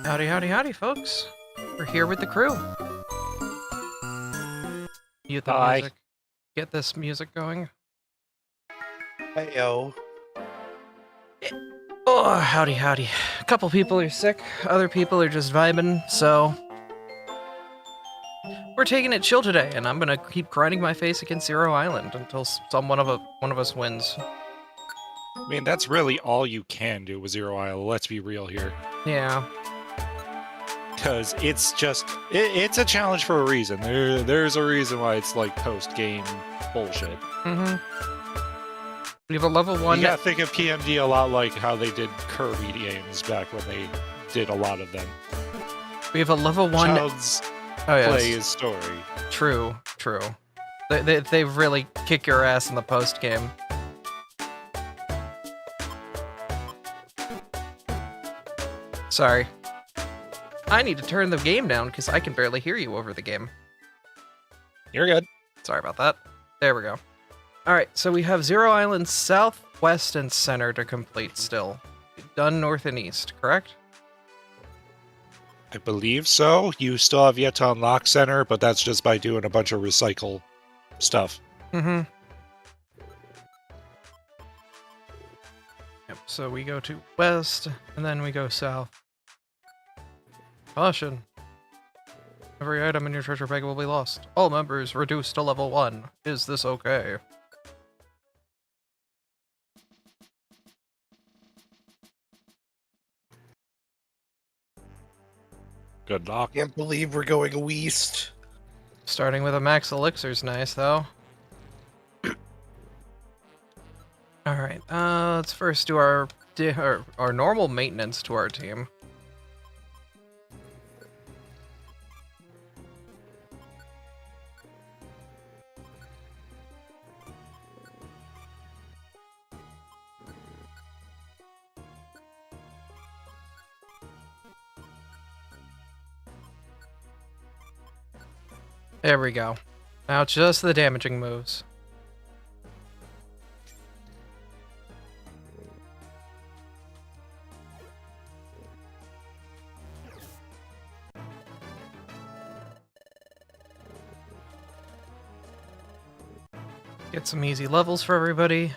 Howdy, howdy, howdy, folks. We're here with the crew. Mute the Hi. music. Get this music going. Heyo. Oh, howdy, howdy. A couple people are sick, other people are just vibing, so we're taking it chill today, and I'm gonna keep grinding my face against Zero Island until one of us wins. I mean, that's really all you can do with Zero Isle, let's be real here. Yeah. Because it's just, it's a challenge for a reason. There's a reason why it's like post-game bullshit. Mm-hmm. We have a level 1... You gotta think of PMD a lot like how they did Kirby games back when they did a lot of them. We have a level 1... Child's oh, yes. play his story. True, true. They really kick your ass in the post-game. Sorry. I need to turn the game down because I can barely hear you over the game. You're good. Sorry about that. There we go. Alright, so we have Zero Island south, west, and center to complete still. Done north and east, correct? I believe so. You still have yet to unlock center, but that's just by doing a bunch of recycle stuff. Mm-hmm. Yep, so we go to west, and then we go south. Caution. Every item in your treasure bag will be lost. All members reduced to level 1. Is this okay? Good luck. Can't believe we're going west. Starting with a max elixir's nice, though. Alright, let's first do our normal maintenance to our team. There we go. Now just the damaging moves. Get some easy levels for everybody.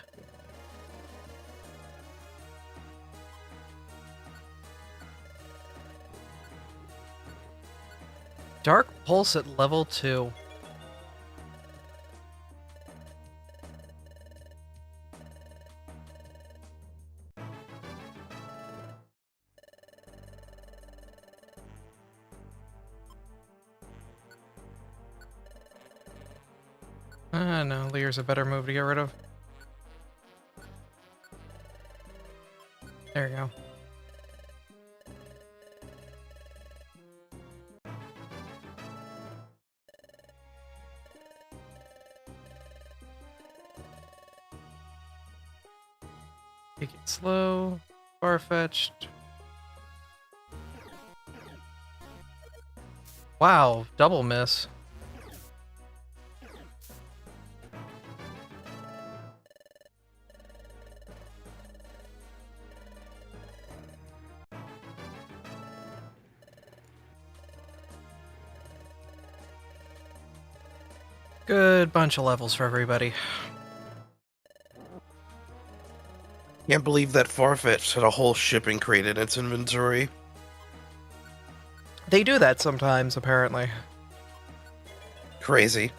Dark Pulse at level 2. No, Lear's a better move to get rid of. There you go. Take it slow, far-fetched. Wow, double miss. Good bunch of levels for everybody. Can't believe that Farfetch had a whole shipping crate in its inventory. They do that sometimes, apparently. Crazy.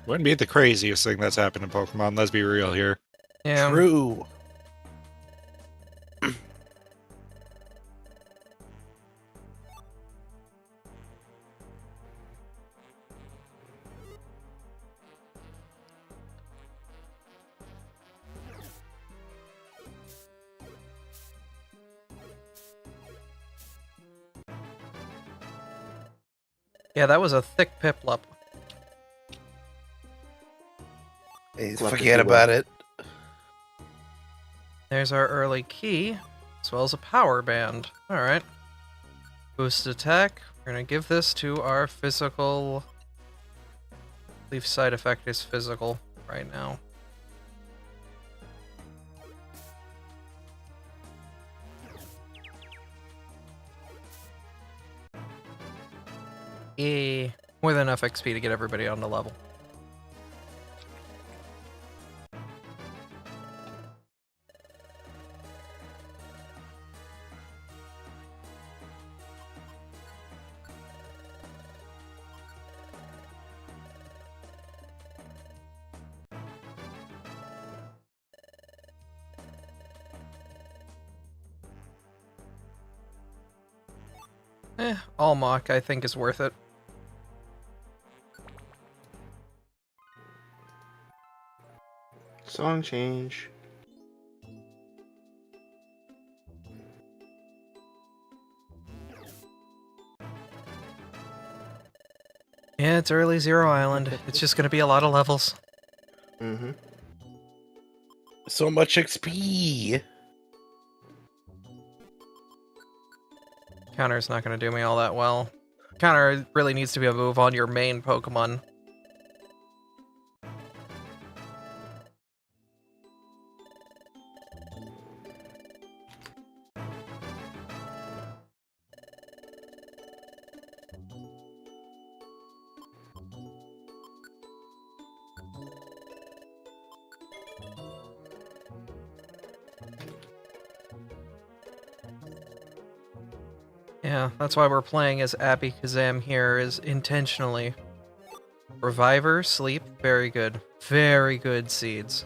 Wouldn't be the craziest thing that's happened in Pokemon, let's be real here. Yeah. True. Yeah, that was a thick Piplup. Hey, Left forget if you about it. There's our early key, as well as a power band. Alright. Boost attack. We're gonna give this to our physical... I believe side effect is physical right now. More than enough XP to get everybody on the level. All mock I think is worth it. Song change. Yeah, it's early Zero Island. It's just gonna be a lot of levels. Mm-hmm. So much XP. Counter's not gonna do me all that well. Counter really needs to be a move on your main Pokemon. Yeah, that's why we're playing as Abby Kazam here, is intentionally. Reviver, Sleep, very good. Very good seeds.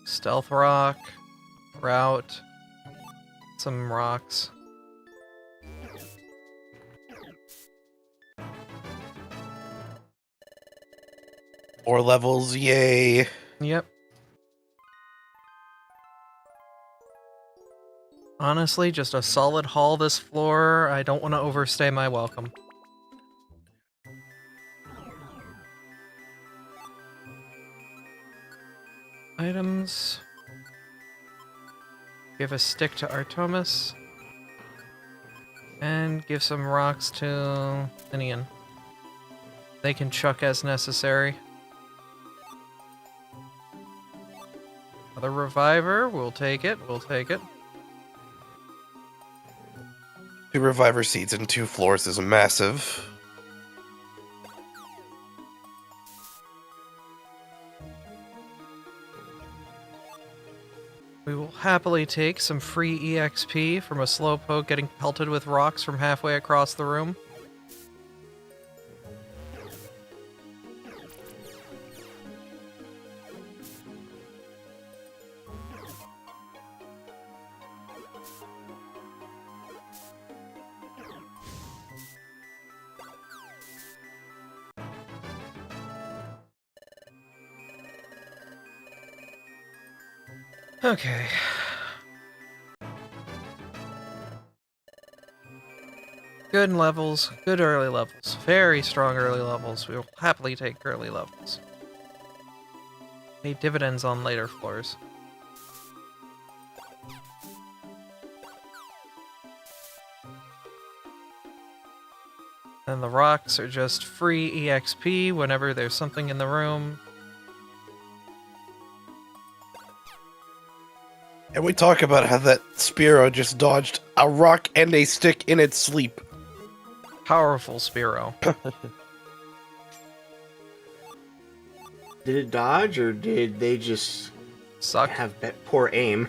Stealth Rock, Route, some rocks. More levels, yay. Yep. Honestly, just a solid haul this floor. I don't want to overstay my welcome. Items. Give a stick to Artomis. And give some rocks to Finian. They can chuck as necessary. Another reviver, we'll take it, we'll take it. 2 reviver seeds and 2 floors is massive. We will happily take some free EXP from a Slowpoke getting pelted with rocks from halfway across the room. Okay. Good levels, good early levels. Very strong early levels. We will happily take early levels. Pay dividends on later floors. And the rocks are just free EXP whenever there's something in the room. And we talk about how that Spearow just dodged a rock and a stick in its sleep. Powerful Spearow. Did it dodge, or did they just Suck. have poor aim?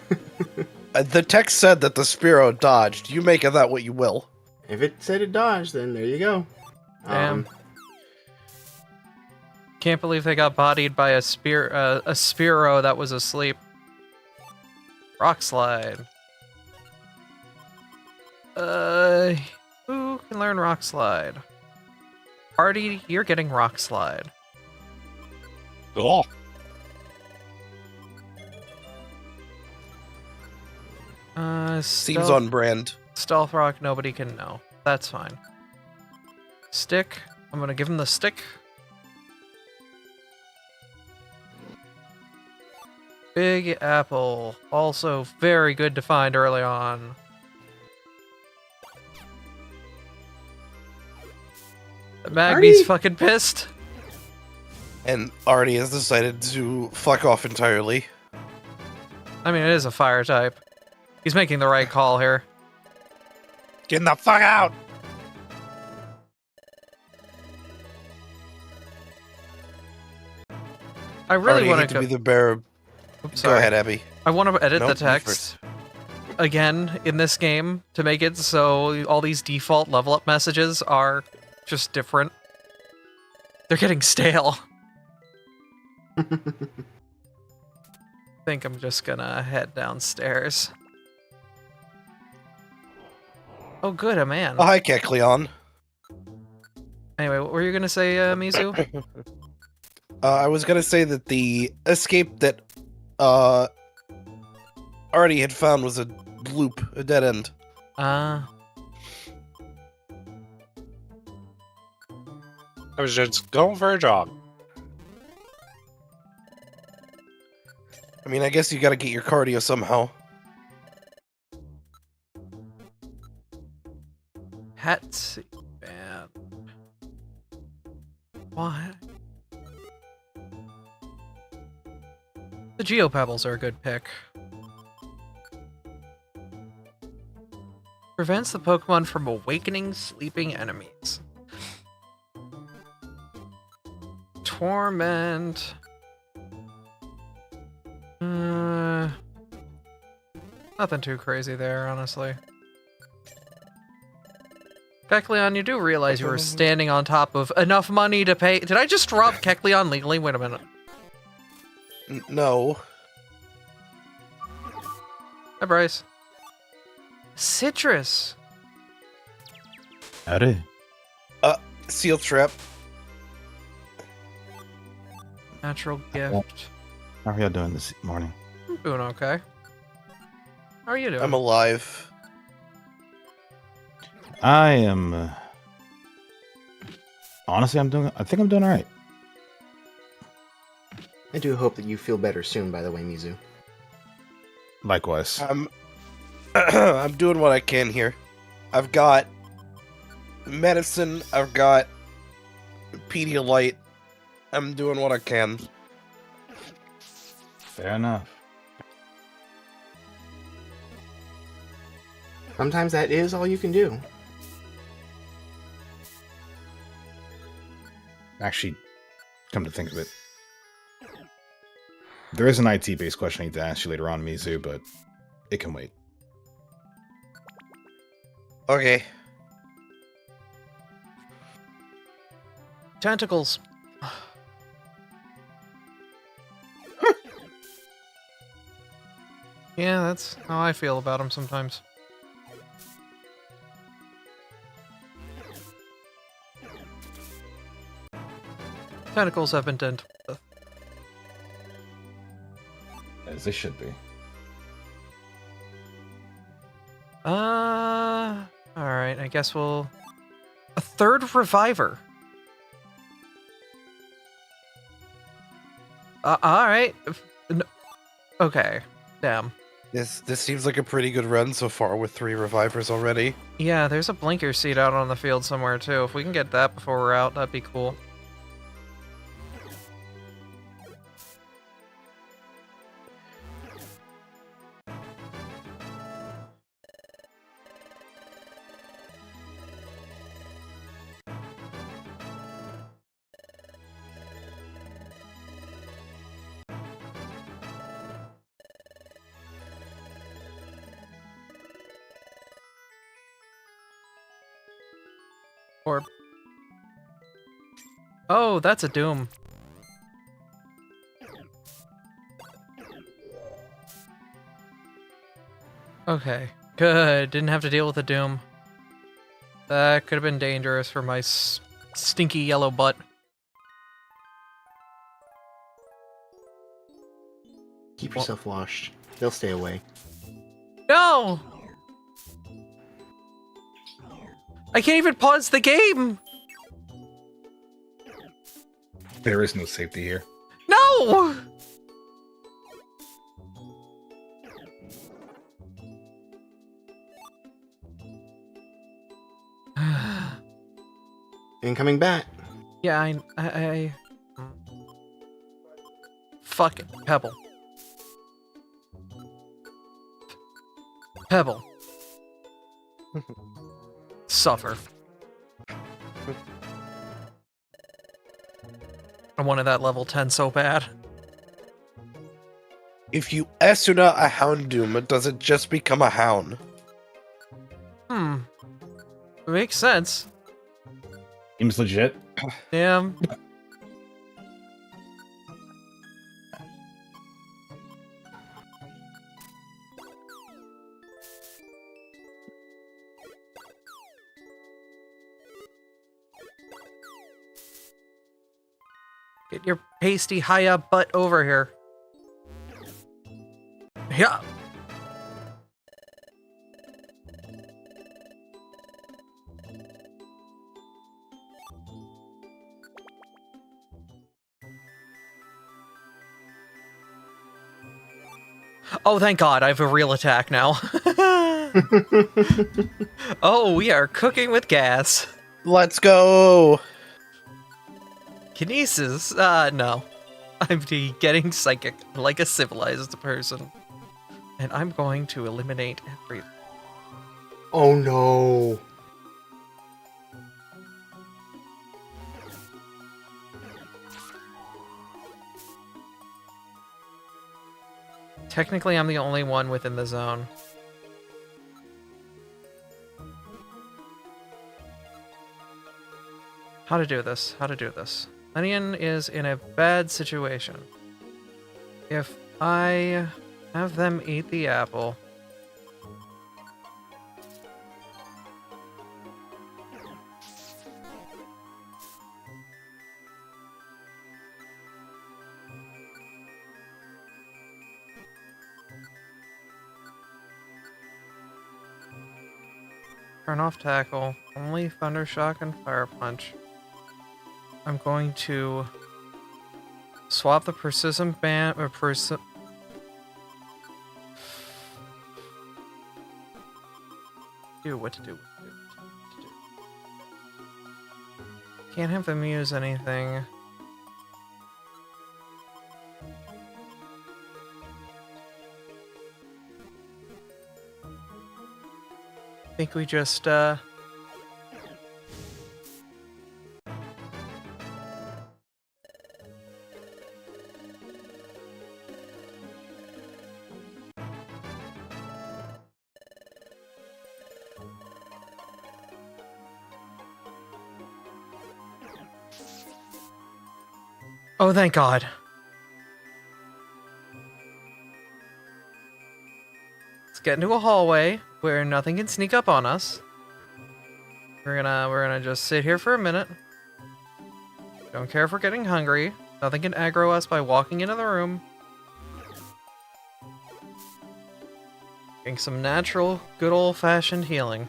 The text said that the Spearow dodged. You make of that what you will. If it said it dodged, then there you go. Damn. Can't believe they got bodied by a Spearow that was asleep. Rock Slide. Who can learn Rock Slide? Party, you're getting Rock Slide. Oh, Seems on brand. Stealth Rock, nobody can know. That's fine. Stick, I'm gonna give him the stick. Big Apple, also very good to find early on. Magby's Artie? fucking pissed. And Artie has decided to fuck off entirely. I mean, it is a fire type. He's making the right call here. Get the fuck out! I really Already want hate to to be the bearer. Oops, Go sorry. ahead, Abby. I want to edit Nope, the you text first. again in this game to make it so all these default level up messages are just different. They're getting stale. I think I'm just gonna head downstairs. Oh, good, a man. Oh, hi, Kecleon. Anyway, what were you gonna say, Mizu? I was gonna say that the escape that already had found was a loop, a dead end. I was just going for a jog. I mean, I guess you gotta get your cardio somehow. Patsy Band. Why? The Geopebbles are a good pick. Prevents the Pokemon from awakening sleeping enemies. Torment. Nothing too crazy there, honestly. Kecleon, you do realize you were standing on top of enough money to pay. Did I just rob Kecleon legally? Wait a minute. No. Hi, Bryce. Citrus. Howdy. Seal trap. Natural gift. How are y'all doing this morning? I'm doing okay. How are you doing? I'm alive. I am. Honestly, I think I'm doing all right. I do hope that you feel better soon, by the way, Mizu. Likewise. I'm doing what I can here. I've got medicine. I've got Pedialyte. I'm doing what I can. Fair enough. Sometimes that is all you can do. Actually, come to think of it, there is an IT-based question I need to ask you later on, Mizu, but it can wait. Okay. Tentacles. Yeah, that's how I feel about them sometimes. Tentacles have been done with. As they should be. Alright, I guess we'll... A third reviver. Alright. No. Okay. Damn. This seems like a pretty good run so far with 3 revivers already. Yeah, there's a blinker seat out on the field somewhere too. If we can get that before we're out, that'd be cool. Orb. Oh, that's a Doom. Okay, good. Didn't have to deal with a Doom. That could have been dangerous for my stinky yellow butt. Keep yourself washed. They'll stay away. No! I can't even pause the game! There is no safety here. No! Incoming bat. Yeah, I... Fuck it, Pebble. Pebble. Suffer. I wanted that level 10 so bad. If you Esuna a Houndoom, does it just become a Hound? Makes sense. Seems legit. Damn. Get your pasty high butt over here. Yeah. Oh, thank God, I have a real attack now. Oh, we are cooking with gas. Let's go! Kinesis? No. I'm getting psychic like a civilized person. And I'm going to eliminate everything. Oh no. Technically, I'm the only one within the zone. How to do this? How to do this? Onion is in a bad situation. If I have them eat the apple... Turn off tackle. Only thunder shock and fire punch. I'm going to swap the persistent band or do what to do. Can't have them use anything. I think we just Oh, thank God. Let's get into a hallway where nothing can sneak up on us. We're gonna just sit here for a minute. Don't care if we're getting hungry. Nothing can aggro us by walking into the room. Getting some natural, good old-fashioned healing.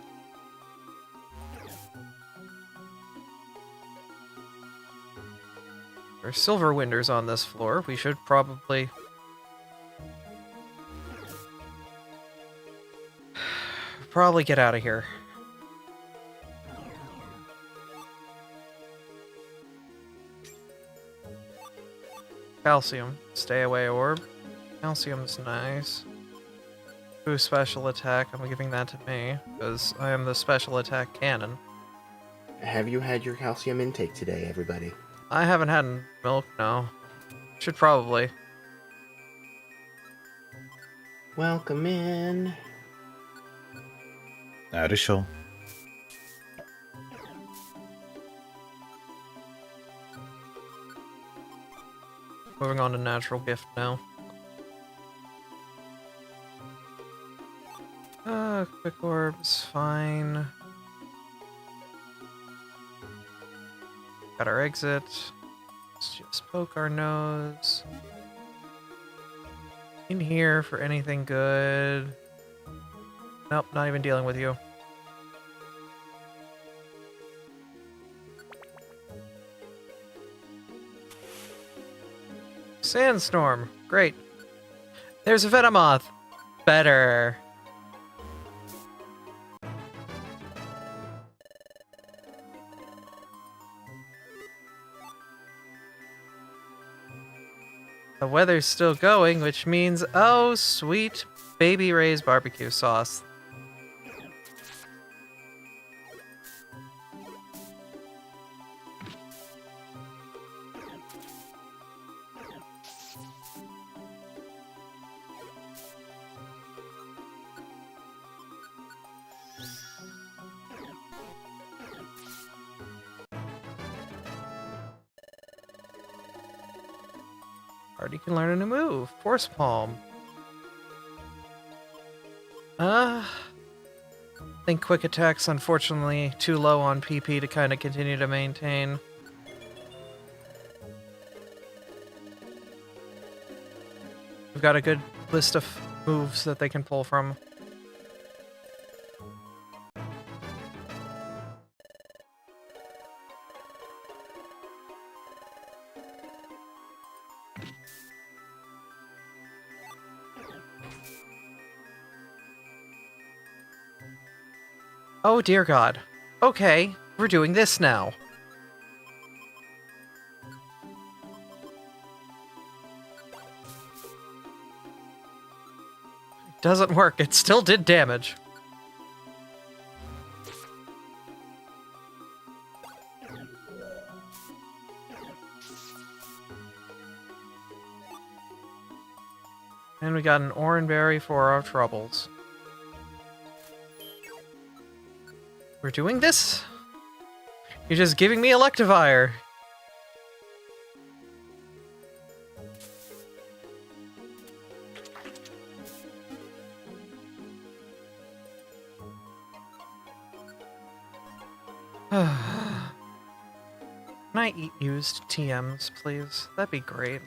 There's silver winders on this floor. We should probably... get out of here. Calcium. Stay away orb. Calcium's nice. Boost special attack. I'm giving that to me, because I am the special attack cannon. Have you had your calcium intake today, everybody? I haven't had milk, no. Should probably. Welcome in. That is sure. Moving on to natural gift now. Quick orbs, fine. Got our exit. Let's just poke our nose. In here for anything good. Nope, not even dealing with you. Sandstorm. Great. There's a Venomoth. Better. The weather's still going, which means, oh, sweet baby Ray's barbecue sauce. Artie can learn a new move. Force Palm. I think Quick Attack's unfortunately too low on PP to kind of continue to maintain. We've got a good list of moves that they can pull from. Oh dear God. Okay, we're doing this now. Doesn't work. It still did damage. And we got an Oranberry for our troubles. We're doing this? You're just giving me Electivire. Can I eat used TMs, please? That'd be great.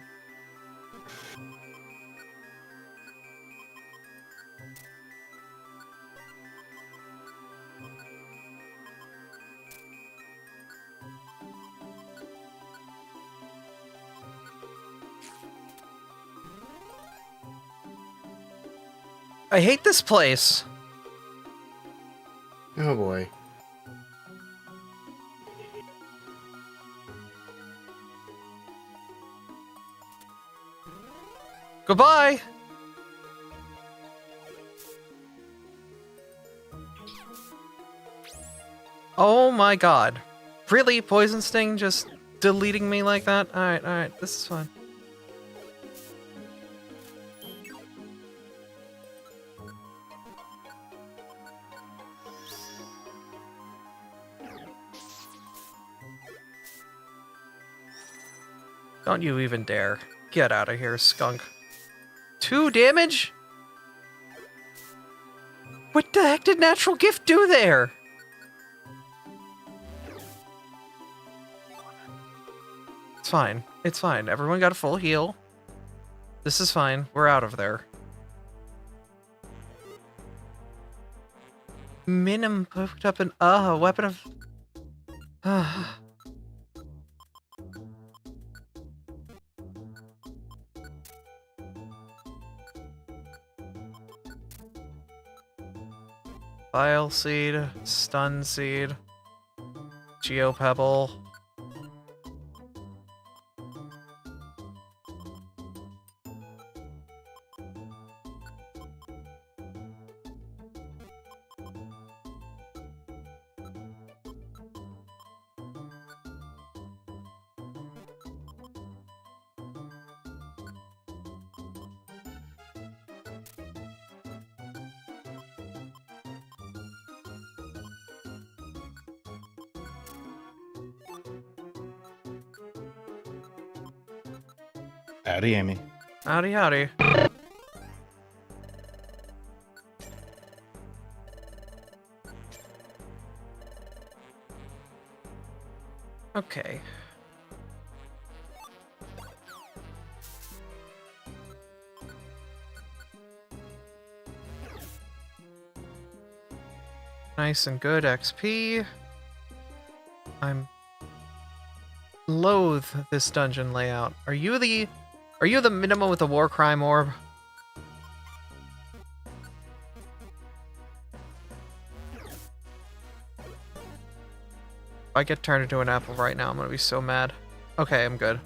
I hate this place. Oh boy. Goodbye. Oh my God. Really? Poison Sting just deleting me like that? Alright, this is fine. Don't you even dare. Get out of here, skunk. 2 damage? What the heck did Natural Gift do there? It's fine. It's fine. Everyone got a full heal. This is fine. We're out of there. Minim picked up an weapon of... Bile Seed, Stun Seed, Geopebble. Howdy, Amy. Howdy, howdy. Okay. Nice and good XP. I'm loathe this dungeon layout. Are you the minimum with the war crime orb? If I get turned into an apple right now, I'm gonna be so mad. Okay, I'm good.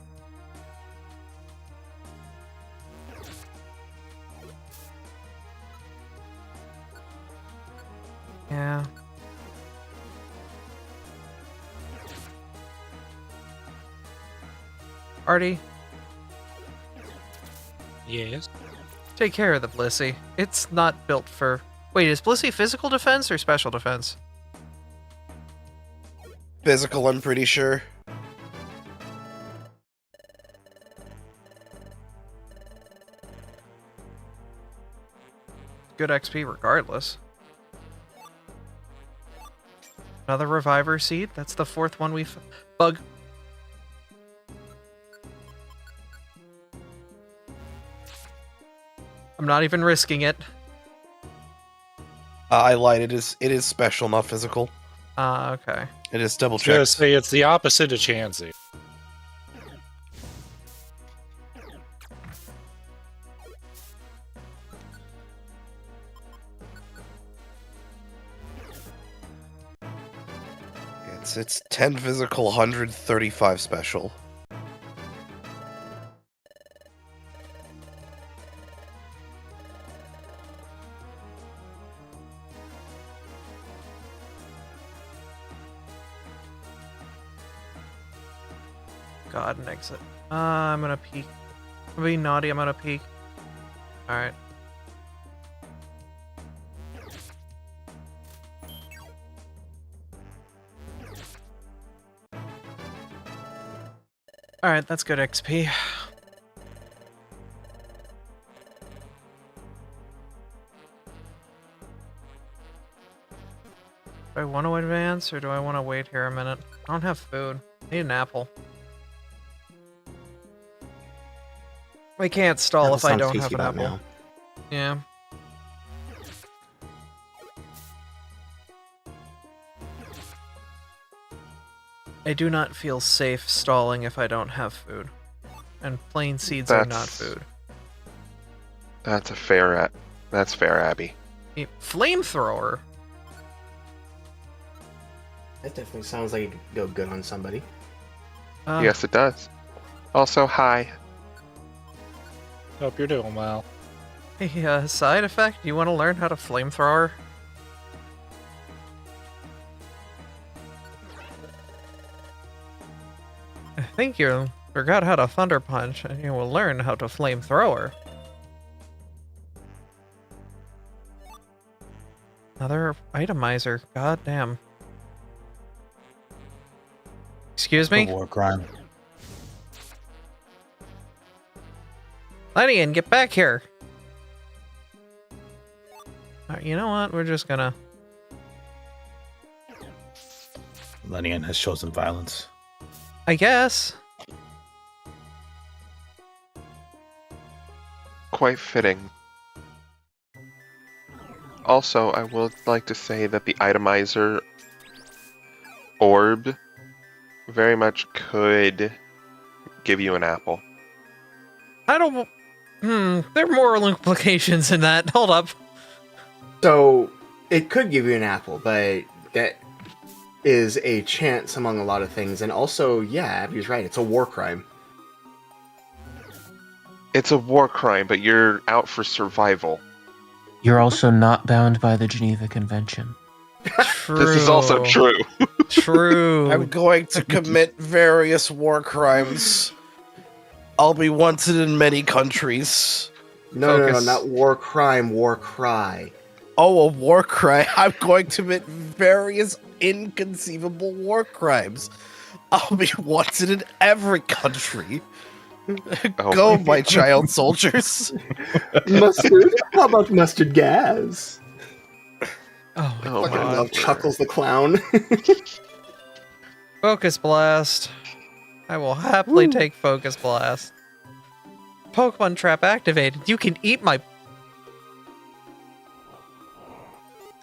Yeah. Artie, Yes. take care of the Blissey. It's not built for... Wait, is Blissey physical defense or special defense? Physical, I'm pretty sure. good XP regardless. Another reviver seed. That's the fourth one we've... Bug. I'm not even risking it. I lied. It is special, not physical. Okay. It is double I was gonna check. say it's the opposite of Chansey. It's 10 physical, 135 special. God, an exit. I'm gonna peek. I'm being naughty, I'm gonna peek. Alright. Alright, that's good XP. Do I want to advance, or do I want to wait here a minute? I don't have food. I need an apple. I can't stall Apple if I sounds don't tasty have an about apple. now. Yeah. I do not feel safe stalling if I don't have food. And plain seeds are not food. That's fair, Abby. Flamethrower? That definitely sounds like it could go good on somebody. Yes, it does. Also, hi. Hope you're doing well. A side effect? You want to learn how to flamethrower? I think you forgot how to thunder punch, and you will learn how to flamethrower. Another itemizer. God damn. Excuse me? A war crime. Lenian, get back here! Alright, you know what? We're just gonna... Lenian has chosen violence. I guess. Quite fitting. Also, I would like to say that the itemizer orb very much could give you an apple. I don't... there are moral implications in that. Hold up. So, it could give you an apple, but that is a chance among a lot of things. And also, yeah, Abby's right, it's a war crime. It's a war crime, but you're out for survival. You're also not bound by the Geneva Convention. True. This is also true. True. I'm going to commit various war crimes. I'll be wanted in many countries. No, Focus. not war crime, war cry. Oh, a war crime. I'm going to commit various inconceivable war crimes. I'll be wanted in every country. Oh Go, my my child soldiers. Mustard? How about mustard gas? Oh my Oh Fucking my love Chuckles the Clown. Focus Blast. I will happily take Focus Blast. Pokemon Trap activated. You can eat my...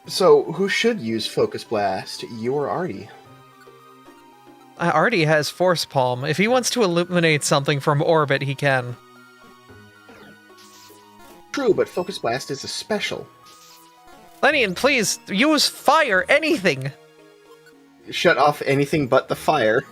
So, who should use Focus Blast? You or Artie? Artie has Force Palm. If he wants to illuminate something from orbit, he can. True, but Focus Blast is a special. Lenian, please, use fire, anything! Shut off anything but the fire.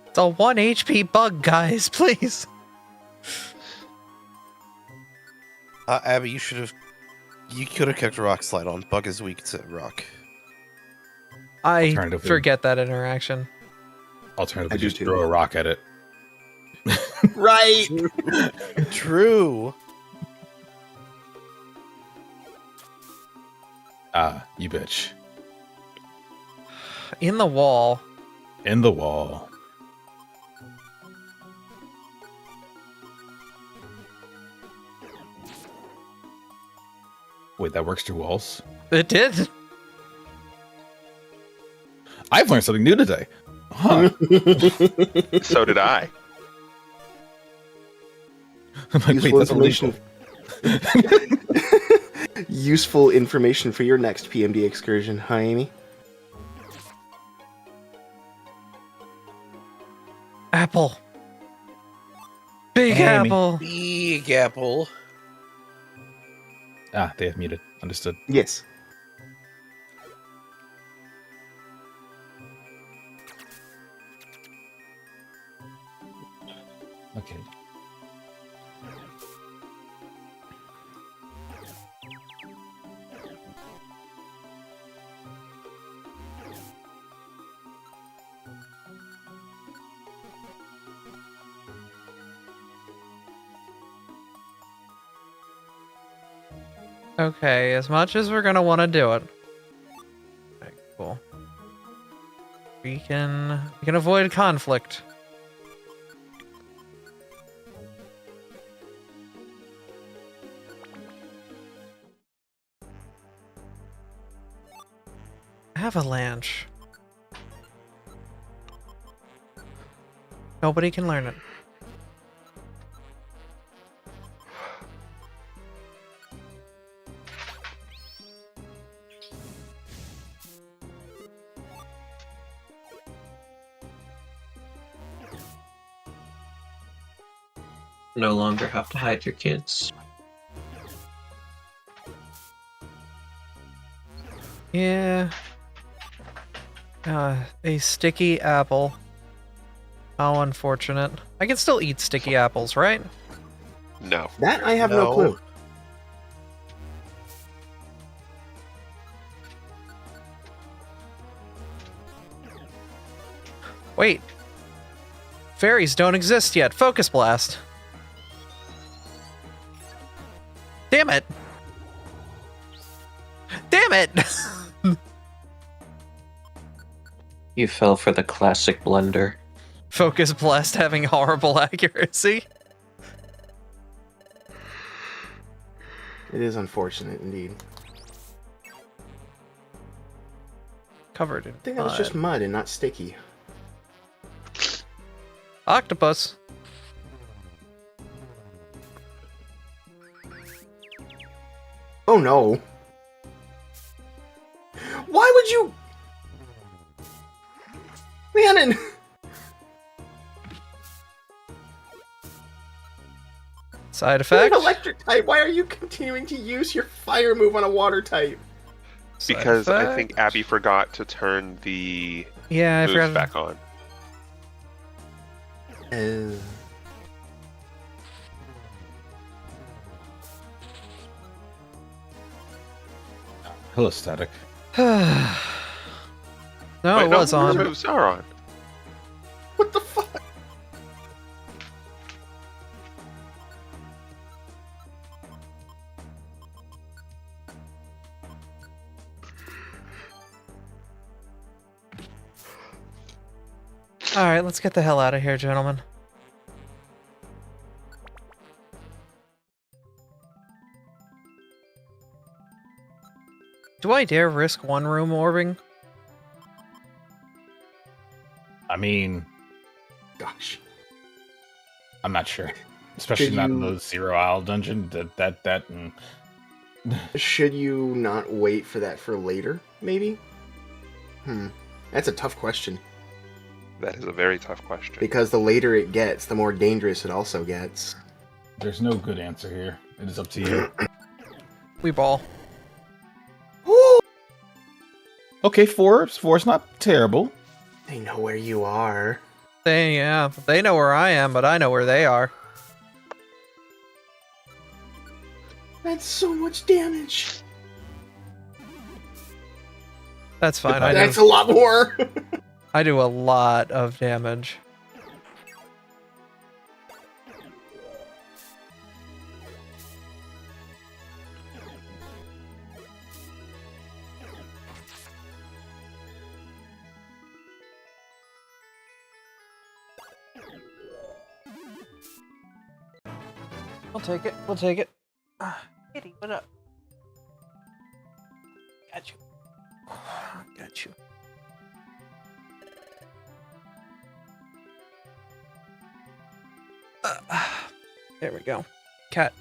It's a 1 HP bug, guys, please. Abby, you could have kept Rock Slide on. Bug is weak to rock. I Alternatively- forget that interaction. Alternatively, I do just too. throw a rock at it. Right! True. Ah, you bitch. In the wall. In the wall. Wait, that works through walls? It did. I've learned something new today. Huh. So did I. I'm like, wait, Useful that's information. illegal. Useful information for your next PMD excursion, huh, Amy? Apple. Big Amy. apple. Big apple. Ah, they have muted. Understood. Yes. Okay. Okay, as much as we're gonna want to do it. Okay, cool. We can avoid conflict. Avalanche. Nobody can learn it. No longer have to hide your kids. Yeah. A sticky apple. How unfortunate. I can still eat sticky apples, right? No. That I have no No. clue. Wait. Fairies don't exist yet. Focus blast. Damn it. Damn it. You fell for the classic blunder. Focus blast having horrible accuracy. It is unfortunate indeed. Covered in I think that was just mud and not sticky. Octopus. Oh no. Why would you... Rhiannon! Side You're effect. an electric type. Why are you continuing to use your fire move on a water type? Side Because I effect. think Abby forgot to turn the Yeah, I moves forgot. back on. Hello, static. No, Wait, it was the on. moves are on. What the fuck? All right, let's get the hell out of here, gentlemen. Do I dare risk one room orbing? I mean, Gosh. I'm not sure. Especially Could not in you- the Zero Isle dungeon. That and Should you not wait for that for later, maybe? That's a tough question. That is a very tough question. Because the later it gets, the more dangerous it also gets. there's no good answer here. It is up to you. We ball. Okay, four's not terrible. They know where you are. They know where I am, but I know where they are. That's so much damage. That's fine. That's a lot more. I do a lot of damage. We'll take it. We'll take it. Kitty, what up? Got you. Got you. There we go. Cat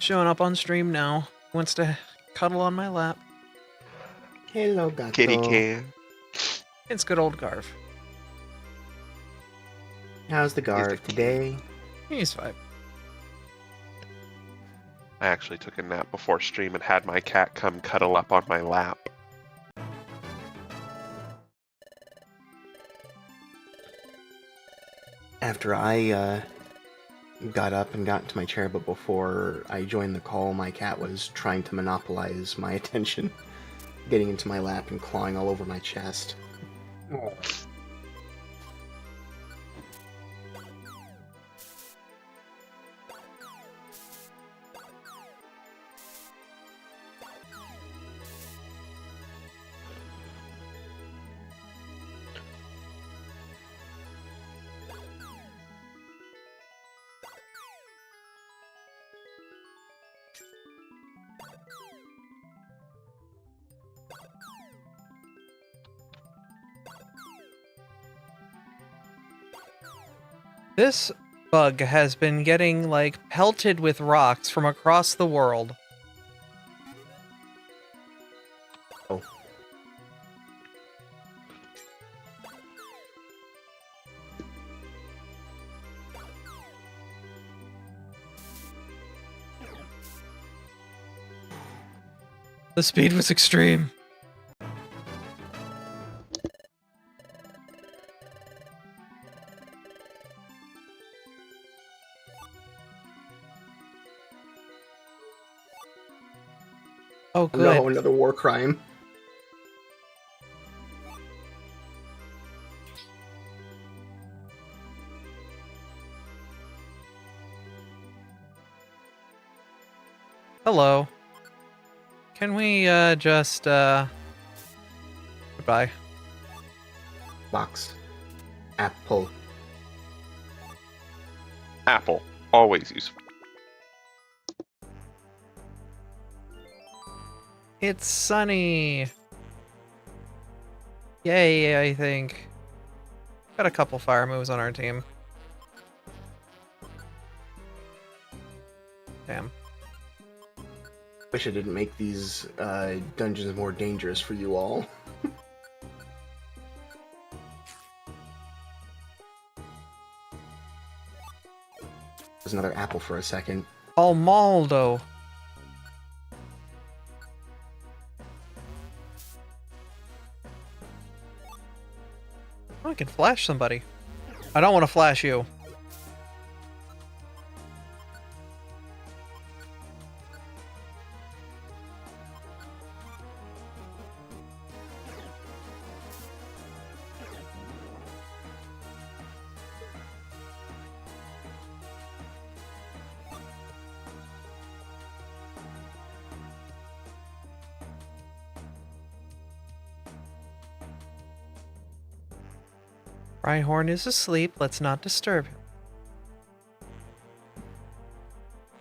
showing up on stream now. Wants to cuddle on my lap. Hello, gato. Kitty can. It's good old Garv. How's the guard today? He's fine. I actually took a nap before stream and had my cat come cuddle up on my lap. After I got up and got into my chair, but before I joined the call, my cat was trying to monopolize my attention, getting into my lap and clawing all over my chest. This bug has been getting, like, pelted with rocks from across the world. Oh. The speed was extreme. Oh, good. No, another war crime. Hello. Can we, just, goodbye. Box. Apple. Apple. Always useful. It's sunny. Yay, I think. Got a couple fire moves on our team. Damn. Wish I didn't make these dungeons more dangerous for you all. There's another apple for a second. Almaldo. Oh, I can flash somebody. I don't want to flash you. Rhyhorn is asleep. Let's not disturb him.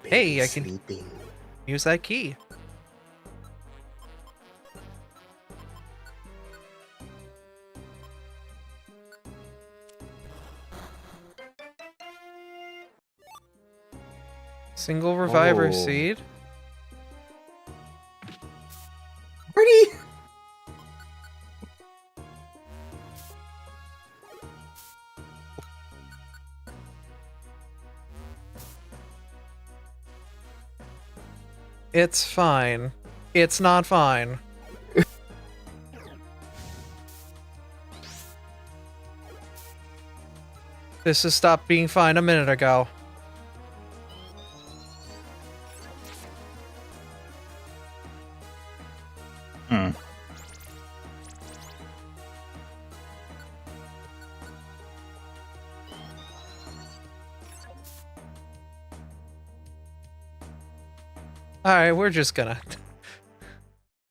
Hey, I can Sleeping. use that key. Single reviver Oh. seed. Pretty. It's fine. It's not fine. This has stopped being fine a minute ago. Hmm. Alright, we're just gonna...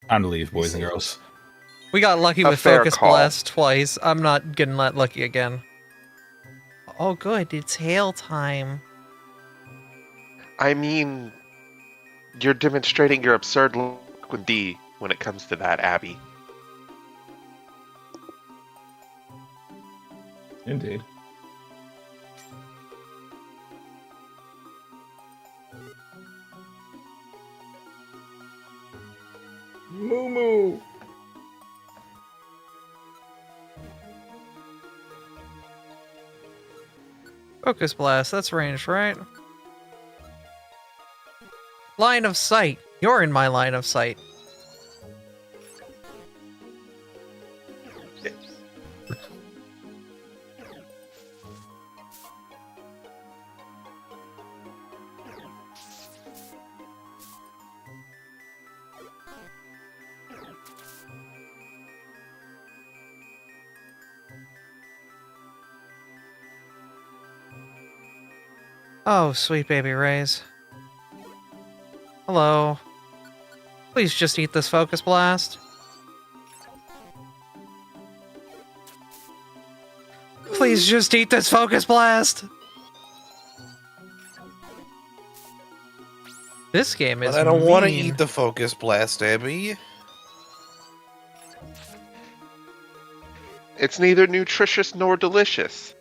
Time to leave, boys and girls. We got lucky A with fair Focus call. Blast twice. I'm not getting that lucky again. Oh good, it's hail time. I mean, you're demonstrating your absurd luck with D when it comes to that, Abby. Indeed. Moo moo. Focus blast. That's ranged, right? Line of sight. You're in my line of sight. Oh, sweet baby rays. Hello. Please just eat this focus blast. Please just eat this focus blast. This game is But I don't want to mean. eat the focus blast, Abby. It's neither nutritious nor delicious.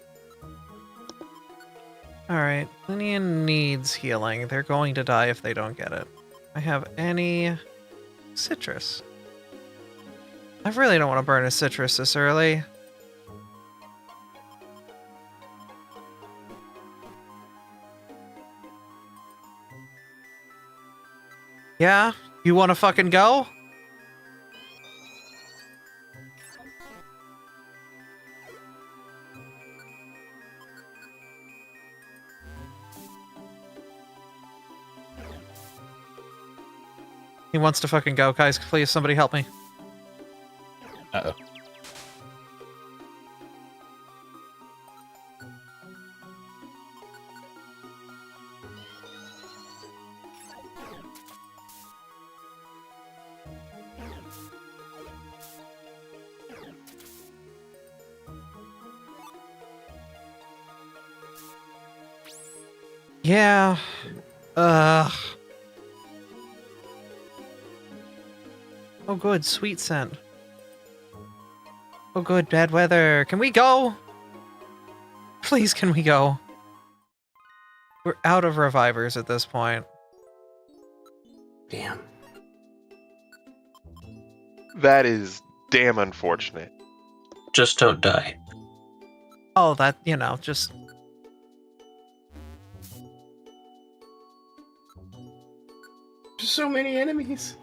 Alright, Linian needs healing. They're going to die if they don't get it. I have any citrus. I really don't want to burn a citrus this early. Yeah? You want to fucking go? He wants to fucking go, guys. Please, somebody help me. Uh-oh. Yeah. Ugh. Oh good, sweet scent. Oh good, bad weather. Can we go? Please, can we go? We're out of revivers at this point. Damn. That is damn unfortunate. Just don't die. Oh, that, you know, just... Just so many enemies.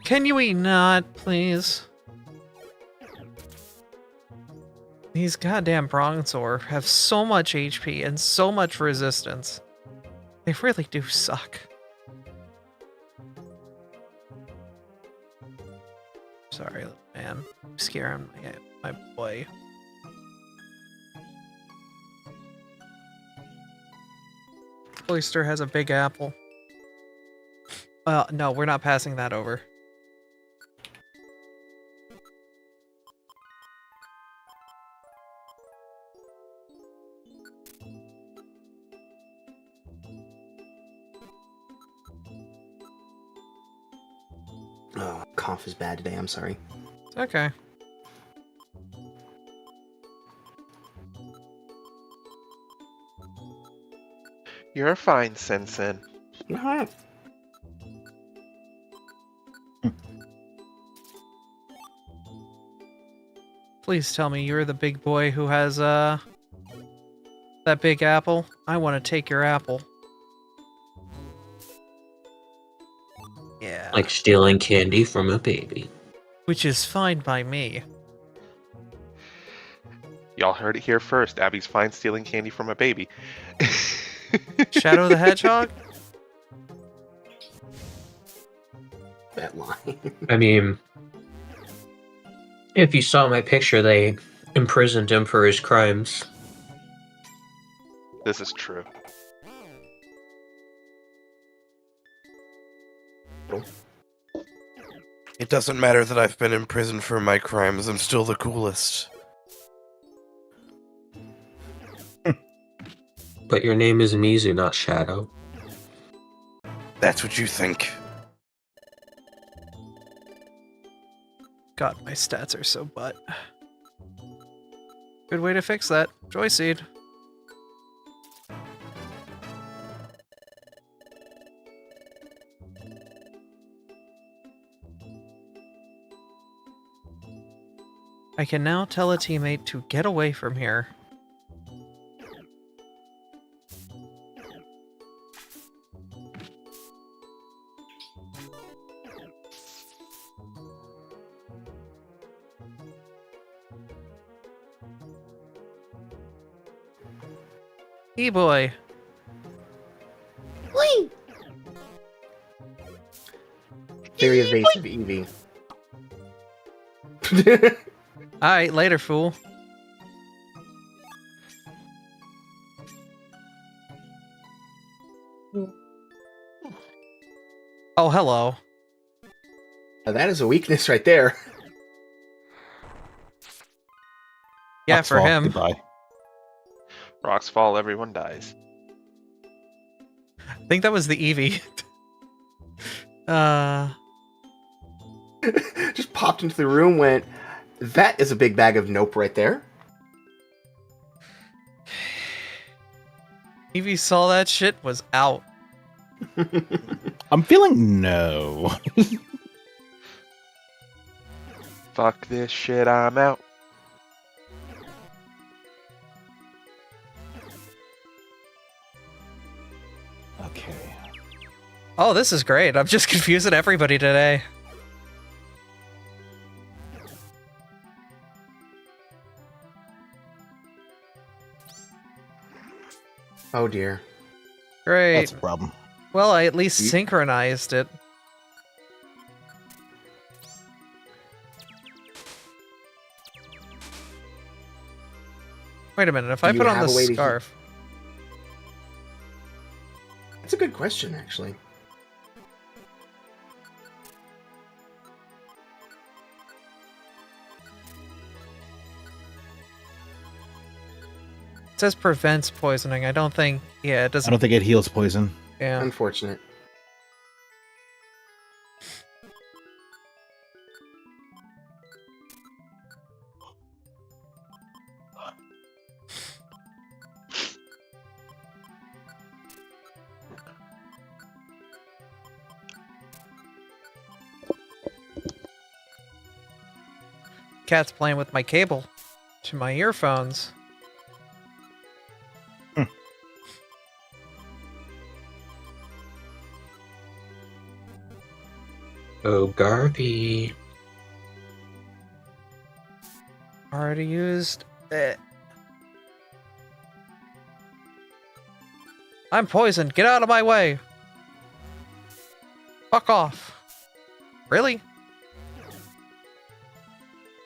Can you not, please? These goddamn Bronzor have so much HP and so much resistance. They really do suck. Sorry, little man. I'm scaring my boy. Oyster has a big apple. No, we're not passing that over. Oh, cough is bad today. I'm sorry. It's okay. You're fine, Sensen. Alright. Please tell me you're the big boy who has, that big apple. I want to take your apple. Yeah. Like stealing candy from a baby. Which is fine by me. Y'all heard it here first. Abby's fine stealing candy from a baby. Shadow the Hedgehog? That line. I mean, if you saw my picture, they imprisoned him for his crimes. This is true. It doesn't matter that I've been in prison for my crimes. I'm still the coolest. But your name is Mizu, not Shadow. That's what you think. God, my stats are so butt. Good way to fix that. Joy Seed. I can now tell a teammate to get away from here. E-boy. Very evasive Eevee. Alright, later, fool. Oh, hello. Now that is a weakness right there. Yeah, Rocks for fall. him. Goodbye. Rocks fall, everyone dies. I think that was the Eevee. Just popped into the room, went, that is a big bag of nope right there. Eevee saw that shit, was out. I'm feeling no. Fuck this shit, I'm out. Okay. Oh, this is great. I'm just confusing everybody today. Oh dear. Great. That's a problem. Well, I at least Ye- synchronized it. Wait a minute, if Do I you put on have the a way to scarf... That's a good question, actually. It says prevents poisoning. I don't think... Yeah, it I doesn't... don't think it heals poison. Yeah. Unfortunate. Cat's playing with my cable to my earphones. Oh, Garvey. Already used it. I'm poisoned. Get out of my way. Fuck off. Really?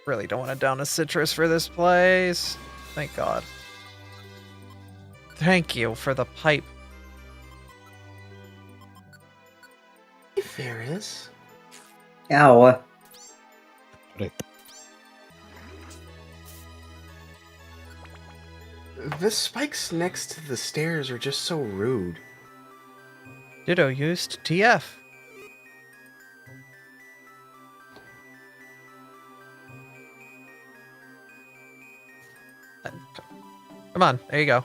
Really don't want to down a citrus for this place. Thank God. Thank you for the pipe. Hey, Ferris. Ow. The spikes next to the stairs are just so rude. Ditto used TF. Come on, there you go.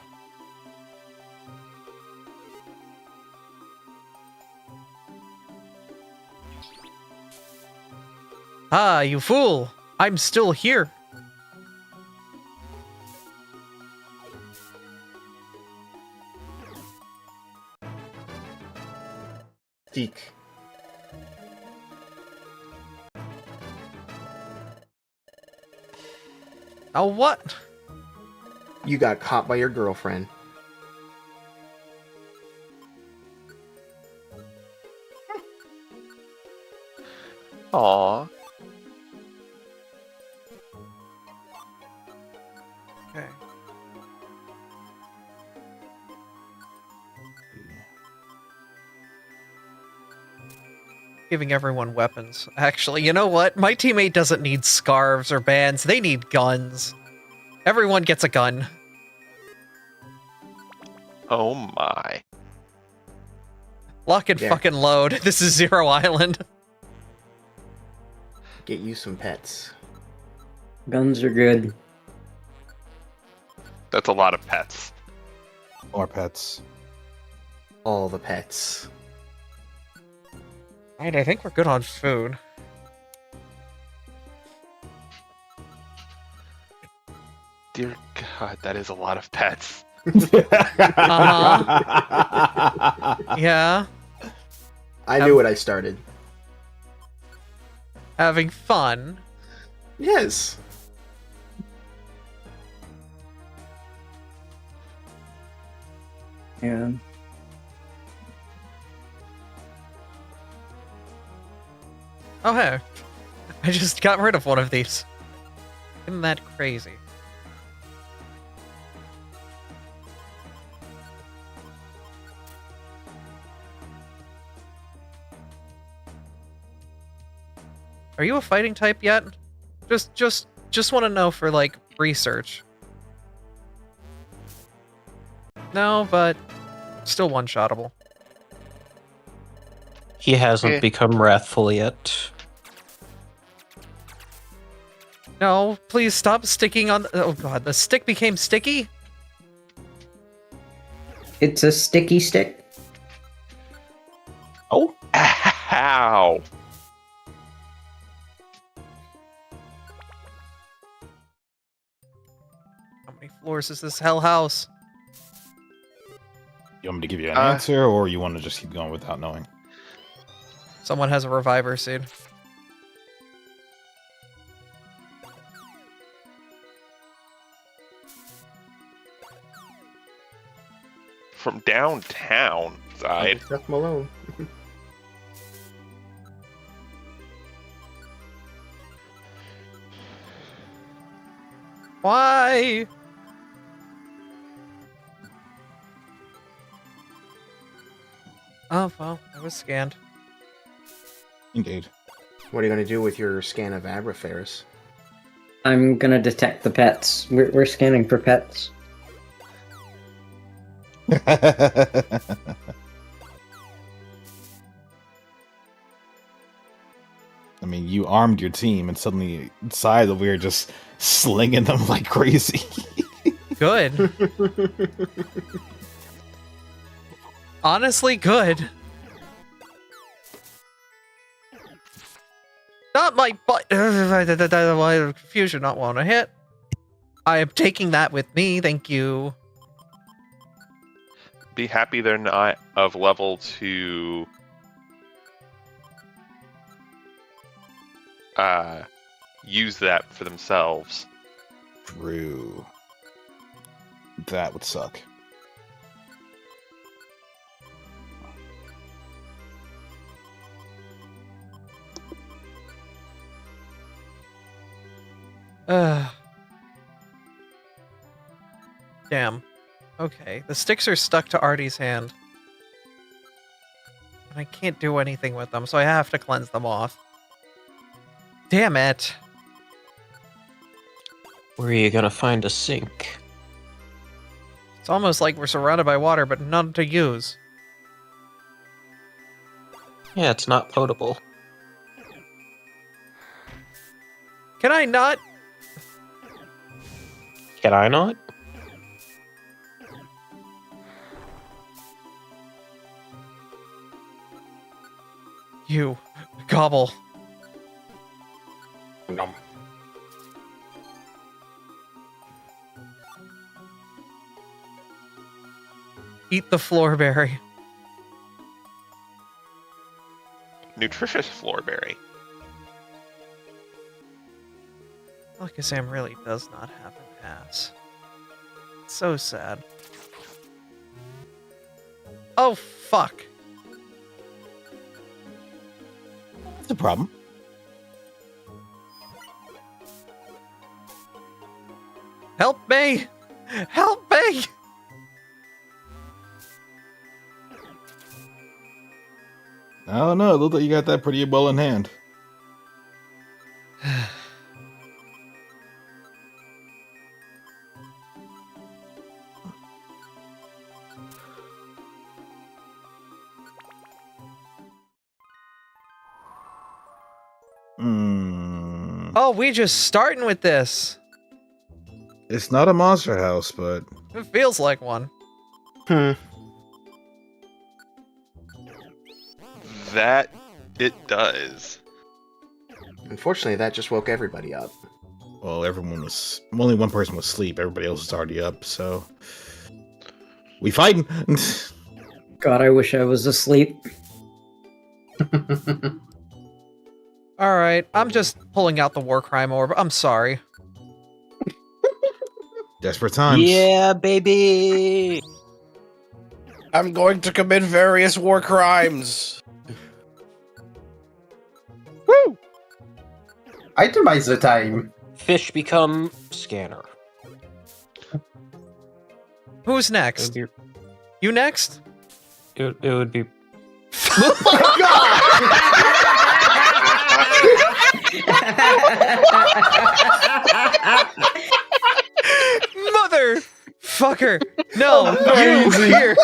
Ah, you fool! I'm still here. Deke. Oh, what? You got caught by your girlfriend. Aww. Okay. Giving everyone weapons. Actually, you know what? My teammate doesn't need scarves or bands. They need guns. Everyone gets a gun. Oh my. Lock and Yeah. fucking load. This is Zero Island. Get you some pets. Guns are good. That's a lot of pets. More pets. All the pets. Alright, I think we're good on food. Dear God, that is a lot of pets. Yeah, I knew what I started. having fun. Yes. Yeah. Oh hey, I just got rid of one of these. Isn't that crazy? Are you a fighting type yet? Just want to know for like research. No, but still one-shottable. He hasn't Eh. become wrathful yet. No, please stop sticking on. Oh god, the stick became sticky. It's a sticky stick. Oh, Ow! How many floors is this hell house? You want me to give you an Uh, answer, or you want to just keep going without knowing? Someone has a reviver seed. From downtown I side. just left him alone. Why? Oh well, I was scanned. Indeed. What are you going to do with your scan of Abra, Ferris? I'm gonna detect the pets. We're scanning for pets. I mean, you armed your team, and suddenly inside we were just slinging them like crazy. Good. Honestly, good. Not my butt. Confusion, not want to hit. I am taking that with me, thank you. Be happy they're not of level to use that for themselves. True. That would suck. Damn. Okay, the sticks are stuck to Artie's hand. And I can't do anything with them, so I have to cleanse them off. Damn it. where are you gonna find a sink? It's almost like we're surrounded by water, but none to use. Yeah, it's not potable. Can I not? Can I not? You. Gobble. Nom. Eat the floorberry. Nutritious floorberry. Alakazam really does not have an ass. It's so sad. Oh, fuck. That's a problem. Help me! Help me! I don't know. It looked like you got that pretty well in hand. Oh, we just starting with this. It's not a monster house, but It feels like one. That it does. Unfortunately, that just woke everybody up. well, only one person was asleep. Everybody else was already up. So we fighting. God, I wish I was asleep. All right, I'm just pulling out the war crime orb. I'm sorry. Desperate times. Yeah, baby. I'm going to commit various war crimes. Itemize the time. Fish become scanner. Who's It would next? be. You next? It would be. Motherfucker! No, you here.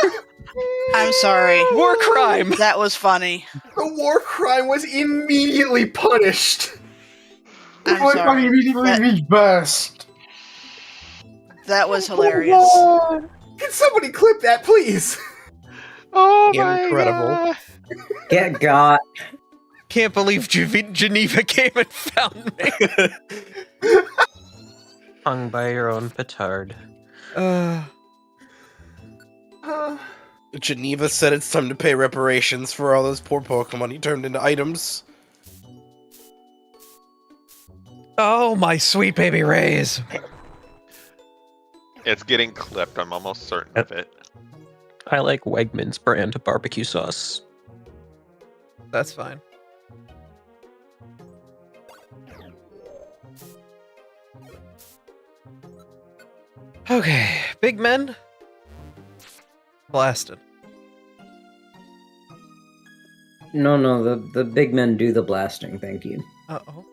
I'm sorry. War crime. That was funny. The war crime was immediately punished. The I'm war crime sorry. immediately That- reversed. That was hilarious. Can somebody clip that, please? Oh Incredible. my god. Get got. Can't believe Geneva came and found me. Hung by your own petard. Geneva said it's time to pay reparations for all those poor Pokemon he turned into items. Oh, my sweet baby rays. It's getting clipped, I'm almost certain of it. I like Wegmans brand barbecue sauce. That's fine. Okay, big men. Blasted. No, the big men do the blasting, thank you. Uh-oh.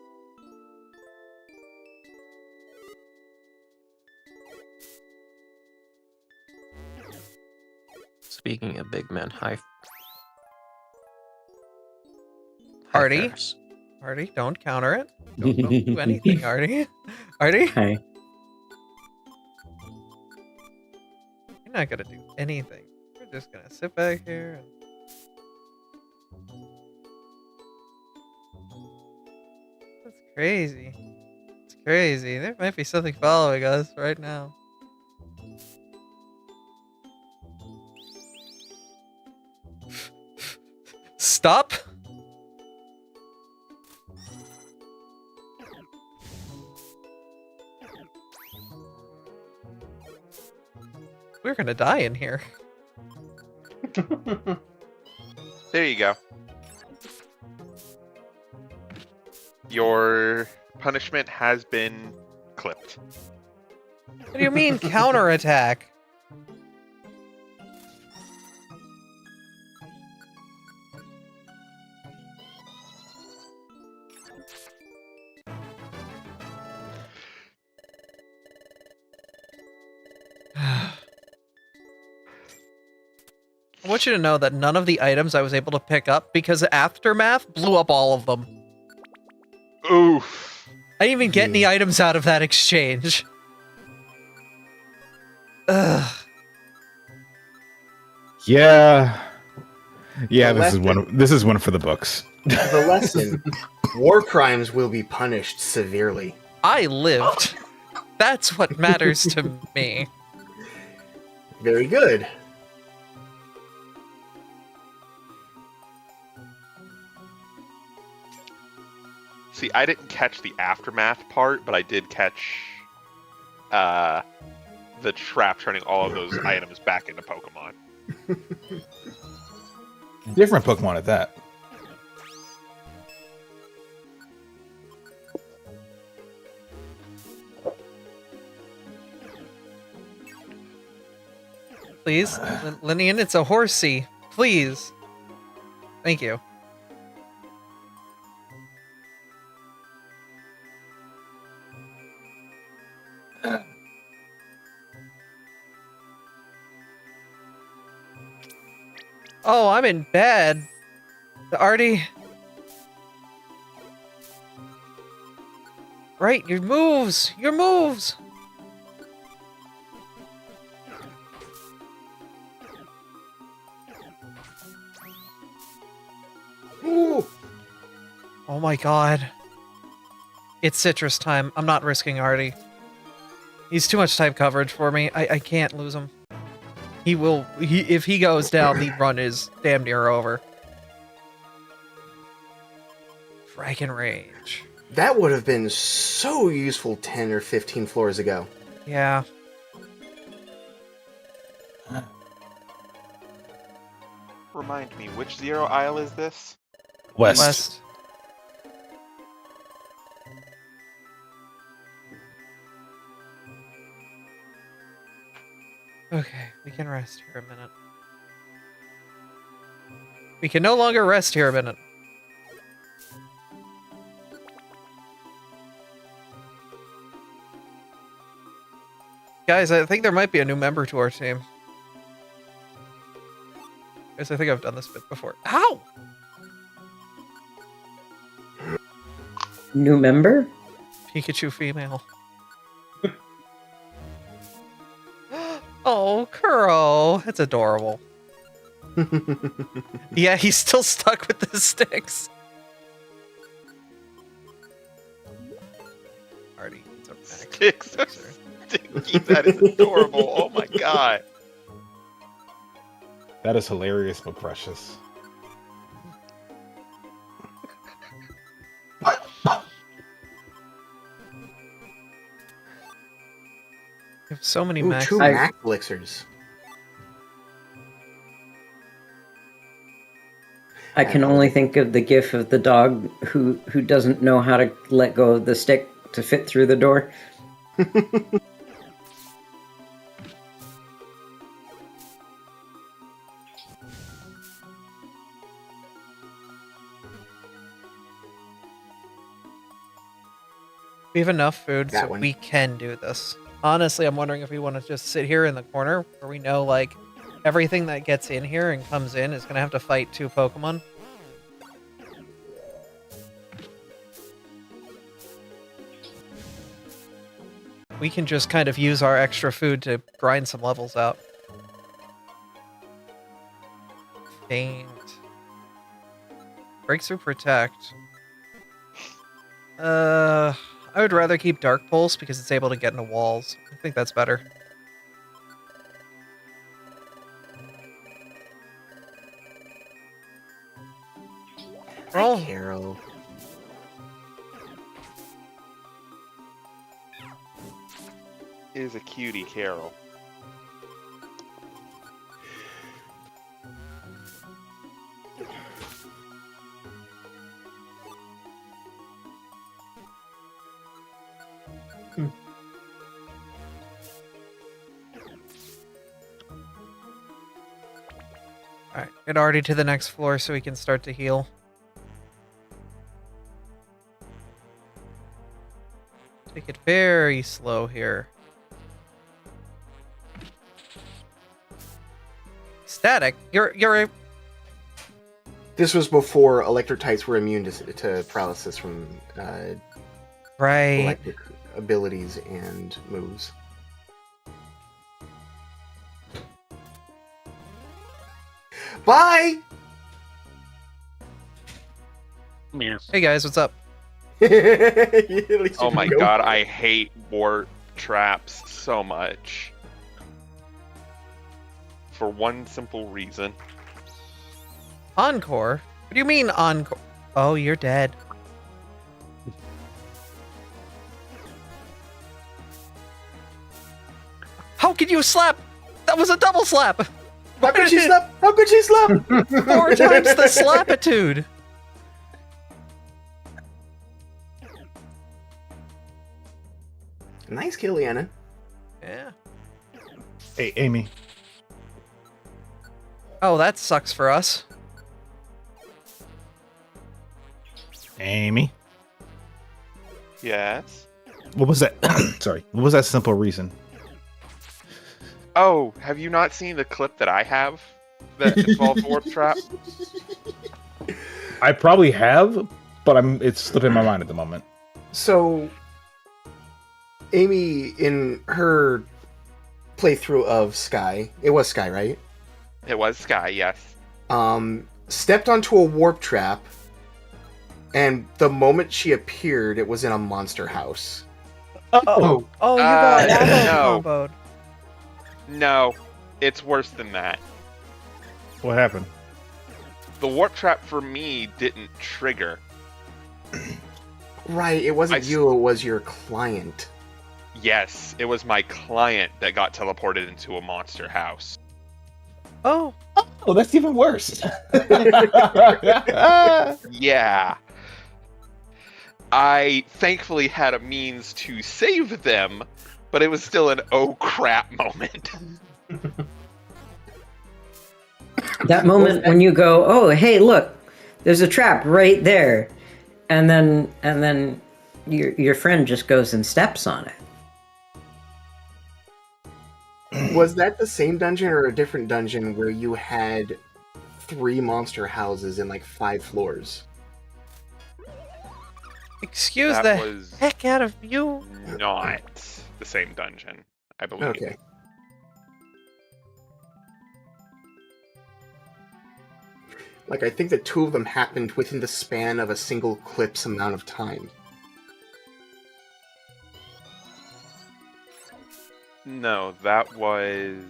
Speaking of big men, hi. Artie? Ferris. Artie, don't counter it. Don't do anything, Artie. Artie? Hi. You're not gonna do anything. We're just gonna sit back here and... That's crazy. It's crazy. There might be something following us right now. Stop! We're gonna die in here. There you go. Your punishment has been clipped. What do you mean counterattack? I want you to know that none of the items I was able to pick up because Aftermath blew up all of them. Oof. I didn't even get any items out of that exchange. Ugh. Yeah. Yeah, The this is one for the books. The lesson: war crimes will be punished severely. I lived. That's what matters to me. Very good. See, I didn't catch the aftermath part, but I did catch the trap turning all of those items back into Pokemon. Different Pokemon at that. Please, Linian, it's a horsey. Please. Thank you. Oh, I'm in bed. Artie. Right, your moves! Your moves! Ooh. Oh my god. It's citrus time. I'm not risking Artie. He's too much type coverage for me. I can't lose him. If he goes down, the run is damn near over. Dragon Rage. That would have been so useful 10 or 15 floors ago. Yeah. Remind me, which 0 aisle is this? West. Okay, we can rest here a minute. We can no longer rest here a minute. Guys, I think there might be a new member to our team. Guys, I think I've done this bit before. Ow! New member? Pikachu female. Oh, Kuro. That's adorable. Yeah, he's still stuck with the sticks. Artie, it's a max. Sticks are sticky. That is adorable. Oh my god. That is hilarious but precious. You have so many Ooh, max. 2 Mac elixirs. I can only think of the gif of the dog who doesn't know how to let go of the stick to fit through the door. We have enough food That so one. we can do this. Honestly, I'm wondering if we want to just sit here in the corner where we know, like, everything that gets in here and comes in is going to have to fight 2 Pokemon. We can just kind of use our extra food to grind some levels out. Faint. Breakthrough Protect. I would rather keep Dark Pulse because it's able to get into walls. I think that's better. Roll. Hi, Carol. Is a cutie, Carol. Alright, get Artie to the next floor so we can start to heal. Take it very slow here. Static? You're a... This was before electric types were immune to paralysis from Right. electric abilities and moves. Bye! Hey guys, what's up? Oh my god, I hate wart traps so much. For one simple reason. Encore? What do you mean encore? Oh, you're dead. How could you slap? That was a double slap! How could she slap? How could she slap? 4 times the slapitude! Nice kill, Leanna. Yeah. Hey, Amy. Oh, that sucks for us. Amy. Yes. What was that? Sorry. What was that simple reason? Oh, have you not seen the clip that I have? that involved warp trap? I probably have, but it's slipping my mind at the moment. So, Amy, in her playthrough of Sky, it was Sky, right? It was Sky, yes. Stepped onto a warp trap, and the moment she appeared, it was in a monster house. Oh, you got no. comboed. No, it's worse than that. What happened? The warp trap for me didn't trigger. Right, it wasn't you, it was your client. Yes, it was my client that got teleported into a monster house. Oh, that's even worse. Yeah. I thankfully had a means to save them, but it was still an oh crap moment. That moment when you go, oh, hey, look, there's a trap right there, and then your friend just goes and steps on it. Was that the same dungeon or a different dungeon where you had 3 monster houses and like 5 floors? excuse That the was heck out of you. not the same dungeon, I believe. Okay. Like, I think the 2 of them happened within the span of a single clip's amount of time. No, that was...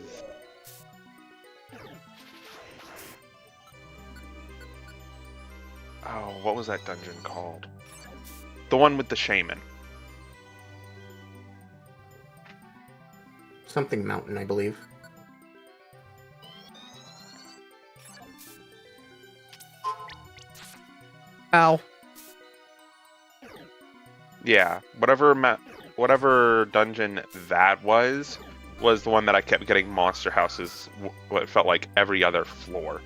Oh, what was that dungeon called? The one with the shaman. Something Mountain, I believe. Ow. Yeah, whatever dungeon that was the one that I kept getting monster houses. What felt like every other floor.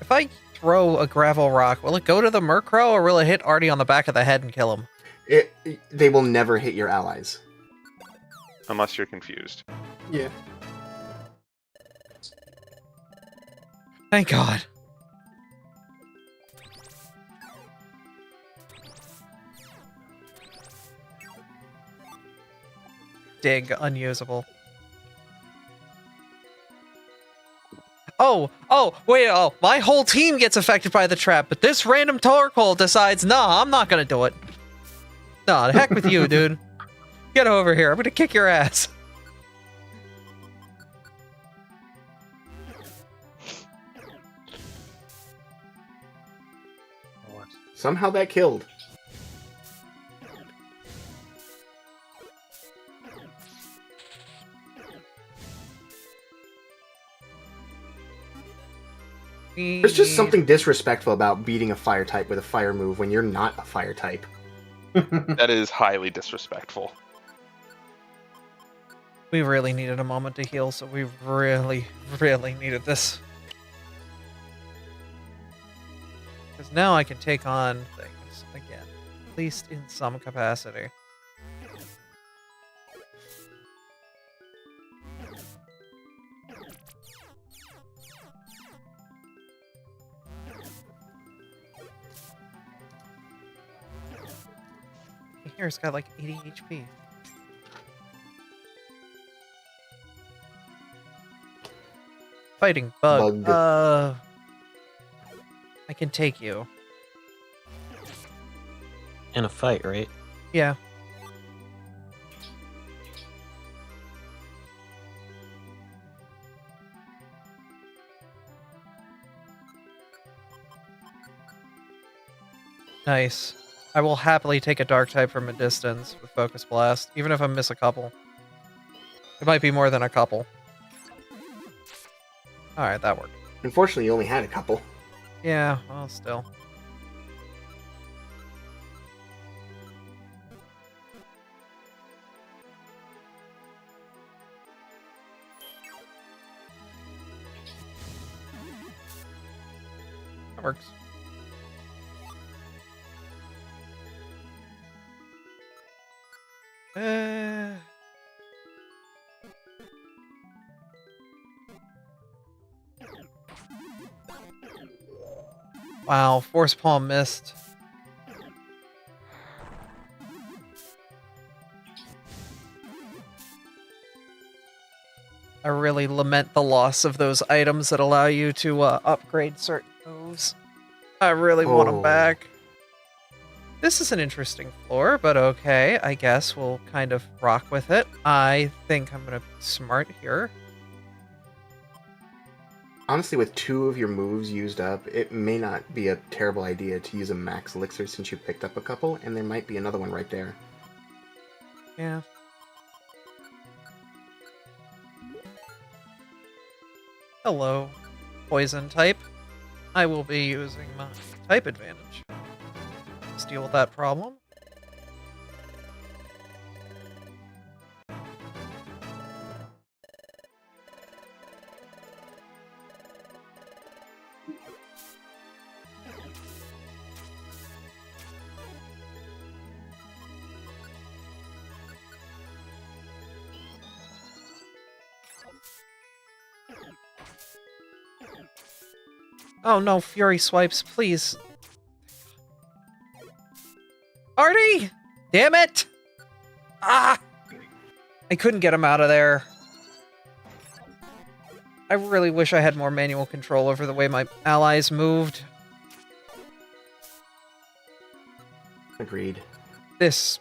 If I throw a gravel rock, will it go to the Murkrow or will it hit Artie on the back of the head and kill him? They will never hit your allies. Unless you're confused. Yeah. Thank God. Dig, unusable. Wait, my whole team gets affected by the trap, but this random Torkoal decides, nah, I'm not gonna do it. Nah, the heck with you, dude. Get over here, I'm gonna kick your ass. Somehow that killed. There's just something disrespectful about beating a fire type with a fire move when you're not a fire type. That is highly disrespectful. We really needed a moment to heal, so we really, really needed this. Because now I can take on things again, at least in some capacity. Here, it's got like 80 HP. Fighting bug. I can take you. In a fight, right? Yeah. Nice. I will happily take a dark type from a distance with Focus Blast, even if I miss a couple. It might be more than a couple. Alright, that worked. Unfortunately, you only had a couple. Yeah, well, still. That works. Wow, Force Palm missed. I really lament the loss of those items that allow you to upgrade certain moves. I really want them Oh. back. This is an interesting floor, but okay, I guess we'll kind of rock with it. I think I'm gonna be smart here. Honestly, with 2 of your moves used up, it may not be a terrible idea to use a max elixir since you picked up a couple, and there might be another one right there. Yeah. Hello, poison type. I will be using my type advantage. Let's deal with that problem. Oh no, Fury swipes, please. Artie! Damn it! Ah! I couldn't get him out of there. I really wish I had more manual control over the way my allies moved. Agreed. This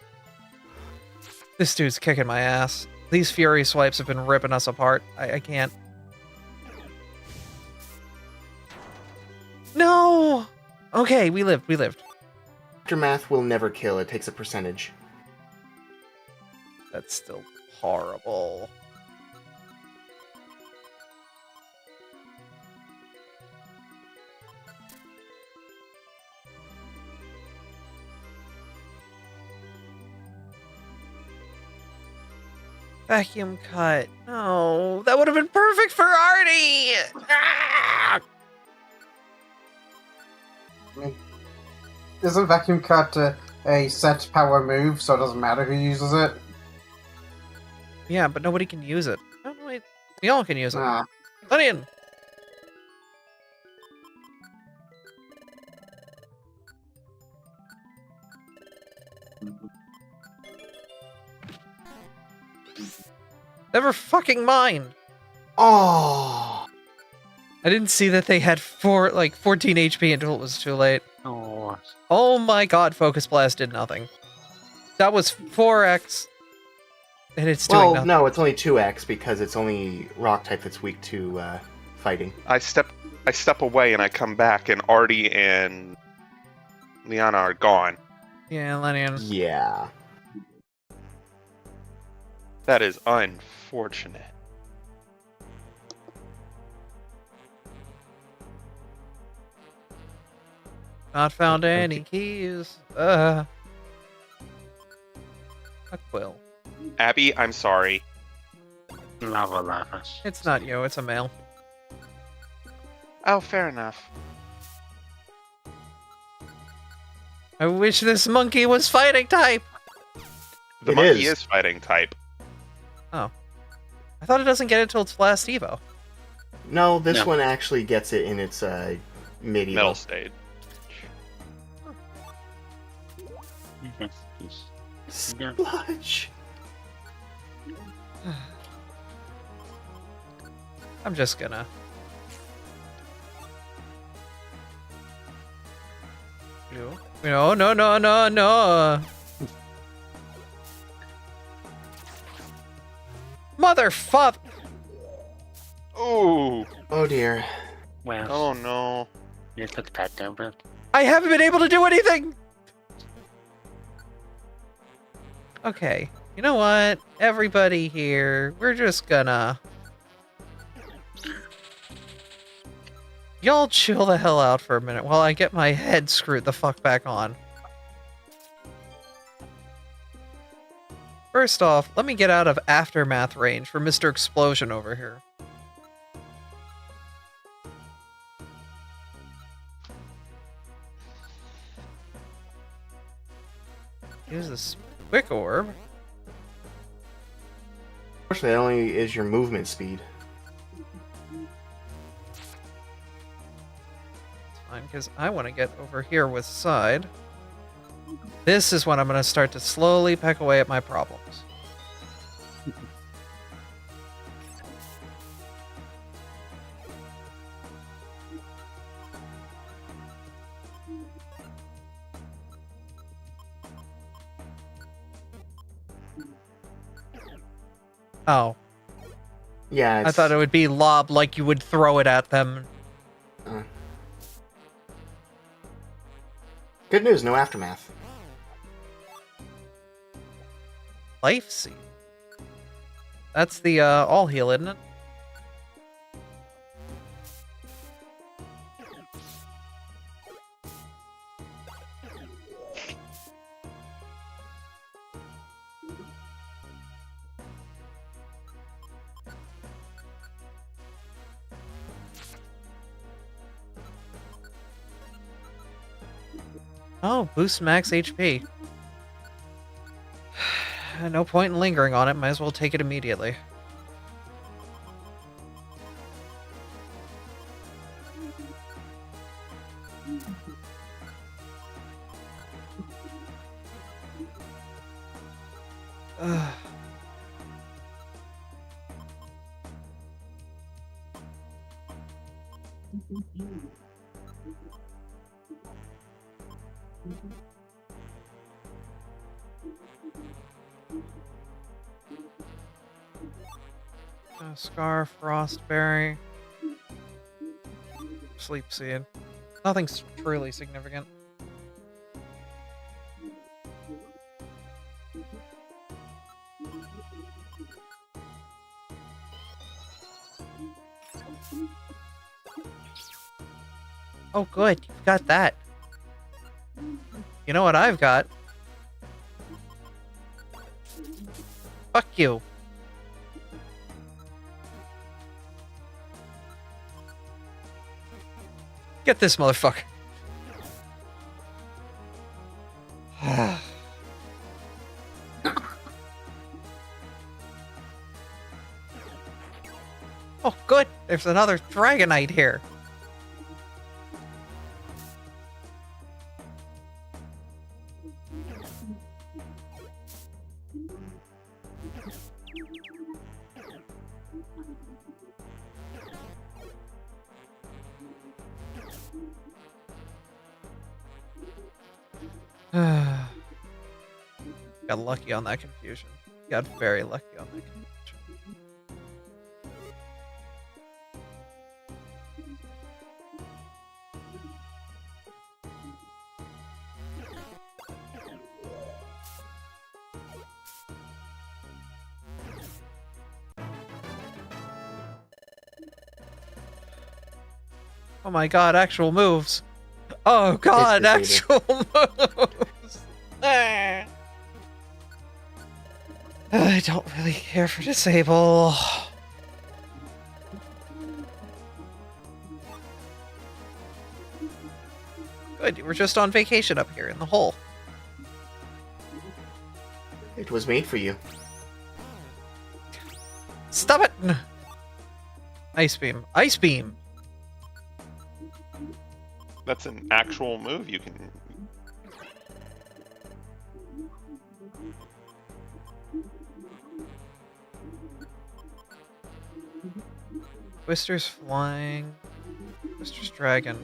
dude's kicking my ass. These Fury swipes have been ripping us apart. I can't. No! Okay, we lived. Aftermath will never kill, it takes a percentage. That's still horrible. Vacuum cut. No, that would have been perfect for Artie! Ah! Isn't Vacuum Cut a set power move, so it doesn't matter who uses it? Yeah, but nobody can use it. Oh, no, wait. We all can use it. Ah. Let in! Never fucking mind! Oh! I didn't see that they had 14 HP until it was too late. Oh. Oh my god, Focus Blast did nothing. That was 4x. And it's doing Well, nothing. no, it's only 2x because it's only rock type that's weak to fighting. I step away and I come back and Artie and Liana are gone. Yeah, Lenian. Yeah. That is unfortunate. Not found any keys. A quill. Abby, I'm sorry. It's not you, it's a male. Oh, fair enough. I wish this monkey was fighting type! The It monkey is. is fighting type. Oh. I thought it doesn't get it till its last Evo. No, this one actually gets it in its mid-evo. Middle stage. Spludge! I'm just gonna... No, no, no, no, no! Motherfuck! Ooh. Oh dear. Oh no. I haven't been able to do anything! Okay, you know what? Everybody here, we're just gonna... Y'all chill the hell out for a minute while I get my head screwed the fuck back on. First off, let me get out of aftermath range for Mr. Explosion over here. Use this quick orb. Unfortunately, that only is your movement speed. It's fine, because I want to get over here with side. This is when I'm going to start to slowly peck away at my problems. Oh. Yeah, I thought it would be lob like you would throw it at them. Good news, no aftermath. Life seed. That's the all heal, isn't it? Oh, boost max HP. No point in lingering on it, might as well take it immediately. Ugh. Scar, Frostberry, Sleep Seed. Nothing's truly significant. Oh good, you've got that. You know what I've got? Fuck you. Get this motherfucker. Oh, good. There's another Dragonite here. Got lucky on that confusion. Got very lucky on that confusion. Oh my god, actual moves. Oh god, actual moves. I don't really care for disable. Good, you were just on vacation up here in the hole. It was made for you. Stop it! Ice Beam. Ice Beam! That's an actual move you can... Twister's flying. Twister's dragon.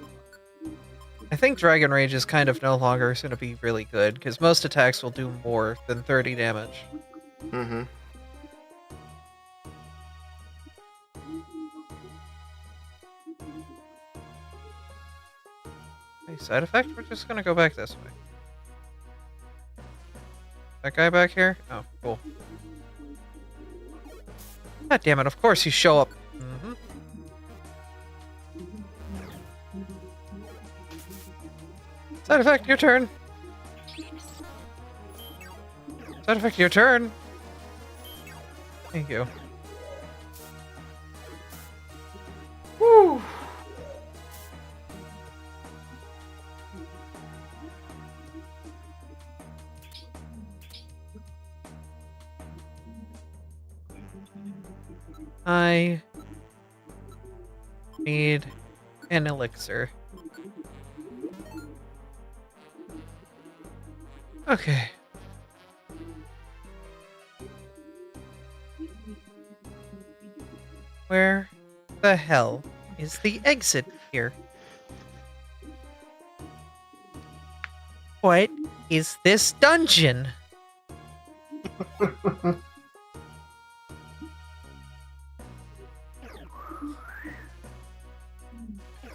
I think Dragon Rage is kind of no longer going to be really good, because most attacks will do more than 30 damage. Mm-hmm. Hey, side effect? We're just going to go back this way. That guy back here? Oh, cool. God damn it, of course you show up. Mm-hmm. Side effect, your turn. Side effect, your turn. Thank you. Woo! I need an elixir. Okay. Where the hell is the exit here? What is this dungeon?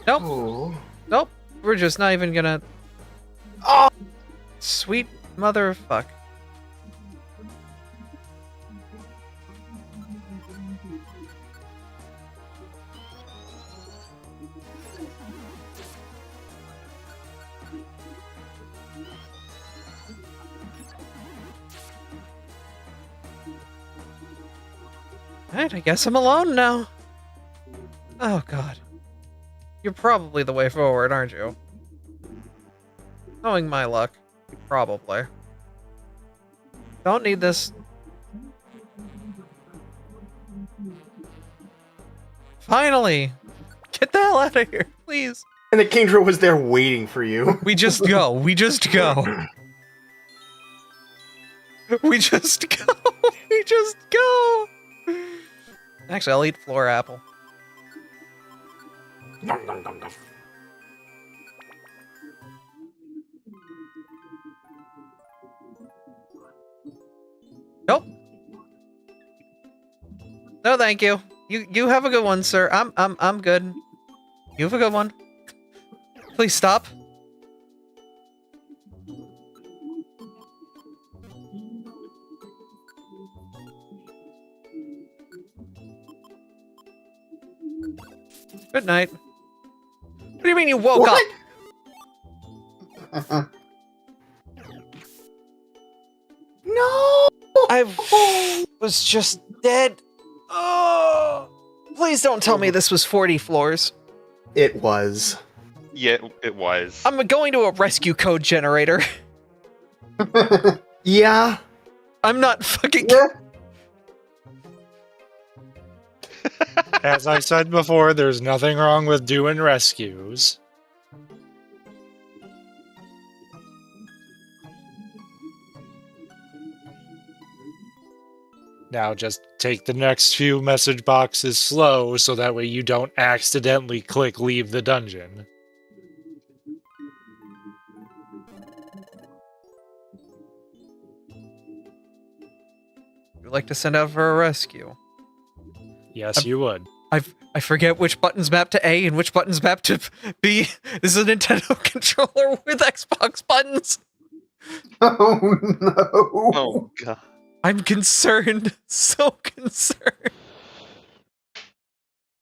Nope. Oh. Nope. We're just not even gonna. Oh! Sweet motherfuck. Alright, I guess I'm alone now. Oh god. You're probably the way forward, aren't you? Knowing my luck, probably. Don't need this. Finally! Get the hell out of here, please! And the Kingdra was there waiting for you. We just go. We just go. We just go. We just go. Actually, I'll eat floor apple. Nom, nom, nom, nom. Nope. No, thank you. You have a good one, sir. I'm good. You have a good one. Please stop. Good night. What do you mean you woke up? No! I was just dead. Oh, please don't tell me this was 40 floors. It was. Yeah, it was. I'm going to a rescue code generator. Yeah. I'm not fucking. Yeah. As I said before, there's nothing wrong with doing rescues. Now just take the next few message boxes slow so that way you don't accidentally click leave the dungeon. Would like to send out for a rescue. Yes, you would. I forget which buttons map to A and which buttons map to B. This is a Nintendo controller with Xbox buttons. Oh no! Oh god. I'm concerned. So concerned.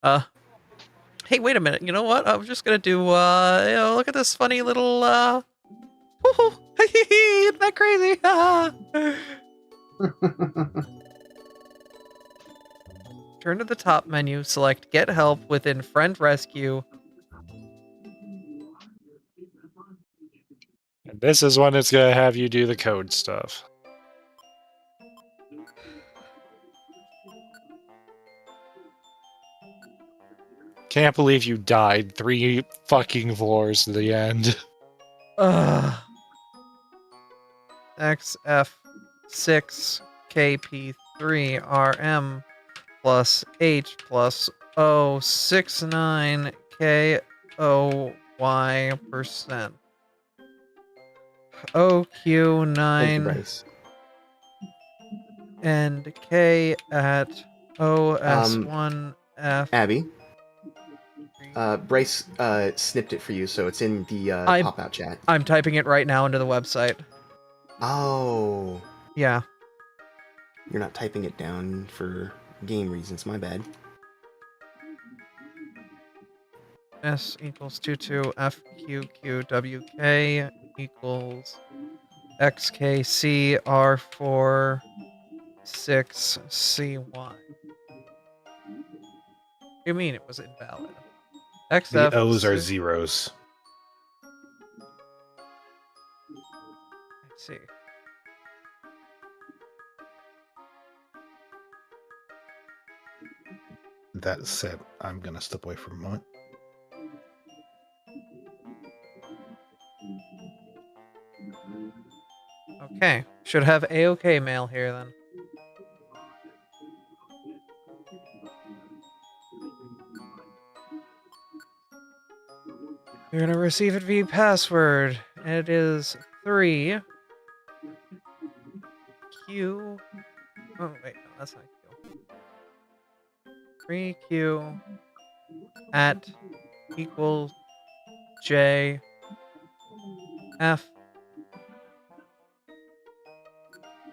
Hey, wait a minute. You know what? I was just gonna do, look at this funny little, isn't that crazy? Turn to the top menu, select Get Help within Friend Rescue. And this is when it's gonna have you do the code stuff. Can't believe you died 3 fucking floors to the end. XF6 KP3 RM plus H plus O69 KOY%. Thank you, OQ9 Bryce. and K at OS1F. Abby. Bryce snipped it for you, so it's in the pop-out chat. I'm typing it right now into the website. Oh. Yeah. You're not typing it down for game reasons, my bad. S equals 22 FQQWK equals XKC R4 6 CY. What do you mean it was invalid? XF The O's are zeros. Let's see. That said, I'm gonna step away for a moment. Okay, should have A-OK mail here then. You're gonna receive it via password. It is 3 Q. Oh wait, no, that's not Q. 3Q at equals J F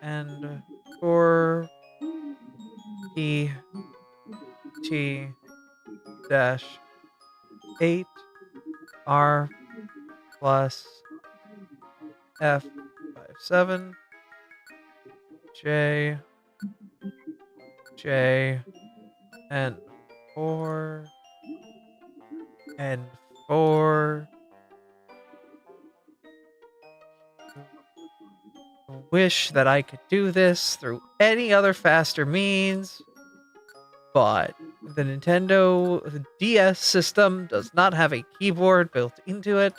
and 4 P T dash 8 R plus F 57 J and 4 and 4. Wish that I could do this through any other faster means, but the Nintendo DS system does not have a keyboard built into it.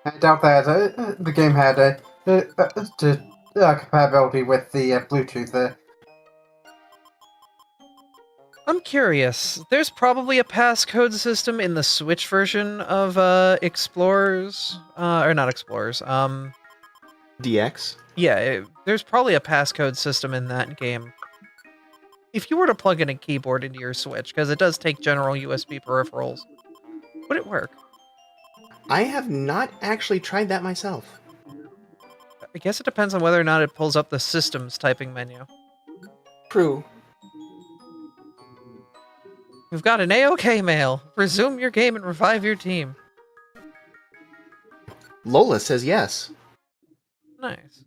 I doubt that the game had compatibility with the Bluetooth there. I'm curious. There's probably a passcode system in the Switch version of Explorers, or not Explorers. DX? Yeah, there's probably a passcode system in that game. If you were to plug in a keyboard into your Switch, because it does take general USB peripherals, would it work? I have not actually tried that myself. I guess it depends on whether or not it pulls up the system's typing menu. True. We've got an A-OK mail. Resume your game and revive your team. Lola says yes. Nice.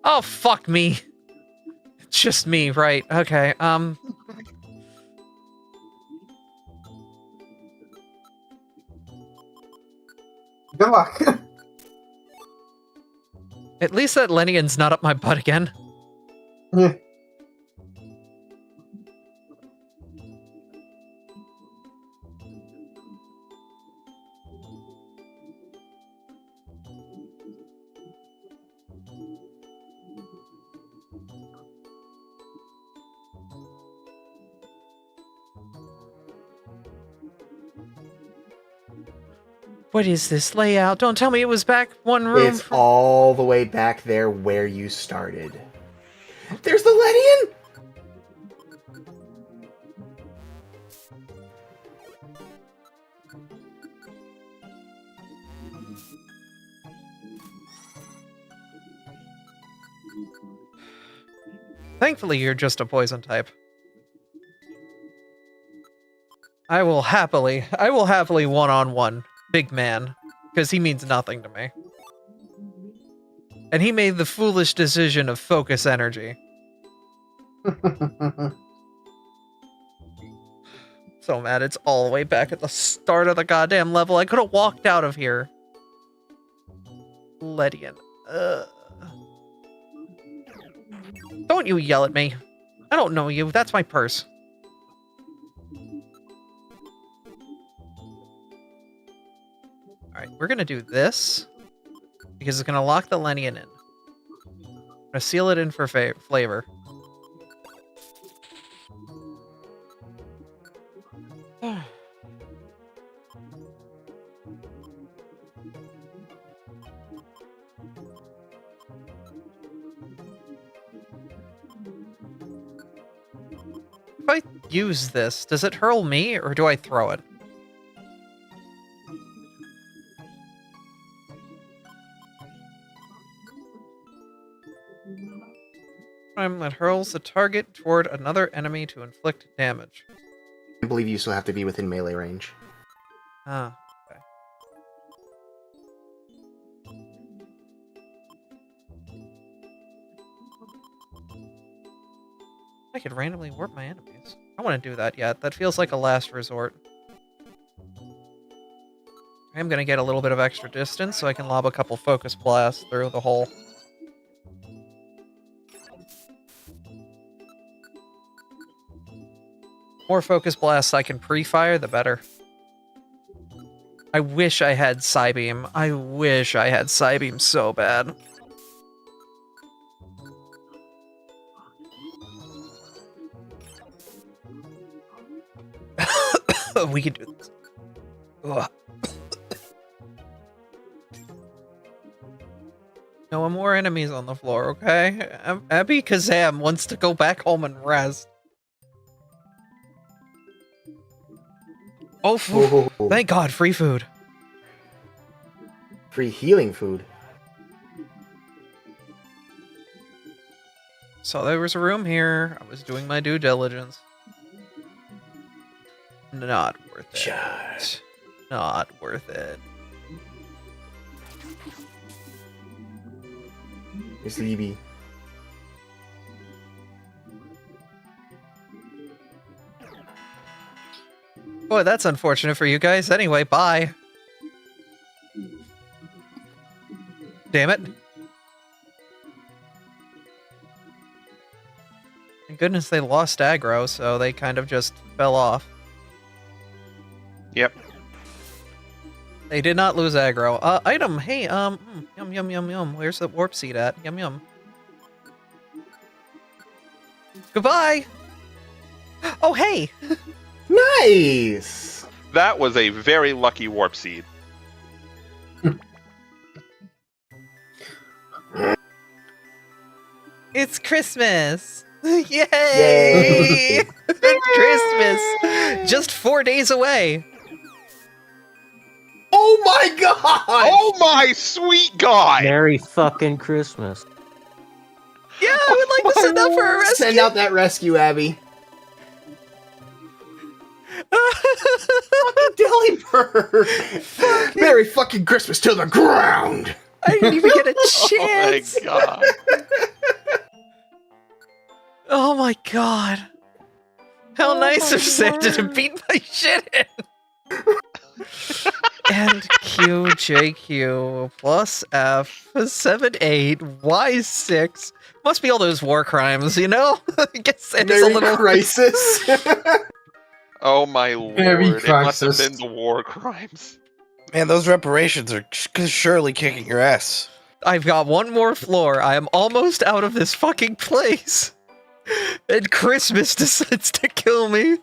Oh, fuck me. It's just me, right. Okay, Good luck. At least that Lenian's not up my butt again. Yeah. What is this layout? Don't tell me it was back one room. It's all the way back there where you started. There's the Ledian! Thankfully, you're just a poison type. I will happily one-on-one big man, because he means nothing to me. And he made the foolish decision of focus energy. So mad it's all the way back at the start of the goddamn level. I could have walked out of here. Ledian. Don't you yell at me. I don't know you. That's my purse. Alright, we're gonna do this. Because it's gonna lock the Lenian in. I'm gonna seal it in for flavor. If I use this, does it hurl me, or do I throw it? Time that hurls the target toward another enemy to inflict damage. I believe you still have to be within melee range. Ah, okay. I could randomly warp my enemies. I want to do that yet. That feels like a last resort. I'm gonna get a little bit of extra distance so I can lob a couple focus blasts through the hole. More focus blasts I can pre-fire, the better. I wish I had Psybeam. I wish I had Psybeam so bad. We can do this. Ugh. No more enemies on the floor, okay? Abby Kazam wants to go back home and rest. Oh, Whoa. thank God, free food. Free healing food. So there was a room here. I was doing my due diligence. Not worth it. Shut. Not worth it. It's Libby. Boy, that's unfortunate for you guys. Anyway, bye. Damn it. Thank goodness they lost aggro, so they kind of just fell off. Yep. They did not lose aggro. Item, hey, yum, yum, yum, yum. Where's the warp seed at? Yum, yum. Goodbye! Oh, hey! Nice! That was a very lucky warp seed. It's Christmas! Yay! Yay! It's Christmas! Just 4 days away! Oh my god! Oh my sweet God! Merry fucking Christmas. Yeah, I would like to send out for a rescue! Send out that rescue, Abby. Fucking Delibird! Merry fucking Christmas to the ground! I didn't even get a Oh my chance! God. Oh my god. How nice of Santa to beat my shit in! And QJQ plus F 78 Y6 must be all those war crimes, you know? I guess Santa's a Merry little crisis. Oh my lord. Very It must have crisis. been the war crimes. Man, those reparations are surely kicking your ass. I've got one more floor. I am almost out of this fucking place. And Christmas decides to kill me.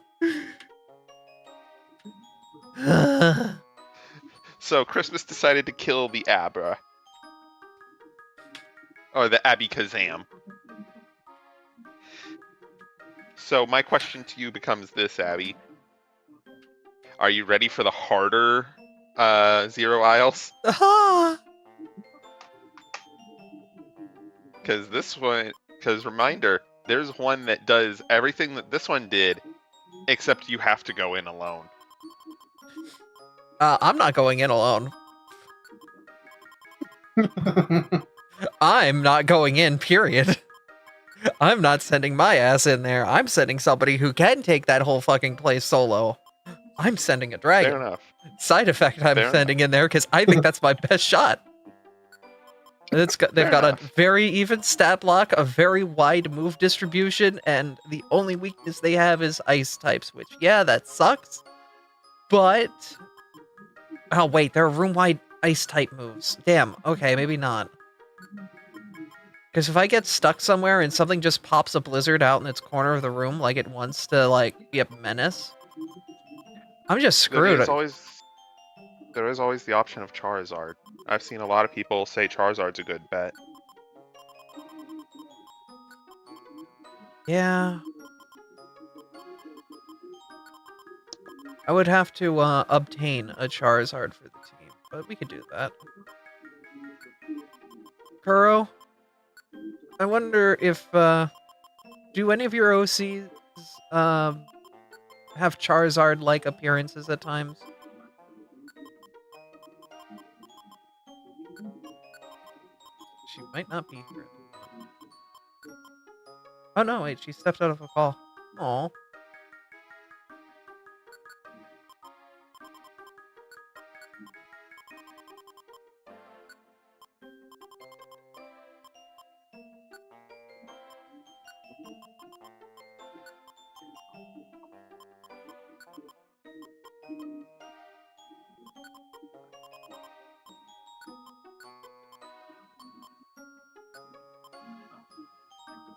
So Christmas decided to kill the Abra. Or the Abby Kazam. So my question to you becomes this, Abby. Are you ready for the harder Zero Isles? Because this one, because reminder, there's one that does everything that this one did, except you have to go in alone. I'm not going in alone. I'm not going in, period. I'm not sending my ass in there. I'm sending somebody who can take that whole fucking place solo. I'm sending a dragon. Fair enough. Side effect I'm Fair sending in there because I think that's my best shot. They've got a very even stat block, a very wide move distribution, and the only weakness they have is ice types, which, yeah, that sucks. But... Oh, wait, there are room-wide ice type moves. Damn, okay, maybe not. Because if I get stuck somewhere and something just pops a blizzard out in its corner of the room like it wants to, like, be a menace, I'm just screwed. There is always the option of Charizard. I've seen a lot of people say Charizard's a good bet. Yeah. I would have to obtain a Charizard for the team, but we could do that. Kuro, I wonder if do any of your OCs have Charizard-like appearances at times? She might not be here. Oh no, wait, she stepped out of a call. Aw.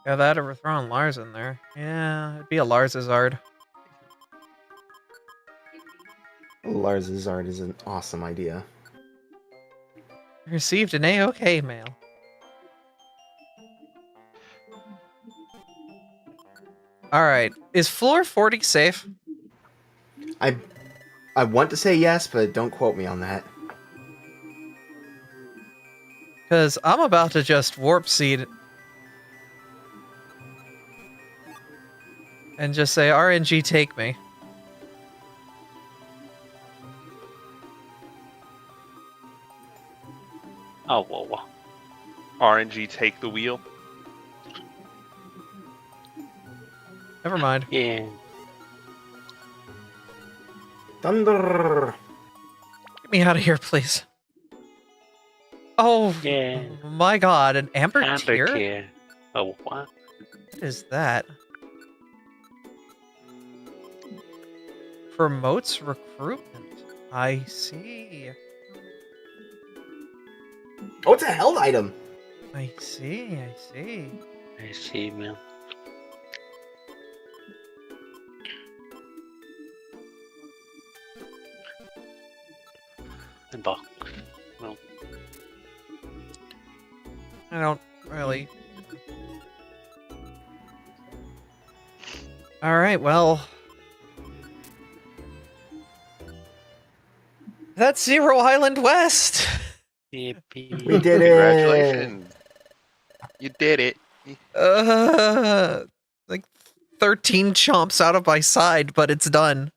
Yeah, that or we're throwing Lars in there. Yeah, it'd be a Larsizard. Lars' art is an awesome idea. Received an A-OK mail. Alright, is floor 40 safe? I want to say yes, but don't quote me on that. Because I'm about to just warp seed and just say, RNG, take me. Oh, whoa. RNG, take the wheel. Never mind. Yeah. Thunder! Get me out of here, please. Oh, Yeah. my god, an Amber Amber Tear? Tear. Oh, what? What is that? Promotes recruitment. I see. Oh, it's a held item! I see. I see, man. The box. Well, I don't really... Alright, well... That's Zero Island West! yippee. We did it! Congratulations. You did it. Like 13 chomps out of my side, but it's done.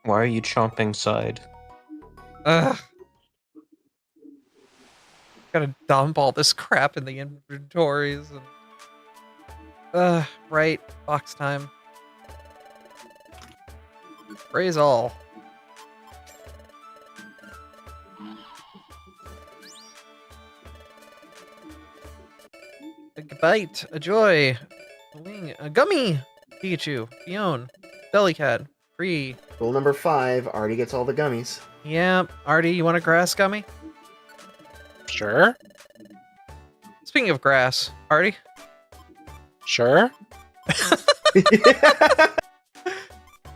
Why are you chomping side? Gotta dump all this crap in the inventories and... right. Box time. Praise all. A bite, a joy, a wing, a gummy! Pikachu, Fion, Delicat, free. Rule number 5, Artie gets all the gummies. Yeah, Artie, you want a grass gummy? Sure. Speaking of grass, Artie? Sure.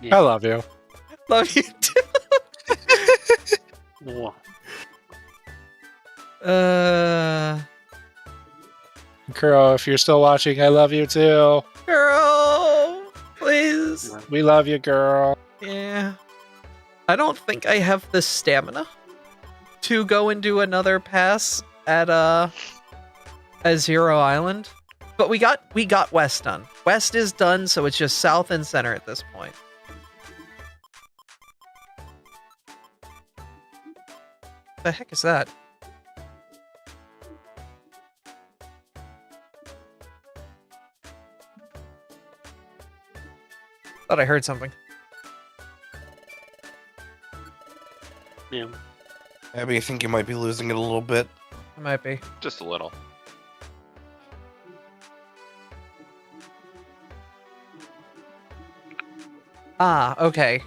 Yeah. I love you. Love you too. Whoa. Kuro, if you're still watching, I love you too. Girl, please. We love you, girl. Yeah. I don't think I have the stamina to go and do another pass at Zero Island. But we got West done. West is done, so it's just South and Center at this point. The heck is that? Thought I heard something. Yeah. Abby, I think you might be losing it a little bit. I might be. Just a little. Ah, okay.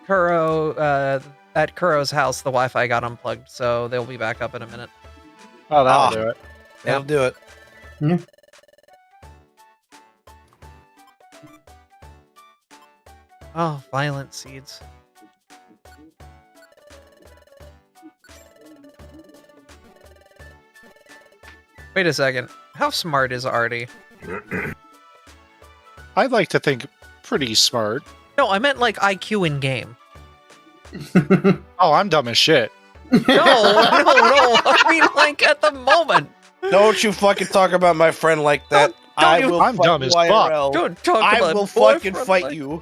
Kuro, at Kuro's house, the Wi-Fi got unplugged, so they'll be back up in a minute. Oh, that'll do it. That'll do it. Oh, violent seeds. Wait a second. How smart is Artie? I'd like to think pretty smart. No, I meant like IQ in game. Oh, I'm dumb as shit. No, I mean like at the moment. Don't you fucking talk about my friend like that. I'm fight dumb you as fuck. IRL. Don't talk I about will fucking boyfriend fight like- you.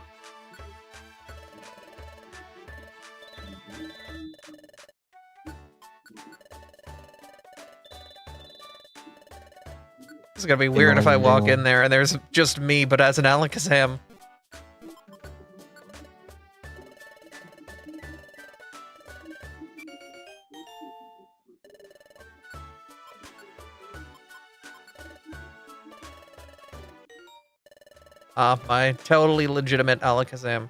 This is gonna be weird if I walk no. in there and there's just me, but as an Alakazam. My totally legitimate Alakazam.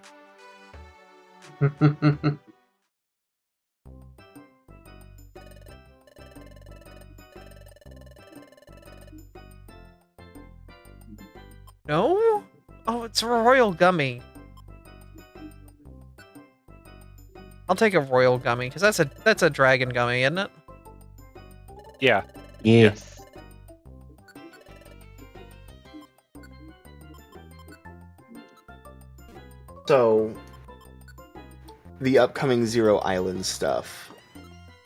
No? Oh, it's a royal gummy. I'll take a royal gummy because that's a dragon gummy, isn't it? Yeah. Yeah. Yes. So, the upcoming Zero Island stuff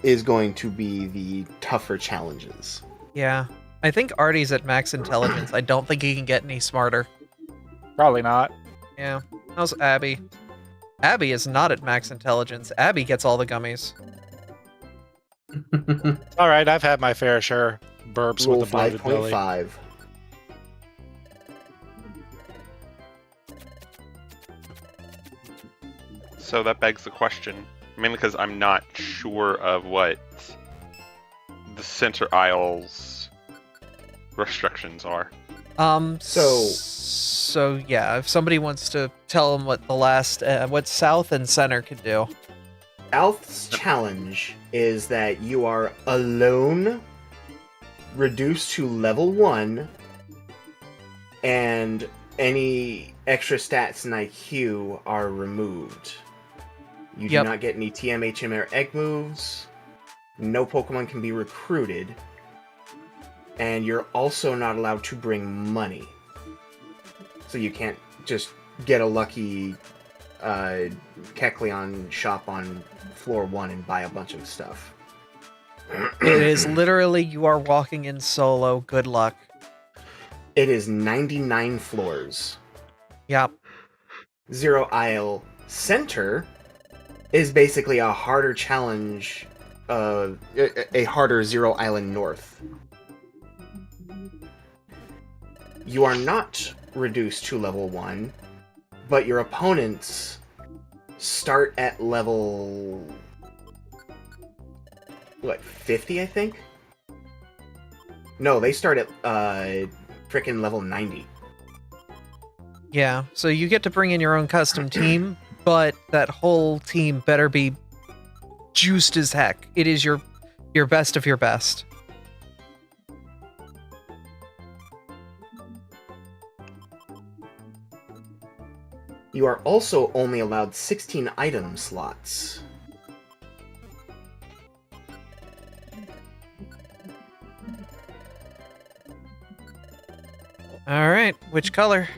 is going to be the tougher challenges. Yeah. I think Artie's at max intelligence. I don't think he can get any smarter. Probably not. Yeah. How's Abby? Abby is not at max intelligence. Abby gets all the gummies. All right, I've had my fair share. Burps Roll with a bloated belly. 5.5. So that begs the question, mainly because I'm not sure of what the Center Isle's restrictions are. So yeah, if somebody wants to tell them what the last, what South and Center could do. South's challenge is that you are alone, reduced to level 1, and any extra stats in IQ are removed. You do Yep. not get any TM, HM, or egg moves. No Pokemon can be recruited. And you're also not allowed to bring money. So you can't just get a lucky Kecleon shop on floor 1 and buy a bunch of stuff. It is literally you are walking in solo. Good luck. It is 99 floors. Yep. Zero Isle Center is basically a harder challenge, a harder Zero Island North. You are not reduced to level 1, but your opponents start at level... what, 50, I think? No, they start at, frickin' level 90. Yeah. So you get to bring in your own custom team, but that whole team better be juiced as heck. It is your best of your best. You are also only allowed 16 item slots. All right. Which color?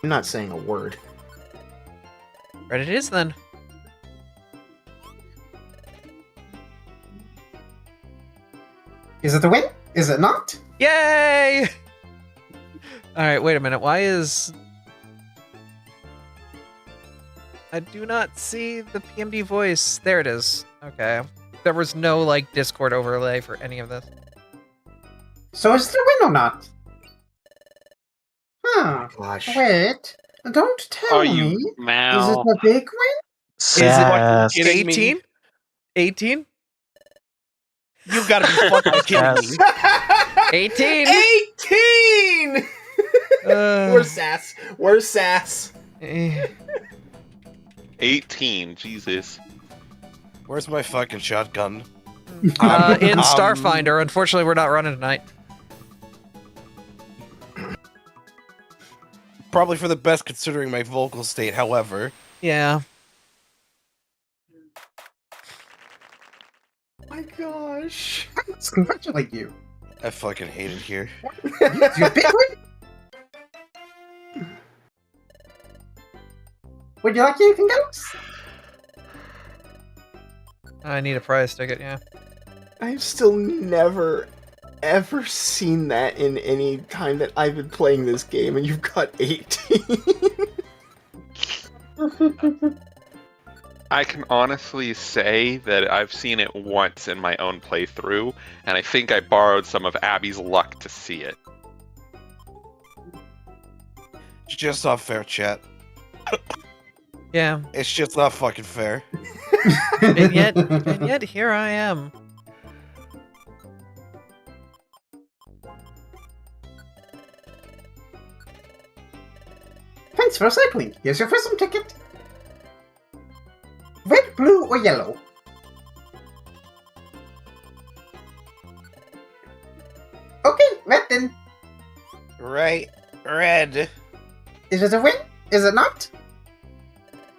I'm not saying a word. Red it is then. Is it a win? Is it not? Yay! All right. Wait a minute. Why is... I do not see the PMD voice. There it is. Okay. There was no, like, Discord overlay for any of this. So is it a win or not? Huh. Gosh. Wait. Don't tell Are me. you Is it Mal? a big win? Sass. kidding me? 18? 18? You gotta be fucking kidding me. 18? 18! Where's Sass? Where's Sass? Eh. 18, Jesus. Where's my fucking shotgun? In Starfinder. Unfortunately, we're not running tonight. Probably for the best considering my vocal state, however. Yeah. My gosh. Let's congratulate you. I fucking hate it here. It's your big win? Would you like anything else? I need a prize ticket, yeah. I've still never, ever seen that in any time that I've been playing this game, and you've got 18. I can honestly say that I've seen it once in my own playthrough, and I think I borrowed some of Abby's luck to see it. It's just not fair, chat. Yeah. It's just not fucking fair. And yet here I am. Thanks for cycling. Here's your first ticket. Red, blue, or yellow? Okay, red then. right, red. Is it a win? Is it not?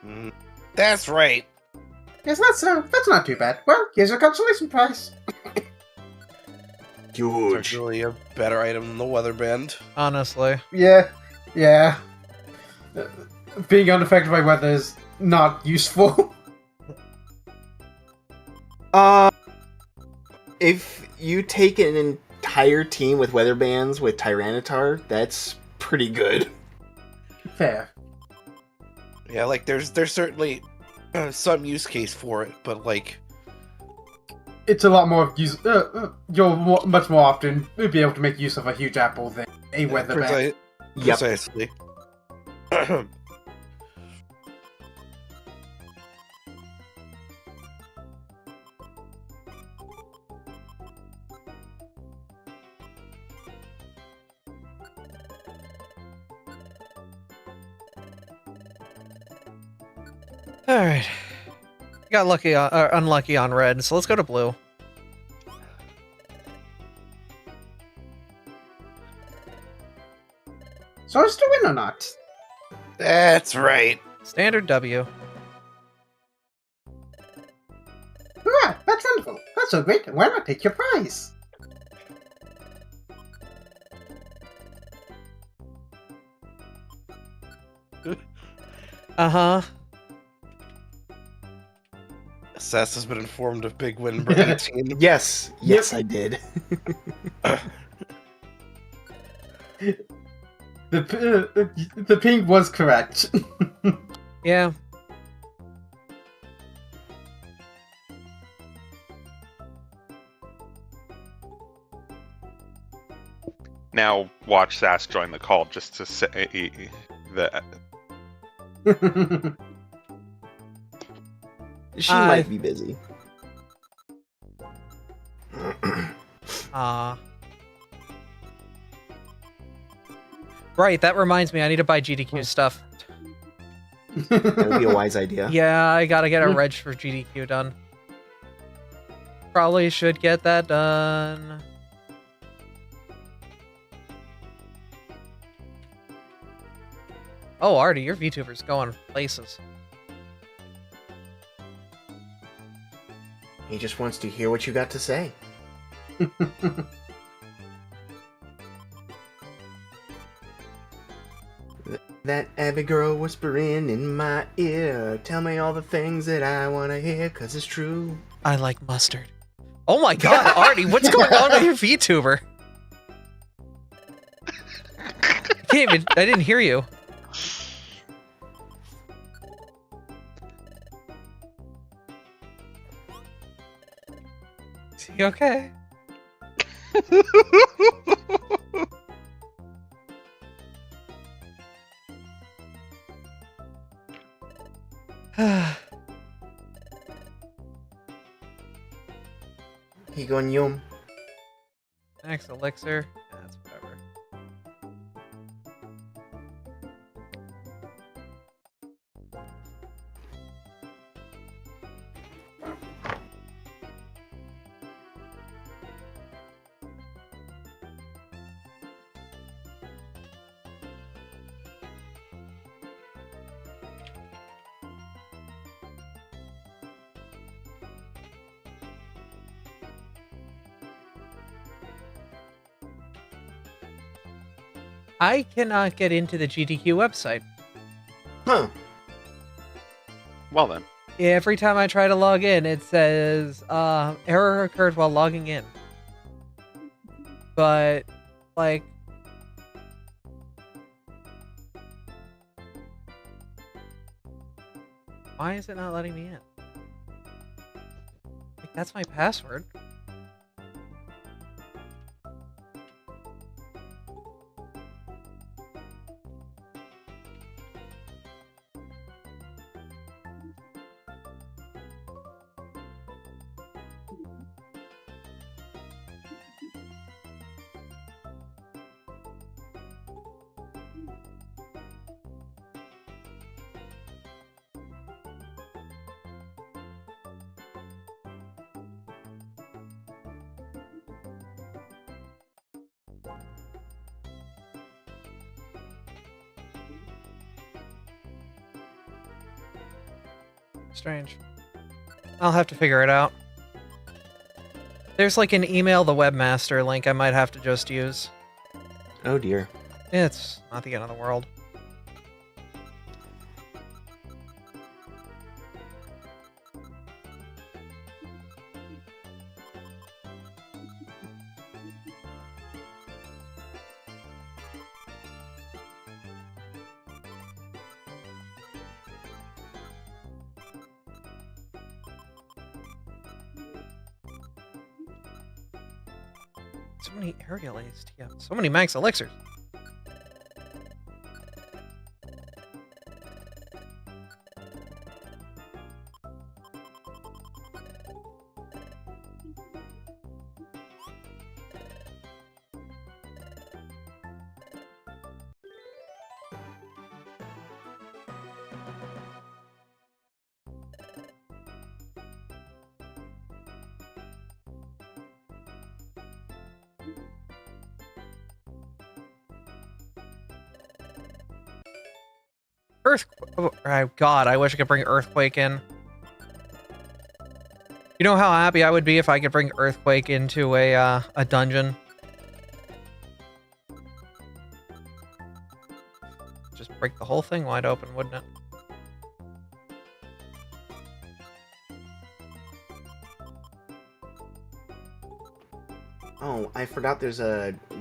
Mm, that's right. Yes, that's not too bad. Well, here's your consolation prize. It's Huge. really a better item than the weather band. Honestly. Yeah, yeah. Being unaffected by weather is not useful. If you take an entire team with weather bands with Tyranitar, that's pretty good. Fair. Yeah, like there's certainly some use case for it, but like It's a lot more use. Much more often be able to make use of a huge apple than a weather band. Yep. Precisely. Alright. Got lucky or unlucky on red, so let's go to blue. So is to win or not? That's right. Standard W. Hurrah! That's wonderful. That's so great. Why not take your prize? Uh-huh. Sess has been informed of Big Win number 18. Yes, I did. The pink was correct. Yeah. Now watch Sass join the call just to say that. She might be busy. Right, that reminds me, I need to buy GDQ stuff. That would be a wise idea. Yeah, I gotta get a reg for GDQ done. Probably should get that done. Oh, Artie, your VTuber's going places. He just wants to hear what you got to say. That Abby girl whispering in my ear. Tell me all the things that I want to hear, cause it's true. I like mustard. Oh my god, Artie, what's going on with your VTuber? I didn't hear you. Is he okay? He going yum. Next elixir. That's whatever. I cannot get into the GDQ website. Huh. Well then. Every time I try to log in, it says, error occurred while logging in. But, like... Why is it not letting me in? Like, that's my password. Strange. I'll have to figure it out. There's like an email the webmaster link I might have to just use. Oh dear. It's not the end of the world. So many aerial A's, yeah. So many max elixirs. Oh, God, I wish I could bring Earthquake in. You know how happy I would be if I could bring Earthquake into a dungeon? Just break the whole thing wide open, wouldn't it? Oh, I forgot there's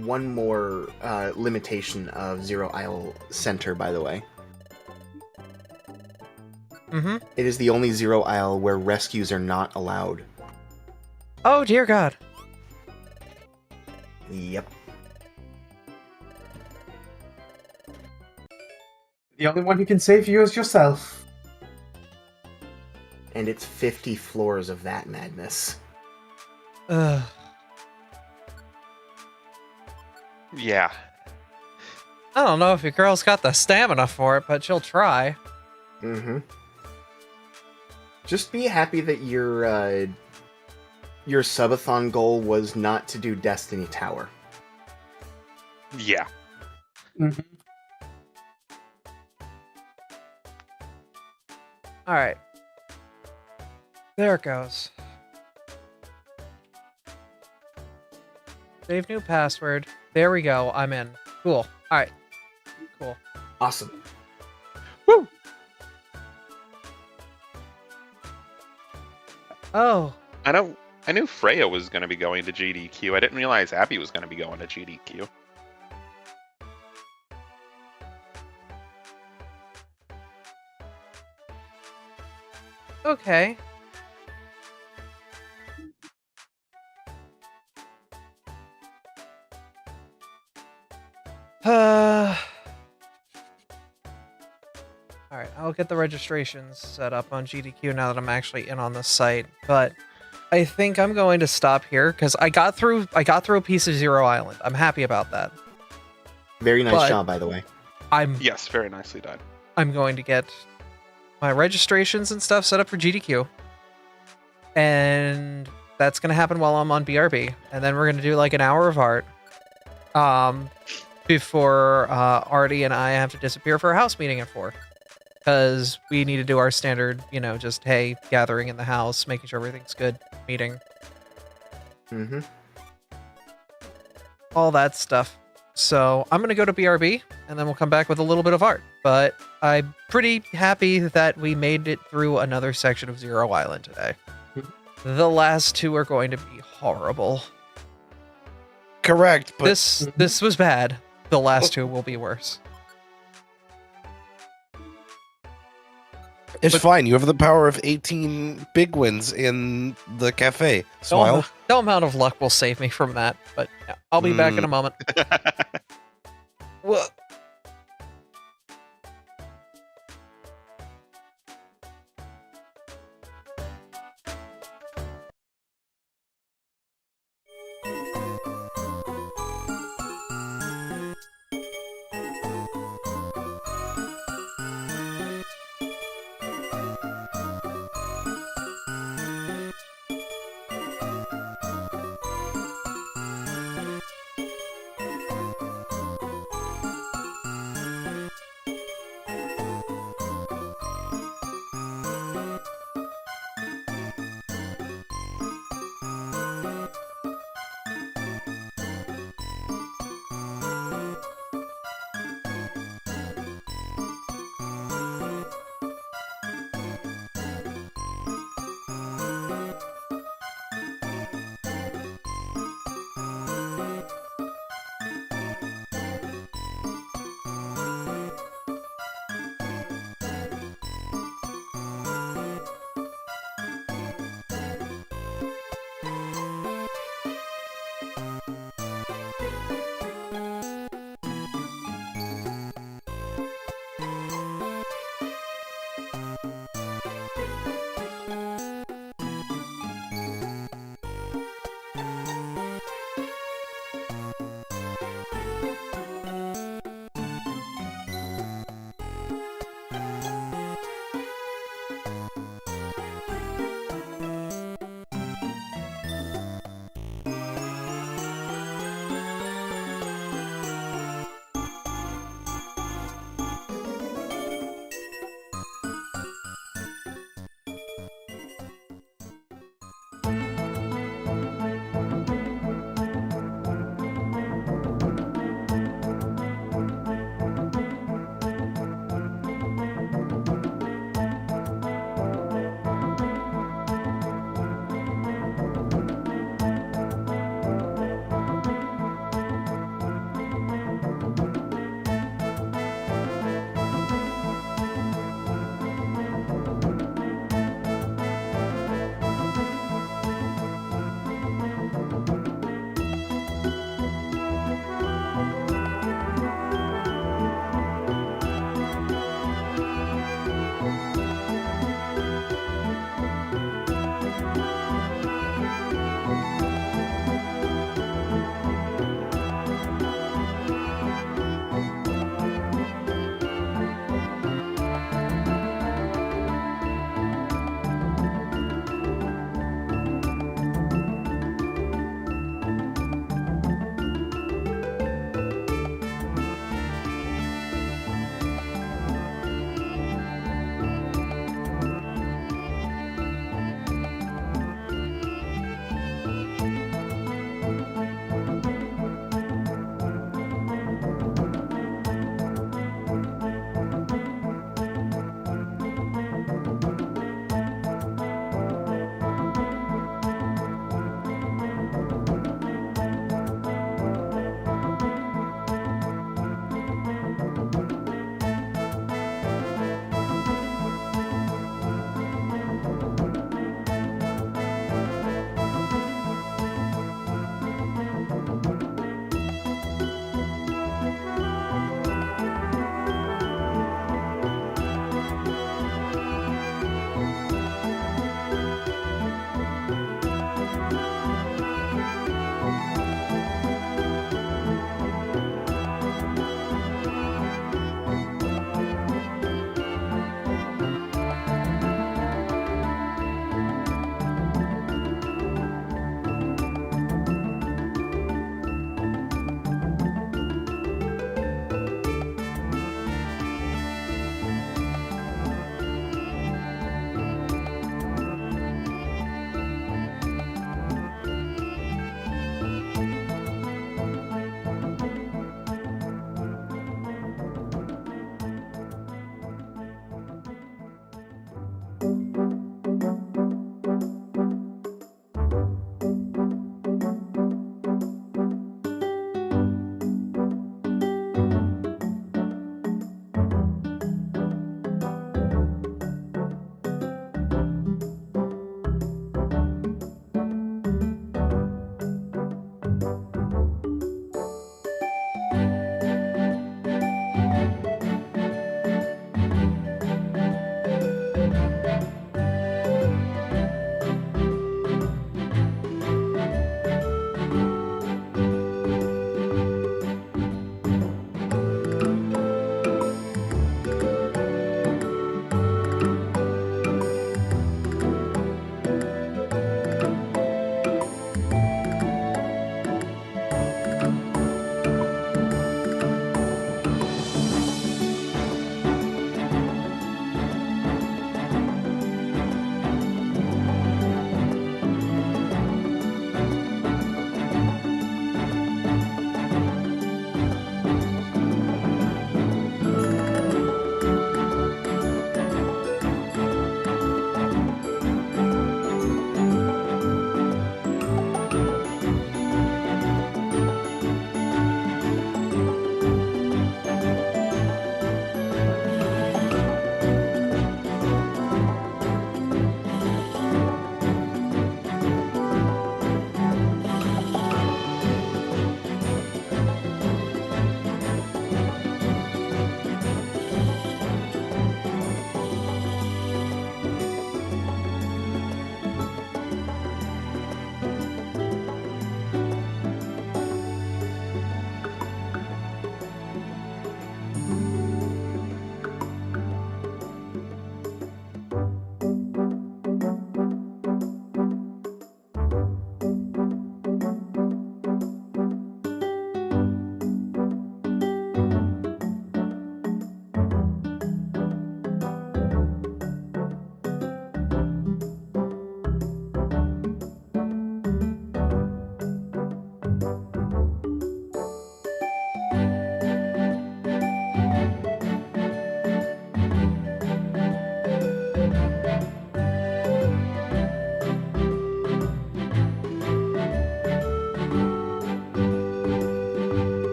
one more limitation of Zero Isle Center, by the way. Mm-hmm. It is the only Zero Isle where rescues are not allowed. Oh, dear God. Yep. The only one who can save you is yourself. And it's 50 floors of that madness. Ugh. Yeah. I don't know if your girl's got the stamina for it, but she'll try. Mm-hmm. Just be happy that your subathon goal was not to do Destiny Tower. Yeah. Mm-hmm. Alright. There it goes. Save new password. There we go. I'm in. Cool. Alright. Cool. Awesome. Woo! Oh. I knew Freya was going to be going to GDQ. I didn't realize Abby was going to be going to GDQ. Okay. Alright, I'll get the registrations set up on GDQ now that I'm actually in on the site, but I think I'm going to stop here because I got through a piece of Zero Island. I'm happy about that. Very nice But job, by the way. Yes, very nicely done. I'm going to get my registrations and stuff set up for GDQ. And that's going to happen while I'm on BRB. And then we're going to do like an hour of art. Before Artie and I have to disappear for a house meeting at 4. Because we need to do our standard, just, hey, gathering in the house, making sure everything's good, meeting. Mm-hmm. All that stuff. So I'm going to go to BRB, and then we'll come back with a little bit of art. But I'm pretty happy that we made it through another section of Zero Island today. The last 2 are going to be horrible. Correct, but This was bad. The last 2 will be worse. it's fine. You have the power of 18 big wins in the cafe. Smile. No amount of luck will save me from that, but yeah, I'll be back in a moment. Whoa.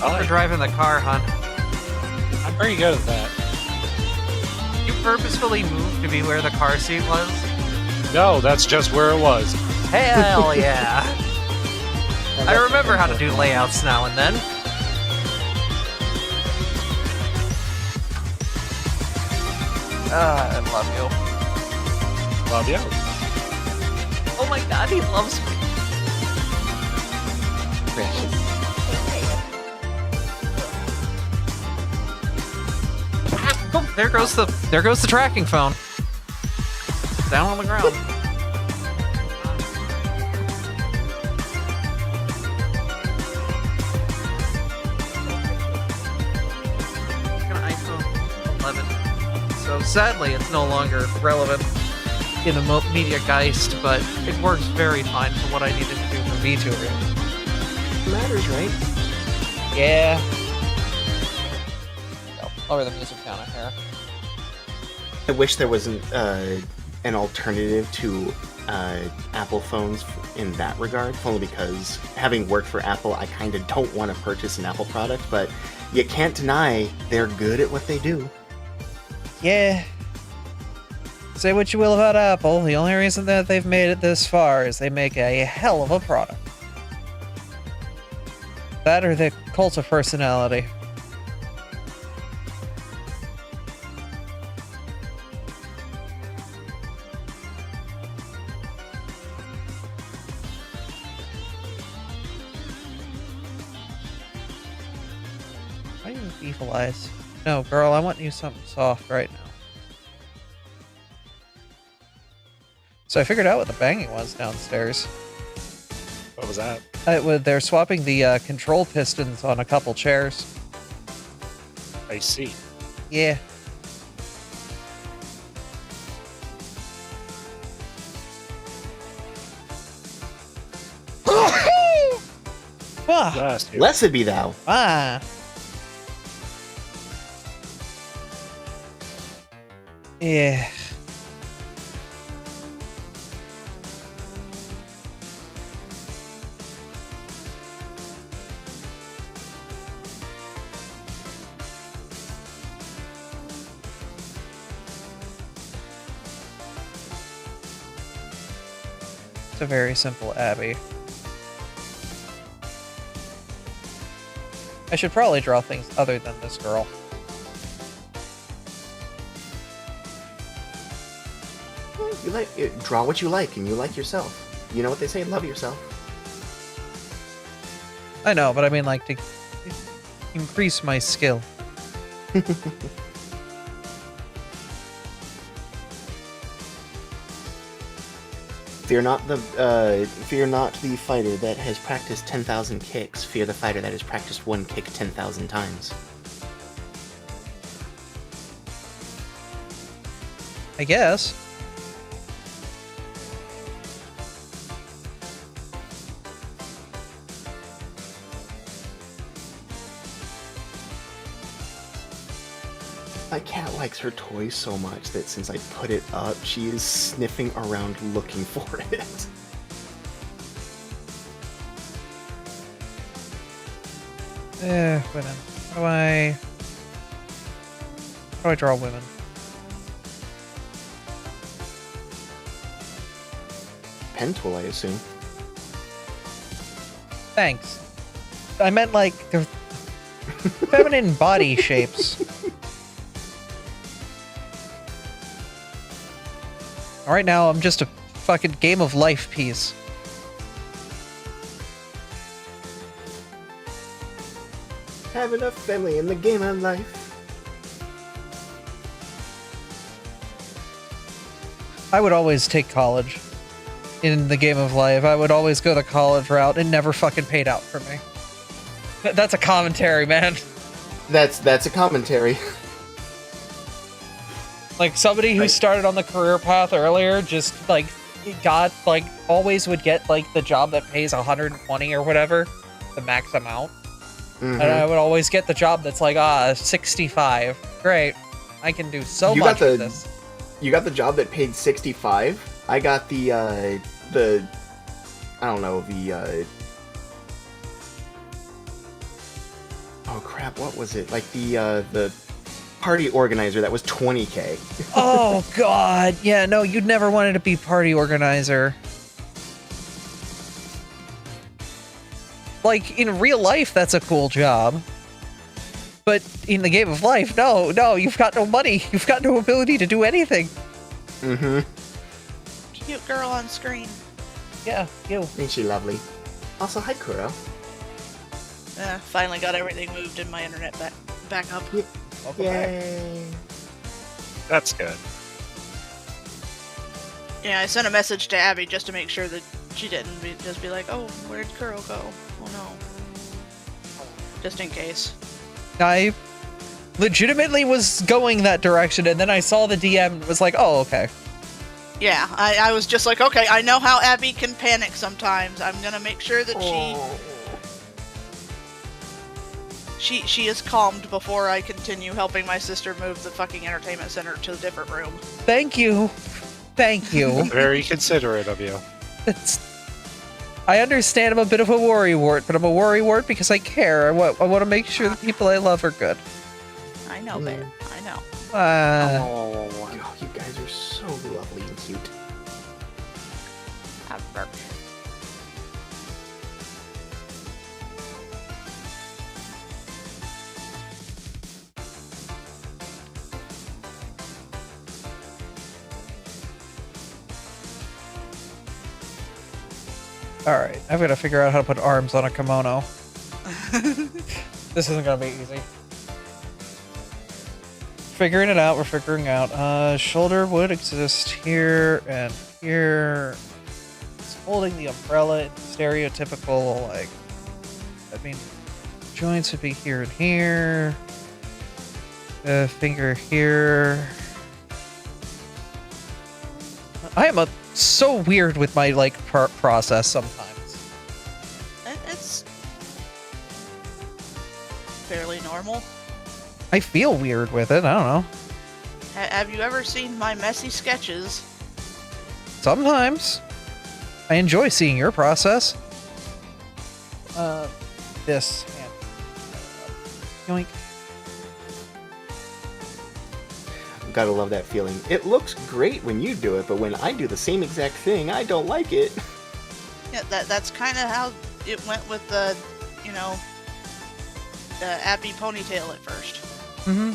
Thank you for driving the car, hon. I'm pretty good at that. You purposefully moved to be where the car seat was? No, that's just where it was. Hell yeah! I remember how to do layouts now and then. I love you. Love you. Oh my god, he loves me. Precious. Oh, there goes the tracking phone. Down on the ground. An iPhone 11. So sadly, it's no longer relevant in a media geist, but it works very fine for what I needed to do for VTuber. Matters, right? Yeah. Lower the music down a hair. I wish there was an alternative to Apple phones in that regard, only because having worked for Apple, I kind of don't want to purchase an Apple product, but you can't deny they're good at what they do. Yeah. Say what you will about Apple, the only reason that they've made it this far is they make a hell of a product. That or the cult of personality. Why do you have evil eyes? No, girl, I want you something soft right now. So I figured out what the banging was downstairs. What was that? They're swapping the control pistons on a couple chairs. I see. Yeah. Ah, Blast you. Blessed be thou. ah. Yeah. It's a very simple Abby. I should probably draw things other than this girl. Draw what you like, and you like yourself. You know what they say, love yourself. I know, but I mean, like, to increase my skill. Fear not the fighter that has practiced 10,000 kicks. Fear the fighter that has practiced one kick 10,000 times. I guess. My cat likes her toys so much that since I put it up, she is sniffing around looking for it. Women. How do I draw women? Pen tool, I assume. Thanks. I meant, like, the feminine body shapes. Right now, I'm just a fucking game of life piece. Having a family in the game of life. I would always take college in the game of life. I would always go the college route. It never fucking paid out for me. That's a commentary, man. That's a commentary. Like, somebody who started on the career path earlier just, like, got, like, always would get, like, the job that pays 120 or whatever, the max amount. Mm-hmm. And I would always get the job that's like, 65. Great. I can do so much with this. You got the job that paid 65? I got the I don't know, Oh crap! What was it? Like the party organizer that was 20k. Oh God, yeah, no, you'd never wanted to be party organizer. Like in real life, that's a cool job. But in the game of life, no, you've got no money. You've got no ability to do anything. Mm-hmm. Cute girl on screen. Yeah, you. Ain't she lovely? Also, hi, Kuro. Finally got everything moved and my internet back up. Yay! That's good. Yeah, I sent a message to Abby just to make sure that she didn't just be like, oh, where'd Kuro go? Oh no. Just in case. I legitimately was going that direction, and then I saw the DM and was like, oh, okay. Yeah, I was just like, okay, I know how Abby can panic sometimes. I'm gonna make sure that she is calmed before I continue helping my sister move the fucking entertainment center to a different room. Thank you. Thank you. Very considerate of you. I understand I'm a bit of a worrywart, but I'm a worrywart because I care. I want to make sure the people I love are good. I know, babe. I know. Oh, you guys are so lovely and cute. Alright, I've got to figure out how to put arms on a kimono. This isn't going to be easy. Figuring it out, we're figuring out. Shoulder would exist here and here. It's holding the umbrella in stereotypical, like, I mean, joints would be here and here. The finger here. I am so weird with my, like, process sometimes. It's fairly normal. I feel weird with it, I don't know. Have you ever seen my messy sketches? Sometimes. I enjoy seeing your process. This hand. Yoink. Gotta love that feeling. It looks great when you do it, but when I do the same exact thing, I don't like it. Yeah, that's kind of how it went with the, the Abby ponytail at first. Mm-hmm.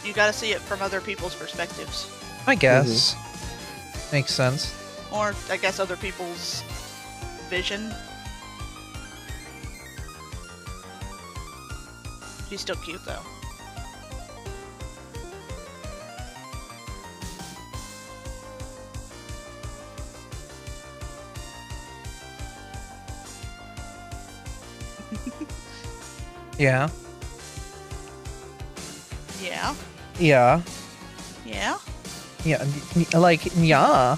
You gotta see it from other people's perspectives. I guess. Makes sense. Or, I guess, other people's vision. She's still cute, though. Yeah. Yeah. Yeah. Yeah. Yeah. Like, yeah.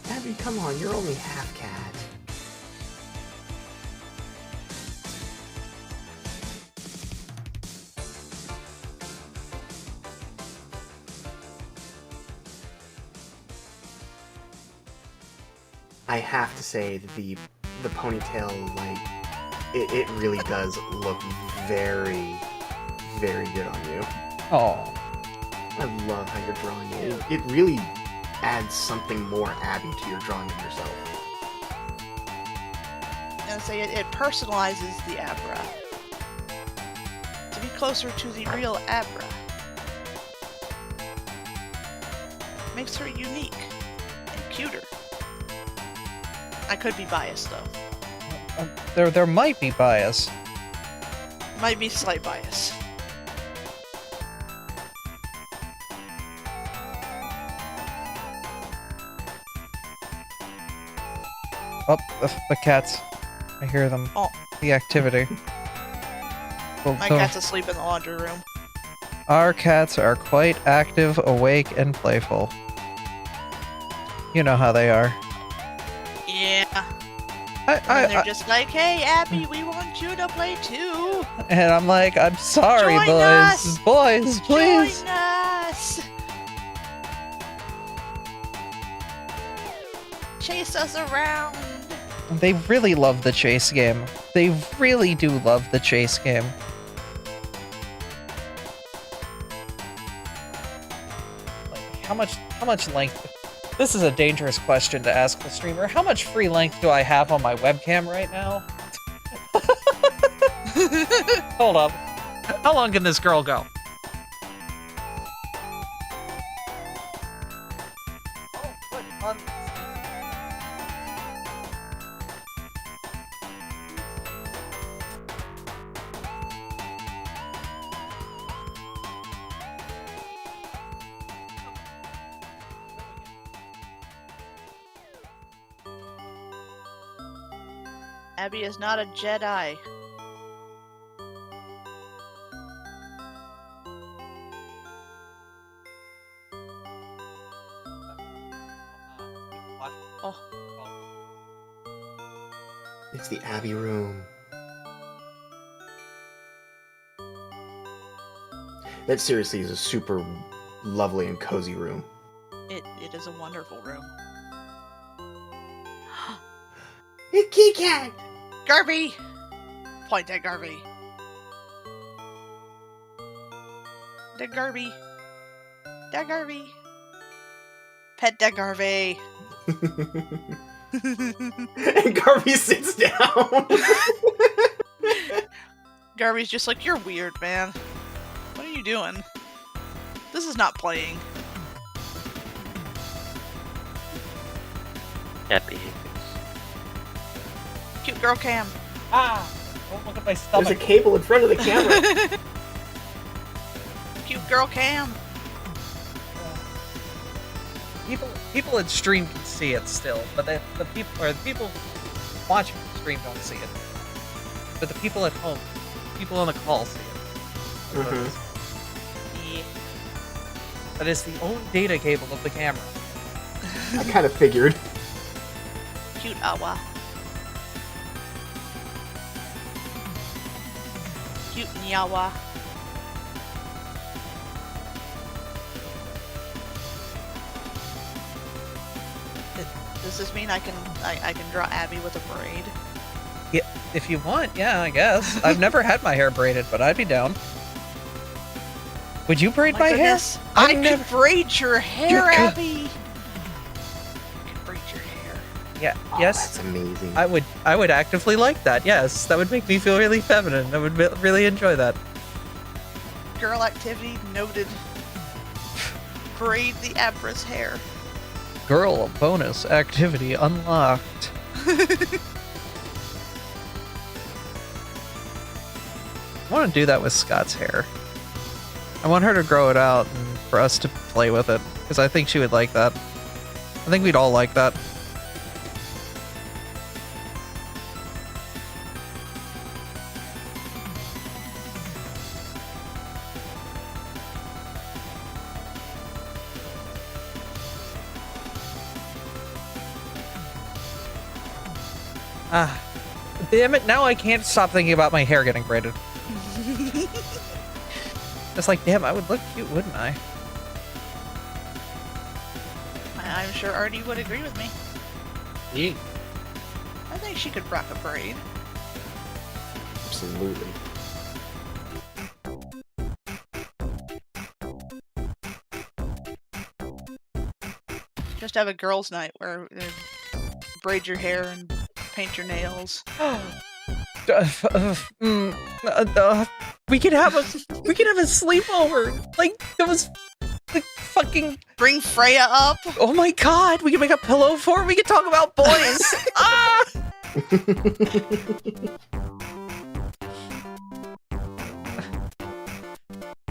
Abby, come on, you're only half cat. I have to say that the ponytail, like, it really does look very, very good on you. Oh. I love how you're drawing it. It really adds something more Abby to your drawing of yourself. And say it personalizes the Abra to be closer to the real Abra. Makes her unique and cuter. I could be biased though. There might be bias. Might be slight bias. Oh, the cats. I hear them. Oh. The activity. Well, My cat's asleep in the laundry room. Our cats are quite active, awake, and playful. You know how they are. Yeah. And they're just like, hey, Abby, we want you to play too. And I'm like, I'm sorry, Join boys. us! Boys, please. Join us! Chase us around. They really love the chase game. They really do love the chase game. Like, how much length? This is a dangerous question to ask the streamer. How much free length do I have on my webcam right now? Hold up. How long can this girl go? Abby is not a Jedi. Oh. It's the Abbey room. That seriously is a super lovely and cozy room. It is a wonderful room. A key cat! Garby! Point at Garby. Da Garby. Da Garby. Pet Da Garvey. And Garvey sits down. Garby's just like, you're weird, man. What are you doing? This is not playing. Cat behaviors. Cute girl cam. Ah! Don't look at my There's stomach. a cable in front of the camera. Cute girl cam. People in stream can see it still, but the people watching the stream don't see it. But the people at home, people on the call see it. Yeah. That is the own data cable of the camera. I kind of figured. Cute awa. Cute nyawa. Does this mean I can draw Abby with a braid? Yeah, if you want, yeah, I guess. I've never had my hair braided, but I'd be down. Would you braid my hair? Goodness, I could braid your hair, You could- Abby. I could braid your hair. Yeah, Oh, yes. That's amazing. I would actively like that. Yes, that would make me feel really feminine. I would really enjoy that. Girl activity noted. Braid the Abra's hair. Girl bonus activity unlocked. I want to do that with Scott's hair. I want her to grow it out and for us to play with it, because I think she would like that. I think we'd all like that. Ah, damn it, now I can't stop thinking about my hair getting braided. It's like, damn, I would look cute, wouldn't I? I'm sure Artie would agree with me. Yeah. I think she could rock a braid. Absolutely. Just have a girls' night where braid your hair and paint your nails. We could have a sleepover. Like those, like fucking. Bring Freya up. Oh my god, we can make a pillow fort. We can talk about boys. Ah.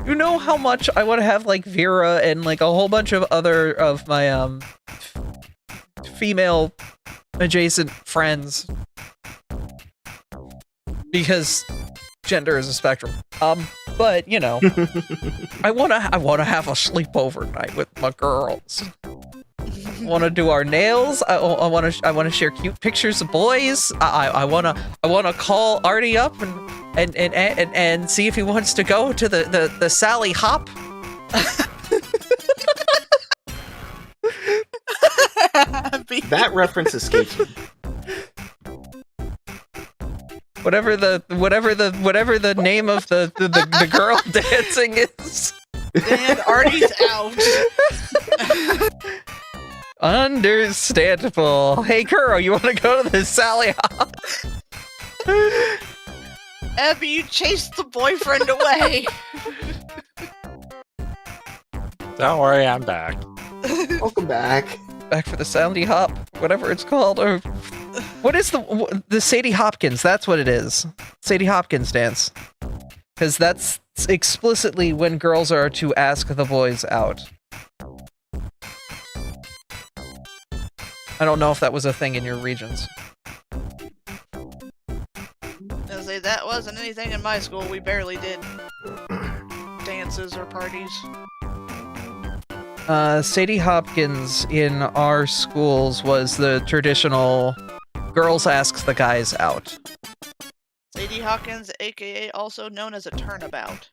You know how much I want to have like Vera and like a whole bunch of other of my female adjacent friends, because gender is a spectrum. But you know, I wanna have a sleepover night with my girls. I wanna do our nails. I wanna share cute pictures of boys. I wanna call Artie up and see if he wants to go to the Sally Hop. That reference escapes me. whatever the name of the girl dancing is. And Artie's out. Understandable. Hey, Kuro, you want to go to the Sally Hop? Abby, you chased the boyfriend away. Don't worry, I'm back. Welcome back. Back for the Sally Hop, whatever it's called, or what is the Sadie Hopkins? That's what it is. Sadie Hopkins dance, because that's explicitly when girls are to ask the boys out. I don't know if that was a thing in your regions. I say that wasn't anything in my school. We barely did dances or parties. Sadie Hopkins in our schools was the traditional girls asks the guys out. Sadie Hawkins, aka also known as a turnabout.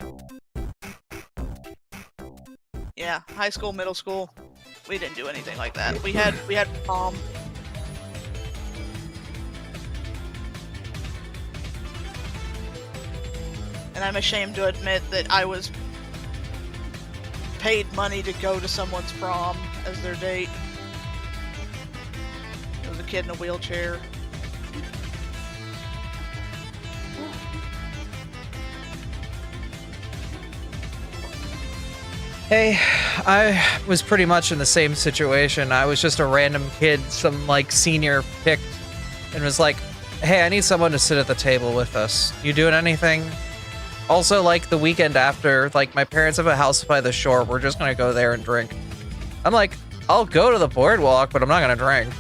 Yeah, high school, middle school, we didn't do anything like that. We had prom. And I'm ashamed to admit that I was paid money to go to someone's prom as their date. There was a kid in a wheelchair. Hey, I was pretty much in the same situation. I was just a random kid some, like, senior picked and was like, hey, I need someone to sit at the table with us. You doing anything? Also, like, the weekend after, like, my parents have a house by the shore. We're just gonna go there and drink. I'm like, I'll go to the boardwalk, but I'm not gonna drink.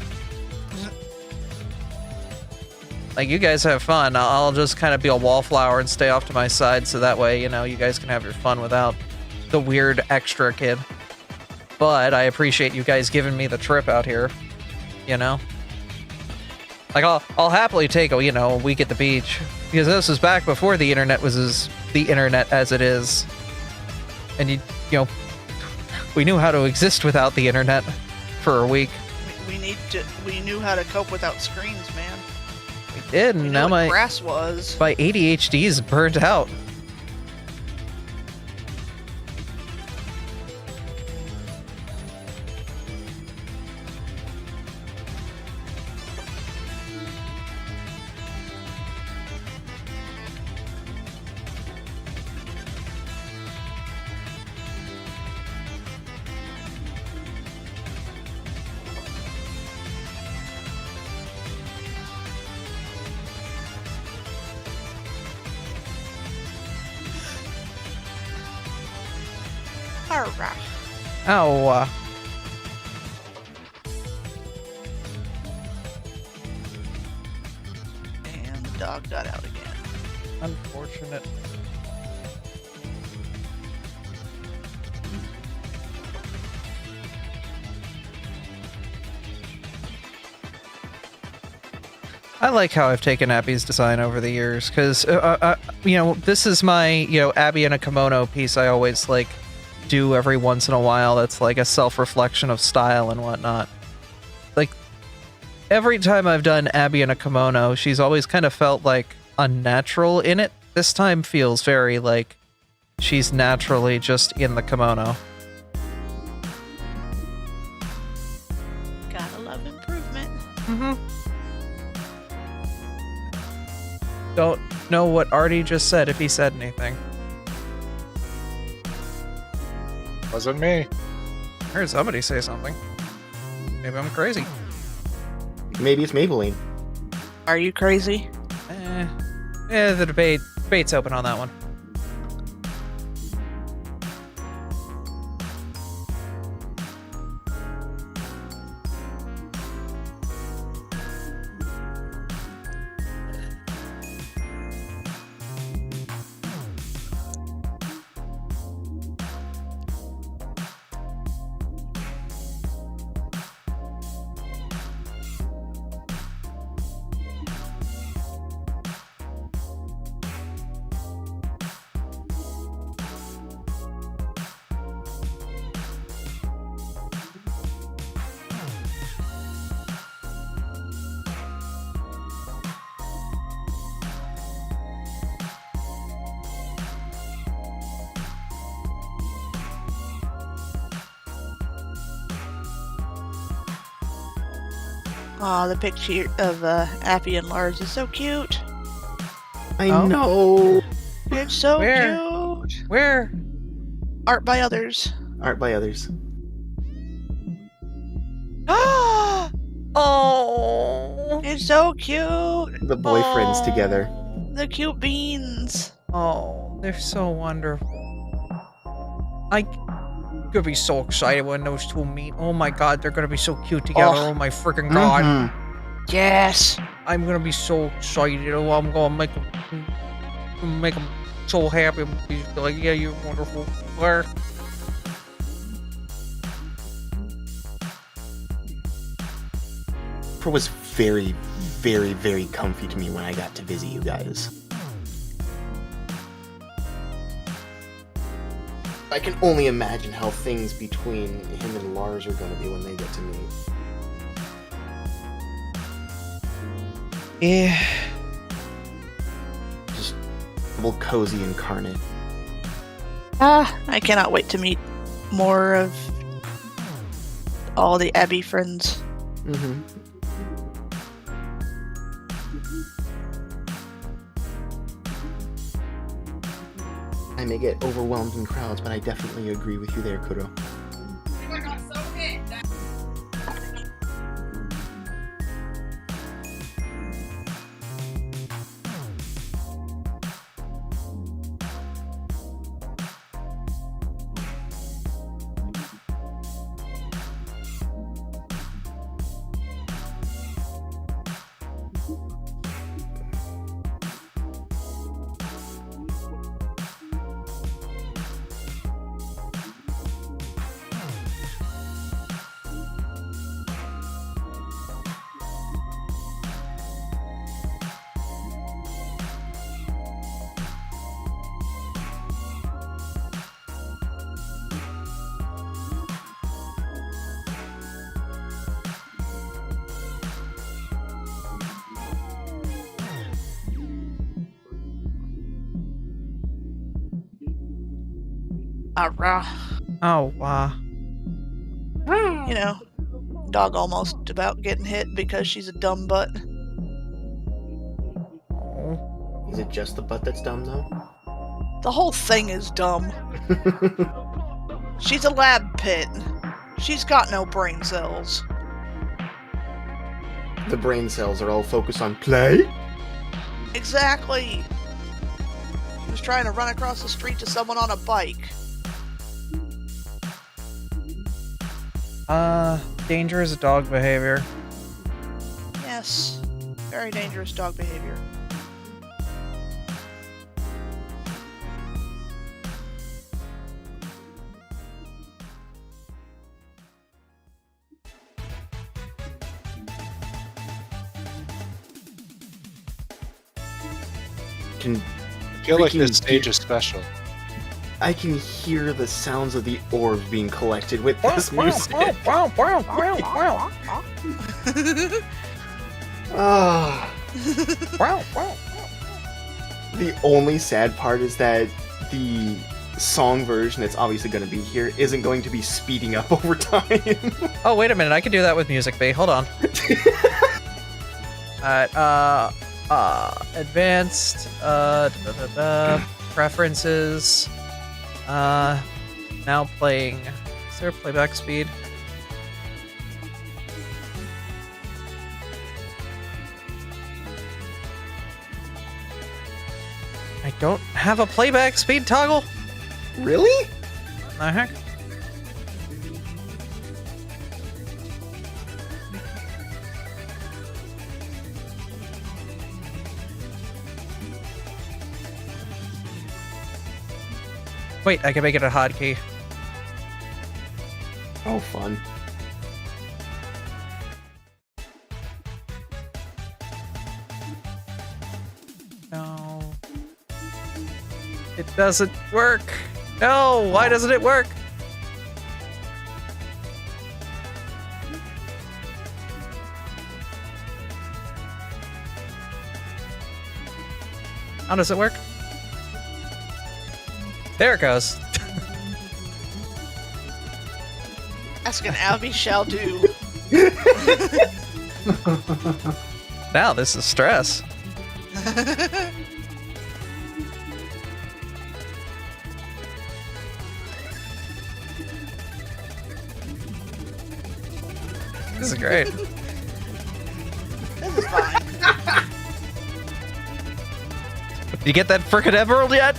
Like, you guys have fun. I'll just kind of be a wallflower and stay off to my side so that way, you know, you guys can have your fun without the weird extra kid. But I appreciate you guys giving me the trip out here, you know? Like, I'll happily take a, you know, a week at the beach. Because this was back before the internet was the internet as it is. And you know, we knew how to exist without the internet for a week. We knew how to cope without screens, man. We did, and now my grass was. My ADHD is burnt out. Alright. Ow. And the dog got out again. Unfortunate. I like how I've taken Abby's design over the years, because, you know, this is my, you know, Abby in a kimono piece I always, like, do every once in a while that's, like, a self-reflection of style and whatnot. Like, every time I've done Abby in a kimono, she's always kind of felt, like, unnatural in it. This time feels very, like, she's naturally just in the kimono. Gotta love improvement. Mm-hmm. Don't know what Artie just said, if he said anything. Wasn't me. I heard somebody say something. Maybe I'm crazy. Maybe it's Maybelline. Are you crazy? The debate's open on that one. Aw, the picture of Appy and Lars is so cute. I Oh. know. It's so Where? cute. Where? Art by others. Art by others. Oh. It's so cute. The boyfriends together. The cute beans. Oh, they're so wonderful. I'm gonna be so excited when those two meet. Oh my god, they're gonna be so cute together. Oh, my freaking god. Mhm. Yes. I'm gonna be so excited. Oh, I'm gonna make them so happy. Be like, yeah, you're wonderful. Where? It was very, very, very comfy to me when I got to visit you guys. I can only imagine how things between him and Lars are going to be when they get to meet. Yeah. Just a little cozy incarnate. I cannot wait to meet more of all the Abby friends. Mm-hmm. I may get overwhelmed in crowds, but I definitely agree with you there, Kuro. Abra. Oh, You know, dog almost about getting hit because she's a dumb butt. Is it just the butt that's dumb, though? The whole thing is dumb. She's a lab pit. She's got no brain cells. The brain cells are all focused on play? Exactly. She was trying to run across the street to someone on a bike. Dangerous dog behavior. Yes. Very dangerous dog behavior. I feel like this stage is special. I can hear the sounds of the orb being collected with this music. Ah. The only sad part is that the song version that's obviously going to be here isn't going to be speeding up over time. Oh, wait a minute. I can do that with Music Bay. Hold on. Alright, advanced, preferences, now playing. Is there a playback speed? I don't have a playback speed toggle. Really? What the heck? Wait, I can make it a hotkey. Oh, fun. No. It doesn't work. No, why doesn't it work? How does it work? There it goes. Ask an Abby shall do. Now this is stress. This is great. This is fine. You get that frickin' emerald yet?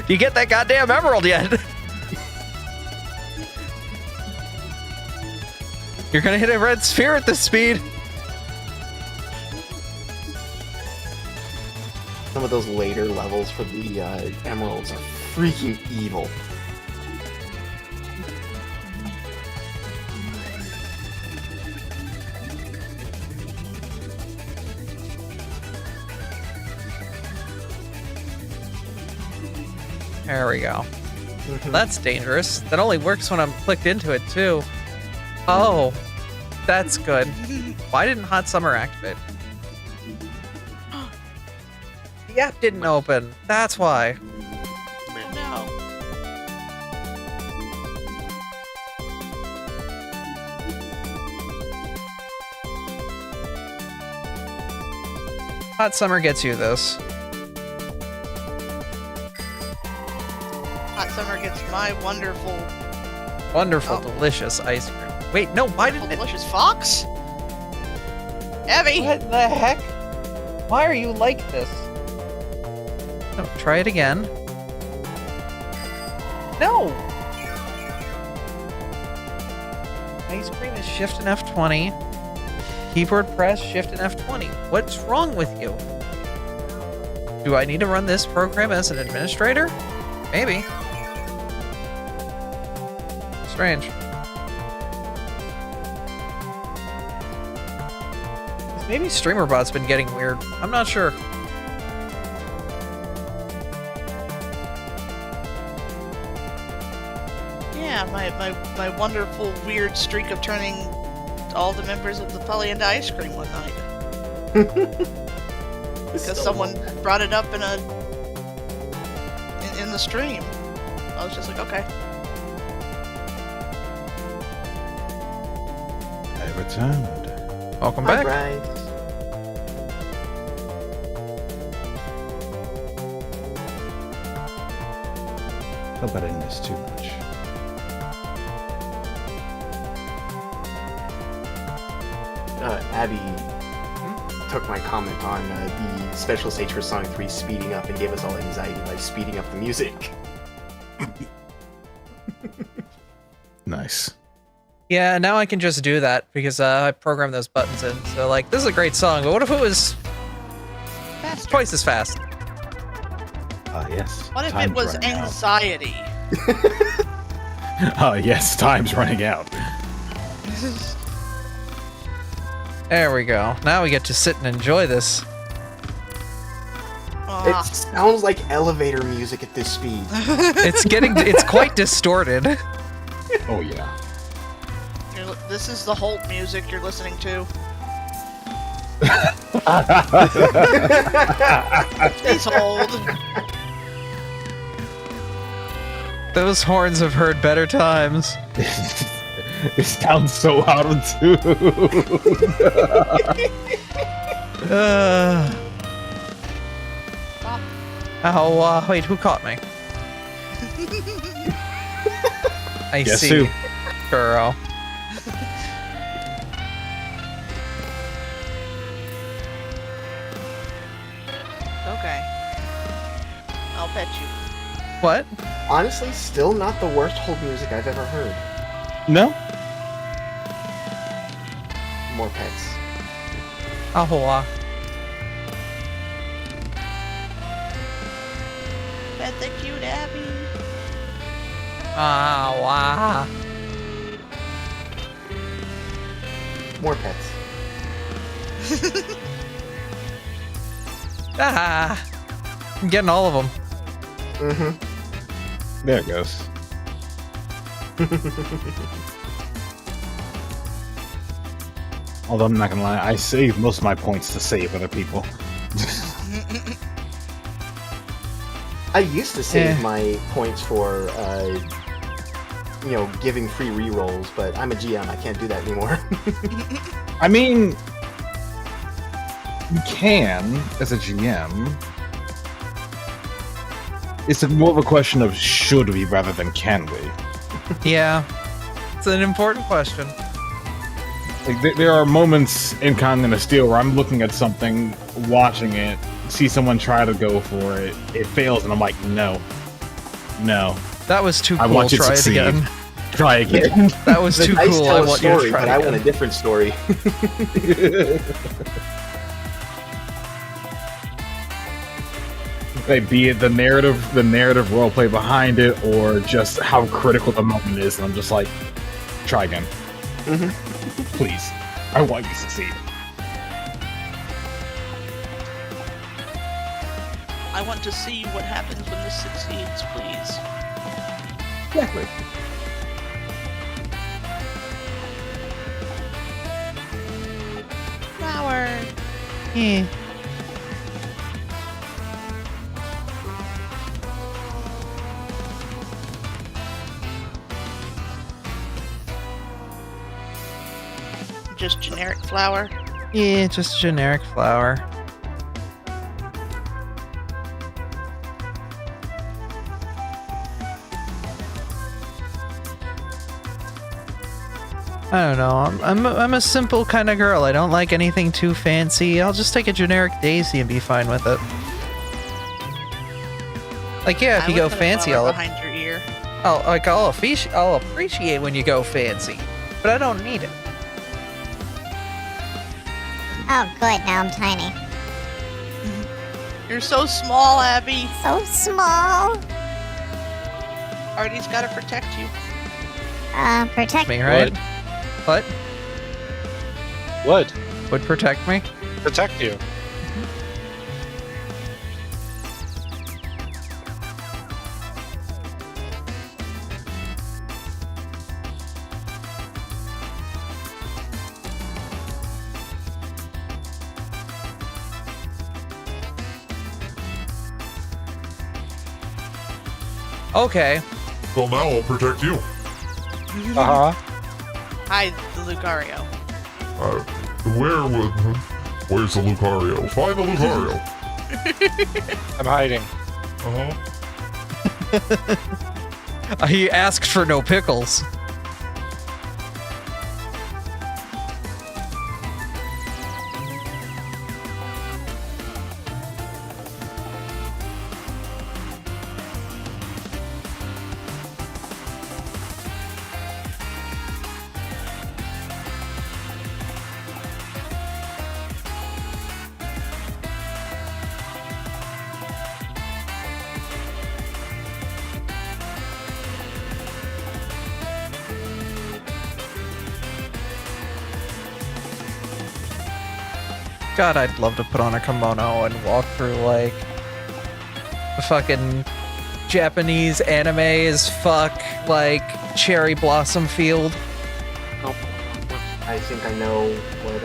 You get that goddamn emerald yet? You're gonna hit a red sphere at this speed. Some of those later levels for the emeralds are freaking evil. There we go. That's dangerous. That only works when I'm clicked into it, too. Oh, that's good. Why didn't Hot Summer activate? The app didn't open. That's why. No. Hot Summer gets you this. Hot Summer gets my wonderful, Wonderful, delicious ice cream. Wait, no, why didn't it? delicious fox. Abby. What the heck? Why are you like this? No, try it again. No! Ice cream is shift and F20. Keyboard press, shift and F20. What's wrong with you? Do I need to run this program as an administrator? Maybe. Strange. Maybe StreamerBot's been getting weird. I'm not sure. Yeah, my wonderful weird streak of turning all the members of the Polly into ice cream one night. Because someone brought it up in the stream. I was just like, okay. I returned. Welcome Hi, back. Bryce. Hope I didn't miss too much. Abby took my comment on the special stage for Sonic 3 speeding up and gave us all anxiety by speeding up the music. Nice. Yeah, now I can just do that because I programmed those buttons in. So, like, this is a great song, but what if it was twice as fast? Yes. What if time's it was running out. anxiety? Yes, time's running out. There we go. Now we get to sit and enjoy this. It sounds like elevator music at this speed. It's quite distorted. Oh yeah. This is the Holt music you're listening to. Please hold. Those horns have heard better times. It sounds so out of tune. Wait, who caught me? I Guess see. who? Girl. Okay. I'll bet you. What? Honestly, still not the worst hold music I've ever heard. No? More pets. Ahoa. Bet the cute Abby. Ahoa. More pets. Ah. I'm getting all of them. Mm-hmm. There it goes. Although I'm not gonna lie, I save most of my points to save other people. I used to save my points for giving free rerolls, but I'm a GM. I can't do that anymore. I mean, you can as a GM. It's more of a question of should we rather than can we. Yeah, it's an important question. Like there are moments in Continent of Steel where I'm looking at something, watching it, see someone try to go for it, it fails, and I'm like, no. That was too I cool. want you to Try it succeed. again. Try again. That was too Dice cool. tell I a want you to story, try but it I again. want a different story. Like, be it the narrative roleplay behind it, or just how critical the moment is, and I'm just like, try again. Please. I want you to succeed. I want to see what happens when this succeeds, please. Exactly. Flower. Just generic flower. Yeah, just generic flower. I don't know. I'm a simple kind of girl. I don't like anything too fancy. I'll just take a generic daisy and be fine with it. Like, yeah, if I you would go put a fancy, flower I'll behind your ear. I'll appreciate when you go fancy, but I don't need it. Oh, good. Now I'm tiny. You're so small, Abby. So small. Artie's gotta protect you. Protect Me, right? What? Would Would protect me? protect you. Okay. Well, now I'll protect you. Uh huh. Hide the Lucario. Where's the Lucario? Find the Lucario. I'm hiding. He asked for no pickles. God, I'd love to put on a kimono and walk through, like, a fucking Japanese anime as fuck, like, cherry blossom field. I think I know what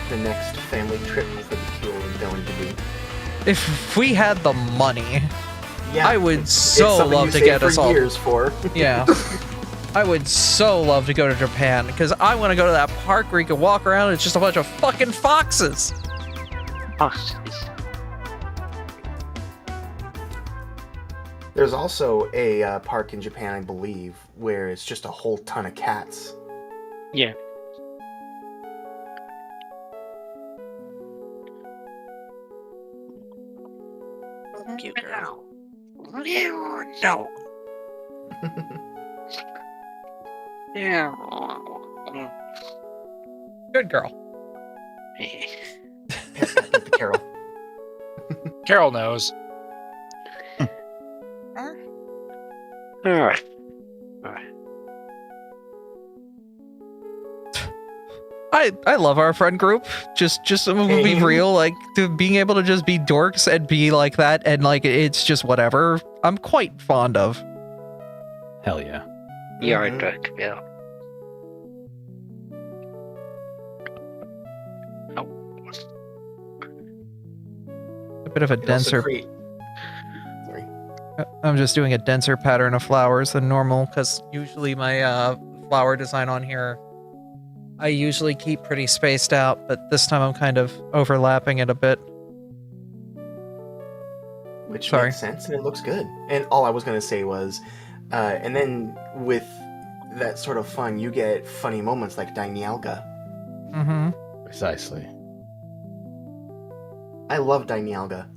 the next family trip for the Kiel is going to be. If we had the money, Yeah, I would it's so something love you to save get for us all. years for. Yeah. I would so love to go to Japan, because I want to go to that park where you can walk around and it's just a bunch of fucking foxes. There's also a park in Japan, I believe, where it's just a whole ton of cats. Yeah. Cute girl. No. Yeah. Good girl. Carol. Carol knows. Alright. I love our friend group. Just to be real, like being able to just be dorks and be like that, and like it's just whatever. I'm quite fond of. Hell yeah. You're a dork, Bill. A bit of a It also denser. Sorry. I'm just doing a denser pattern of flowers than normal, because usually my flower design on here, I usually keep pretty spaced out, but this time I'm kind of overlapping it a bit. Which Sorry. makes sense, and it looks good. And all I was going to say was, and then with that sort of fun, you get funny moments like Dialga. Mm-hmm. Precisely. I love Dialga.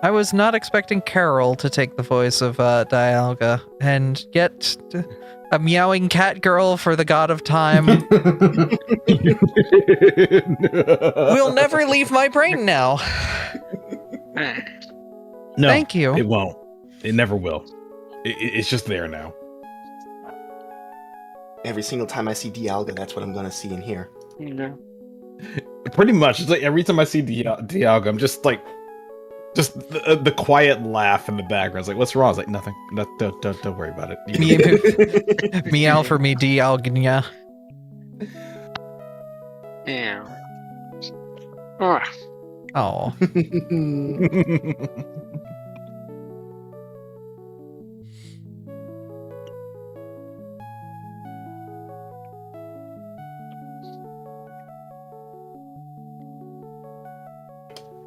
I was not expecting Carol to take the voice of Dialga, and yet a meowing cat girl for the god of time will never leave my brain now. No, Thank you. It won't. It never will. It's just there now. Every single time I see Dialga, that's what I'm going to see and hear. No. Pretty much. It's like every time I see Dialga, I'm just like, the quiet laugh in the background. It's like, what's wrong? It's like, nothing. No, don't worry about it. Meow for me, Dialga. Yeah. Oh.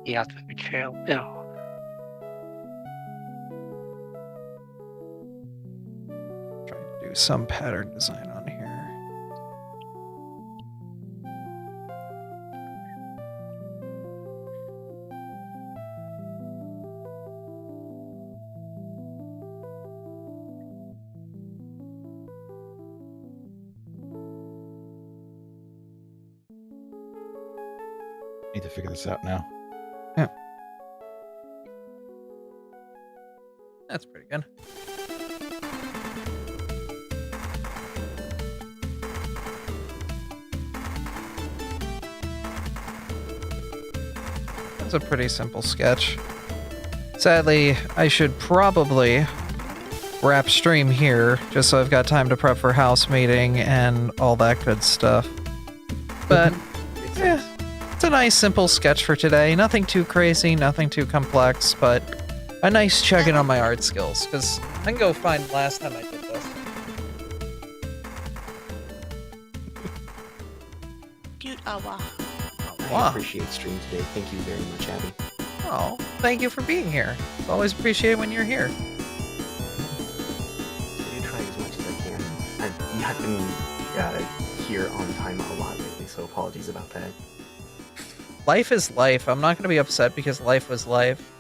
Yeah, betrayal. No. Trying to do some pattern design on here. Need to figure this out now. Yeah. That's pretty good. That's a pretty simple sketch. Sadly, I should probably wrap stream here, just so I've got time to prep for house meeting and all that good stuff. But, yeah. It's a nice, simple sketch for today. Nothing too crazy, nothing too complex, but a nice check-in on my art skills, because I can go find last time I did this. Cute awa. I appreciate stream today. Thank you very much, Abby. Oh, thank you for being here. It's always appreciated when you're here. I try as much as I can. I've not been here on time a lot lately, so apologies about that. Life is life. I'm not going to be upset because life was life.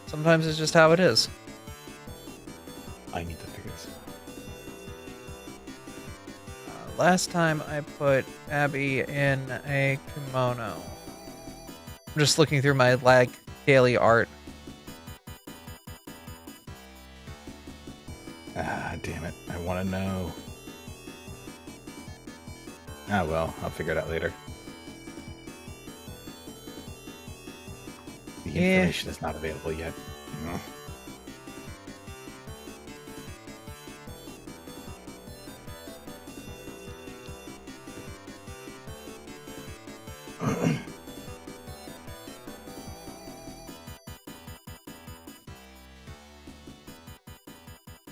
Sometimes it's just how it is. I need to figure this out. Last time I put Abby in a kimono. I'm just looking through my daily art. Ah, damn it. I want to know. Ah, well, I'll figure it out later. The information is not available yet. No.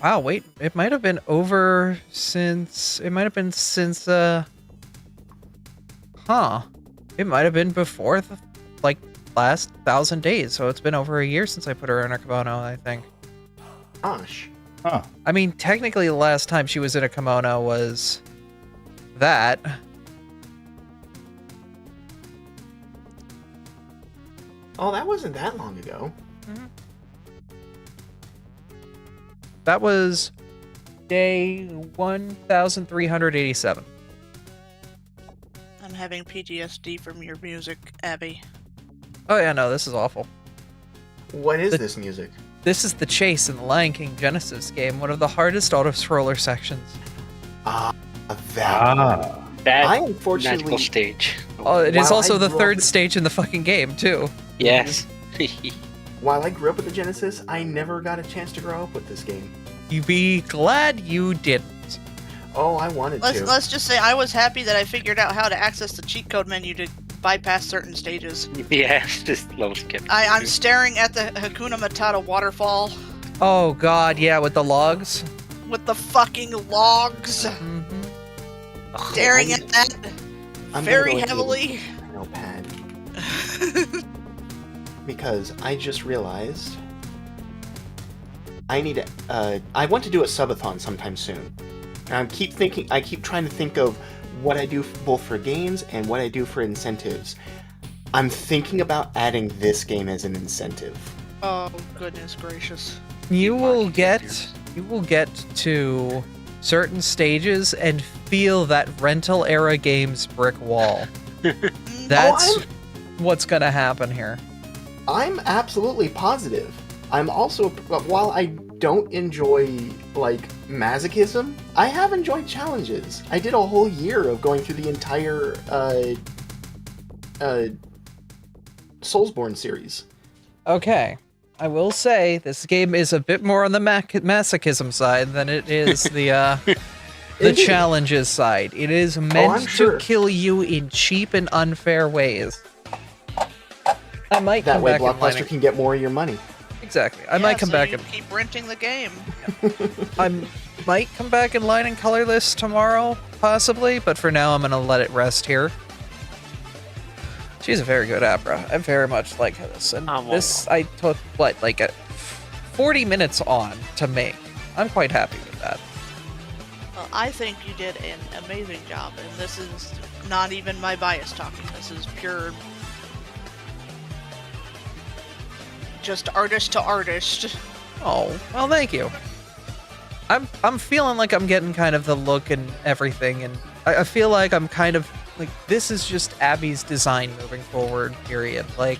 Wow, wait, it might have been over since... It might have been since, It might have been before the, last 1,000 days, so it's been over a year since I put her in a kimono, I think. Gosh. Huh. I mean, technically the last time she was in a kimono was... that. Oh, that wasn't that long ago. Mm-hmm. That was day 1,387. I'm having PTSD from your music, Abby. Oh yeah, no, this is awful. What is this music? This is the chase in the Lion King Genesis game, one of the hardest auto-scroller sections. That That I unfortunately magical stage. Oh, it is While also I the grew third up- stage in the fucking game, too. Yes. While I grew up with the Genesis, I never got a chance to grow up with this game. You be glad you didn't. Oh, I wanted to. Let's just say I was happy that I figured out how to access the cheat code menu to bypass certain stages. Yeah, just slow skip. I'm staring at the Hakuna Matata waterfall Oh god, yeah, with the logs. with the fucking logs. Staring at that I'm very gonna go with heavily. the notepad. Because I just realized I need to, I want to do a subathon sometime soon. And I keep trying to think of what I do both for games and what I do for incentives. I'm thinking about adding this game as an incentive. Oh goodness gracious! You will get to certain stages and feel that rental era games brick wall. That's what's gonna happen here. I'm absolutely positive. I'm also, while I don't enjoy, like, masochism, I have enjoyed challenges. I did a whole year of going through the entire, Soulsborne series. Okay. I will say this game is a bit more on the masochism side than it is the challenges side. It is meant to kill you in cheap and unfair ways. I might that come way back Blockbuster can get more of your money. Exactly. I might come so back you and keep renting the game. I might come back in line and colorless tomorrow, possibly, but for now I'm gonna let it rest here. She's a very good Abra. I very much like this. And this I took, what, like 40 minutes on to make. I'm quite happy with that. Well, I think you did an amazing job, and this is not even my bias talking. This is pure, just artist to artist. Oh, well, thank you. I'm feeling like I'm getting kind of the look and everything, and I feel like I'm kind of like this is just Abby's design moving forward. Period. Like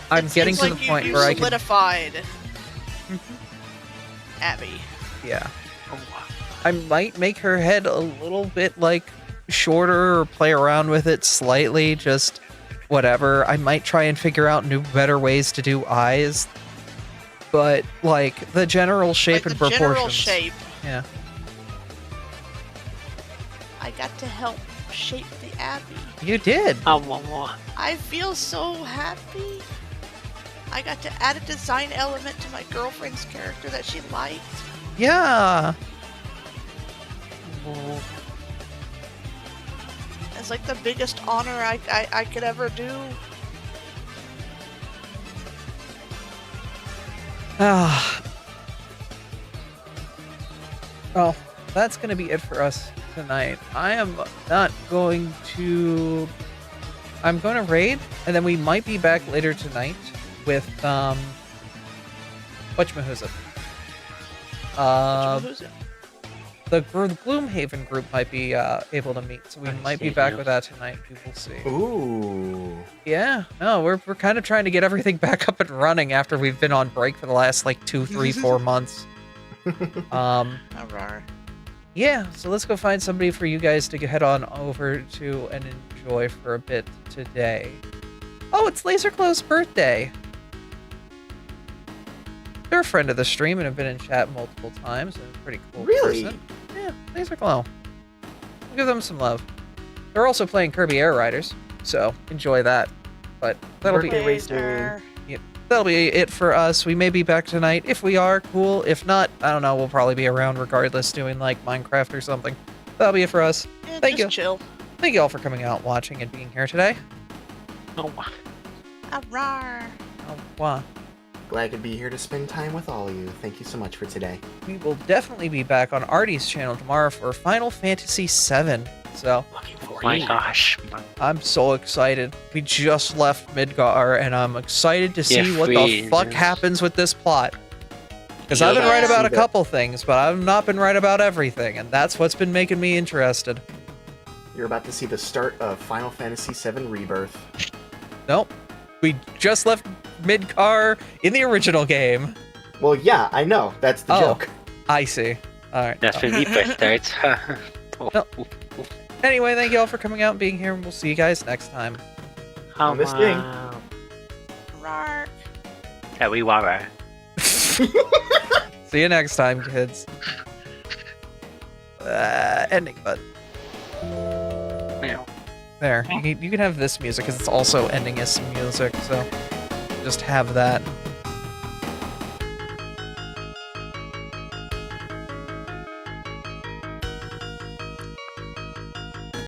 I'm getting to the point where I can. Solidified. Abby. Yeah. I might make her head a little bit like shorter or play around with it slightly, just whatever. I might try and figure out new, better ways to do eyes. But like the general shape and proportions. General shape. Yeah. I got to help shape the Abby. You did. I feel so happy. I got to add a design element to my girlfriend's character that she liked. Yeah. It's like the biggest honor I could ever do. Ah. Well, that's going to be it for us tonight. I am not going to... I'm going to raid, and then we might be back later tonight with, whatchamahooza. The Gloomhaven group might be able to meet, so we might be back with that tonight. We will see. Ooh. Yeah, no, we're kind of trying to get everything back up and running after we've been on break for the last like 2, 3, 4 months. Yeah, so let's go find somebody for you guys to head on over to and enjoy for a bit today. Oh, it's LaserClow's birthday. They're a friend of the stream and have been in chat multiple times. And a pretty cool person. Yeah, LaserClow. We'll give them some love. They're also playing Kirby Air Riders, so enjoy that. But that'll be that'll be it for us. We may be back tonight. If we are, cool. If not, I don't know. We'll probably be around regardless, doing like Minecraft or something. That'll be it for us. Yeah, Thank you. Chill. Thank you all for coming out, watching, and being here today. Wow. Glad to be here to spend time with all of you. Thank you so much for today. We will definitely be back on Artie's channel tomorrow for Final Fantasy VII. So, My gosh. I'm so excited. We just left Midgar, and I'm excited to see If what the we fuck just- happens with this plot. Because I've been right about a couple things, but I've not been right about everything, and that's what's been making me interested. You're about to see the start of Final Fantasy VII Rebirth. Nope. We just left Midgar in the original game. Well, yeah, I know. That's the joke. I see. Alright. That's when Rebirth starts. No. Anyway, thank you all for coming out and being here, and we'll see you guys next time. On this thing. Yeah, we were. See you next time, kids. Bye. ending button. There, you can have this music because it's also ending as some music, so just have that.